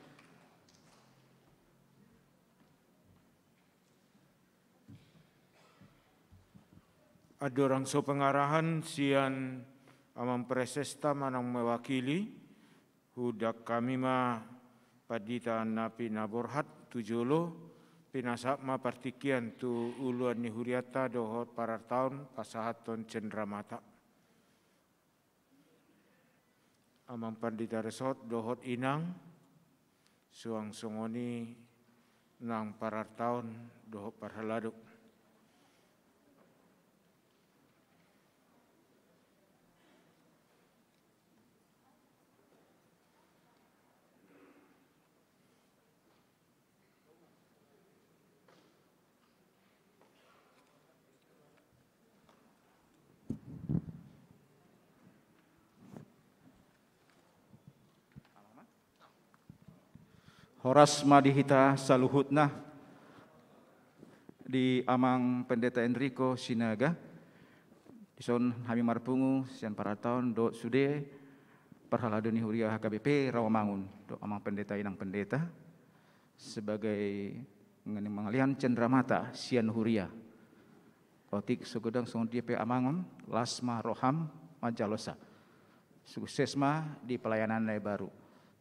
Ada orang so pengarahan sian Amang Presesta manang mewakili, hudak kami ma padita napi naborhat tujolo, pinasak ma partikian tu uluan ni huriata dohot para tahun pasahaton cendramata. Amang Pandita Resot dohot inang, suang songoni nang parar tahun dohot parhaladuk. Horas madihita saluhutna di Amang Pendeta Enrico Sinaga. Dison kami marpungu sian para tahun do sude perhaladuni huria HKBP Rawamangun do Amang Pendeta inang pendeta sebagai mengalian cendramata sian huria. Otik sugudang song DP Amangun Lasma Roham Majalosa. Suksesma di pelayanan yang baru.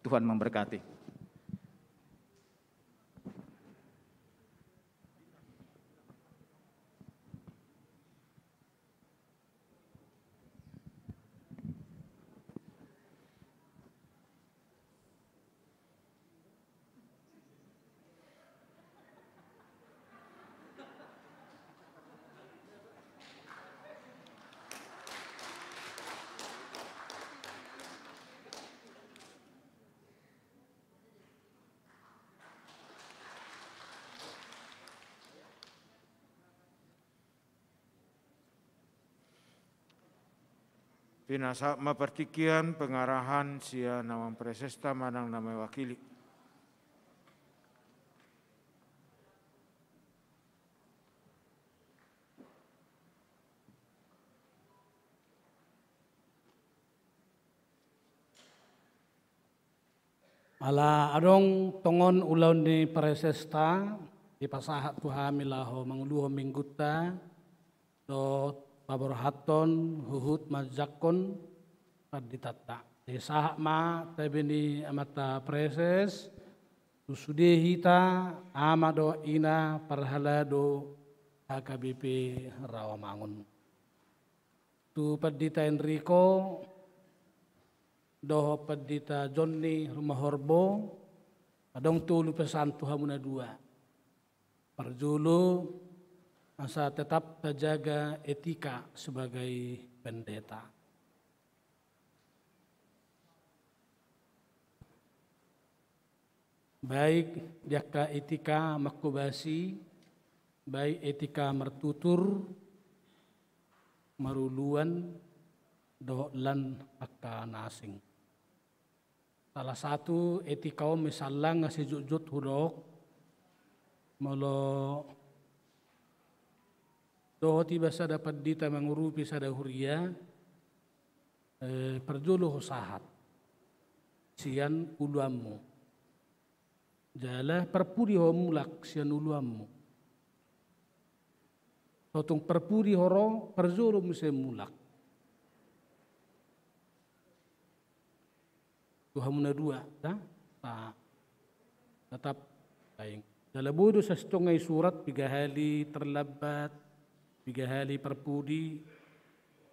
Tuhan memberkati. Pinasa mapertikian pengarahan sia Amang Presesta manang nama wakili. Ala adong tongon ulaw ni Presesta di pasahat tuhami laho manguluho mingguta do paborhaton huhut majakon paditata. Di sahak ma tabi ni amata Preses Susudehita amado ina parhalado HKBP Rawamangun. Tu Pendeta Enrico, doho Pendeta Johnny Rumah Horbo, adong tulu pesan Tuhan muna dua. Perjulu asa tetap terjaga etika sebagai pendeta. Baik jaka etika makubasi, baik etika mertutur, maruluan, dohlan akka nasing. Salah satu etika misalnya ngasih jujut hudok, molo doh tiba sada dapat dita mengurupi sada huria, perjulu sahat, sian uluammu. Jala perpudi ho mulak sian uluammu. Totung perpudi horo perjulu muse mulak. Tuhan muna dua, tetap baik. Dalam bodoh sestongai surat 3 hari terlambat, 3 hari perpudi,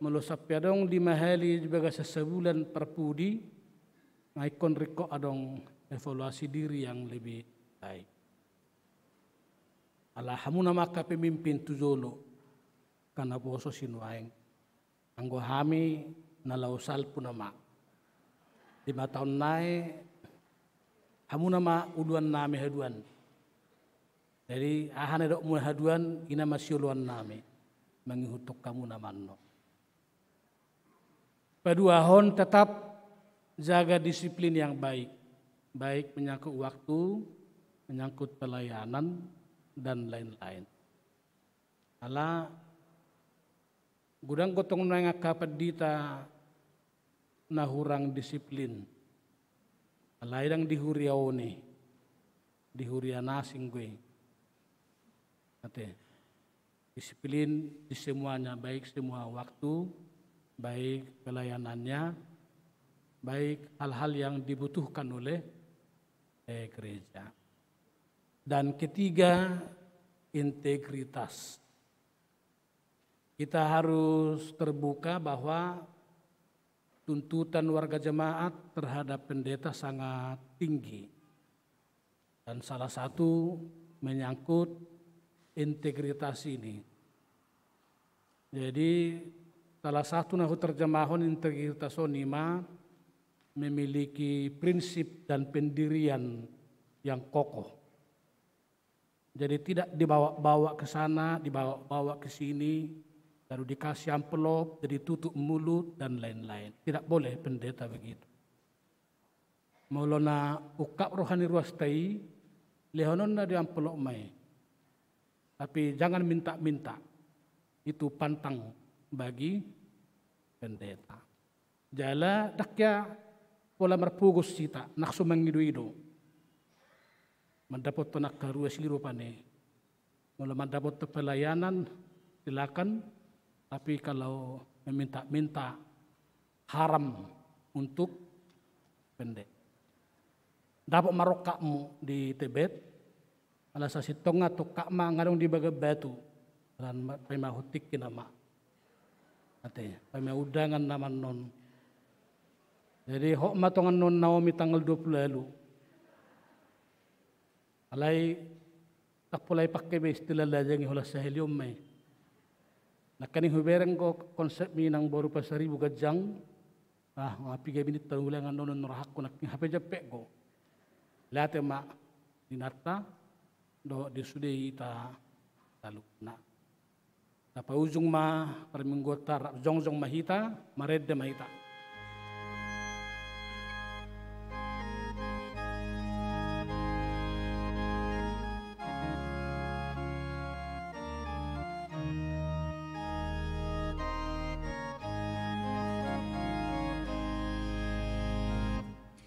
melusap adong 5 hari juga sesebulan perpudi, ngaikon riko adong evaluasi diri yang lebih baik. Alhamdulillah maka pemimpin tujolo karena boso sinuaeng. Anggo hami nalausal punama. 5 tahun naik, hamu nama uluan nami haduan. Jadi ahane dok mula haduan ina masih uluan nami mengihutuk kamu namanno. Kedua hon tetap jaga disiplin yang baik. Baik menyangkut waktu, menyangkut pelayanan, dan lain-lain. Ala gudang gotong nangaka pedita nahurang disiplin. Alaidang dihuriau ni, dihuria nasing gue. Ate, disiplin di semuanya, baik semua waktu, baik pelayanannya, baik hal-hal yang dibutuhkan oleh gereja. Dan ketiga, integritas. Kita harus terbuka bahwa tuntutan warga jemaat terhadap pendeta sangat tinggi. Dan salah satu menyangkut integritas ini. Jadi salah satu nahu terjemahon integritas onima memiliki prinsip dan pendirian yang kokoh. Jadi tidak dibawa-bawa ke sana, dibawa-bawa ke sini, lalu dikasih amplop, jadi tutup mulut dan lain-lain. Tidak boleh pendeta begitu. Maulana ukap rohani ruastai, lehonon na di amplop mai. Tapi jangan minta-minta. Itu pantang bagi pendeta. Jala dakya pola merpugus sita, naksu mangidu-idu. Mendapat tonak karua seliru pane. Mula mendapat pelayanan, silakan. Tapi kalau meminta-minta haram untuk pendek. Dapat marokakmu di Tibet, alasa sitonga to kakma ngadong di baga batu. Dan pemahutik kinama. Ate, pemaudangan naman non. Jadi hok matongan non Naomi tanggal 20 lalu. Alai tak pulai pakai istilah lajang ihulas sahelium mai. Nakani hubereng ko konsep minang baru pas 1000 gajang. Ngapi ga binit tanulangan non rahak ko nak hape japek ko. Late ma dinata do disudi ta talukna. Apa ujung ma perminggotar jongjong mahita maredde mahita.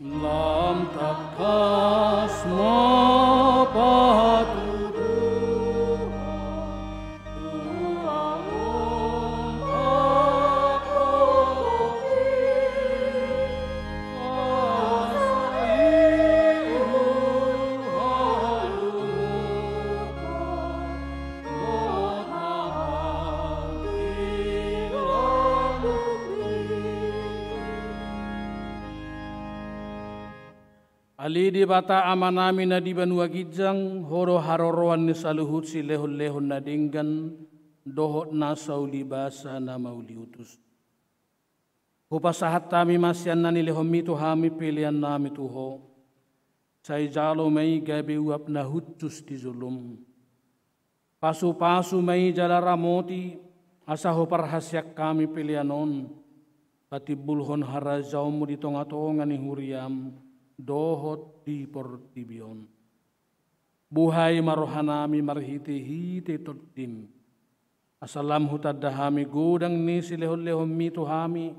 Lam takas mo patuduhan Tuhan aku Ali di bata amanami na di banua gijang horo haroroan ni saluhut si lehon-lehon na dinggan dohot na sauli basa na mauli utus. Hupasahat tami masyan na nilehom mito hami pilihan nami tuho. Say jalo may gabi uap na hutus di zulum. Pasu-pasu may jalara moti asaho parhasyak kami pilihanon. Patibulhon harajaw mo di tonga-tonga ni huriam. Dohot di portibion. Buhay marohanami marhiti-hiti toddim. Asalam hutadahami gudang ni silehon-lehon mito hami.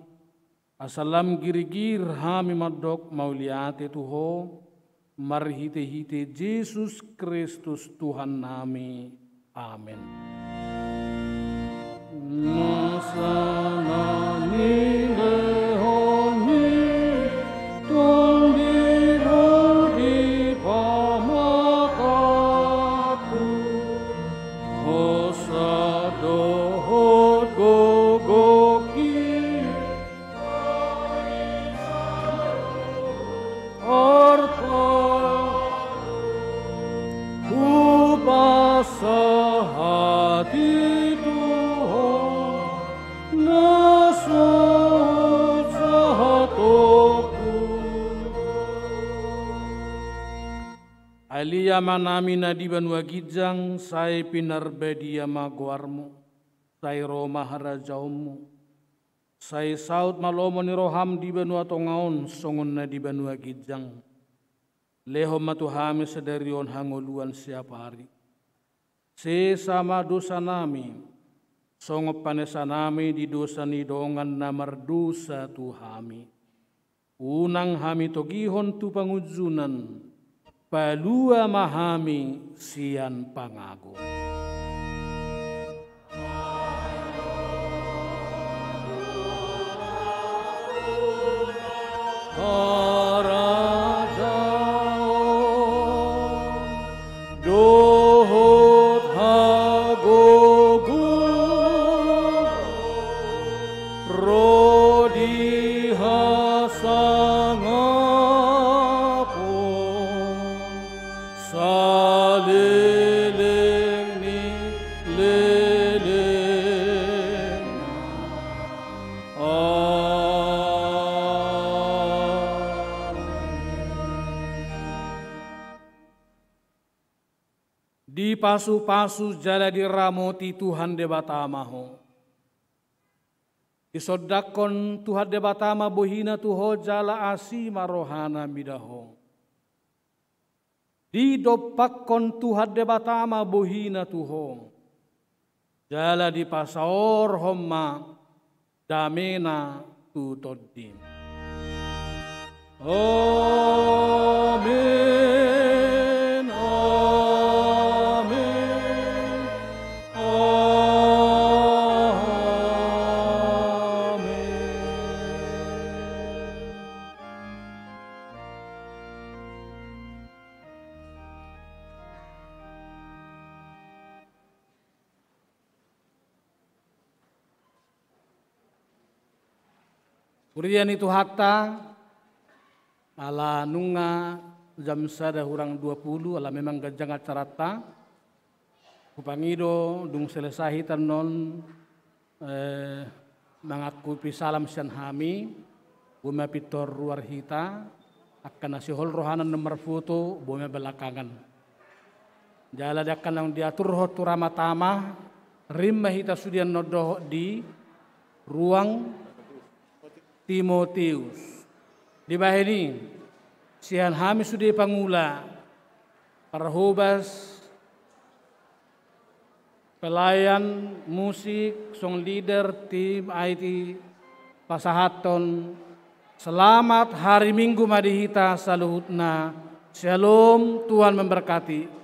Asalam girigir hami madok mauliate tuho. Marhiti-hiti Yesus Kristus Tuhan nami. Amin. Nasanani lehoni tundi Alia manami na di banua gijang, say pinarbedia maguarmu, say Roma harajaumu, say saut malomo ni roham di banua tongaon, songon na di banua gijang. Lehom matuhami sedarion hangoluan siapa hari. Sesama dosa nami, songop panesa nami di dosa ni dongan na mardosa tuhami. Unang hami togihon tu pangujunan, palua mahami sian pangago. Dohot hagogo rodi hasangapo saleleng ni leleng di pasu-pasu jala diramoti Tuhan debatamaho. Isodakon Tuhan debatama bohina tuho jala asima rohana midaho. Didopakon Tuhan debatama bohina tuho. Jala di pasaor homma damena tutoddim. Amin, amin, amin. Kurian itu hatta ala nunga jam sada hurang 20 ala memang gajang acarata kupangido dung selesai tanon mengaku pisalam sian hami bumi pitor luar hita akan nasihol rohanan nomor foto bumi belakangan jala akan yang diatur hoturama tama rimma hita sudian nodoh di ruang Timotius. Di bahini, sihan hami sudah pangula, parhubas, pelayan, musik, song leader, tim IT, pasahaton, selamat hari Minggu madihita saluhutna, shalom, Tuhan memberkati.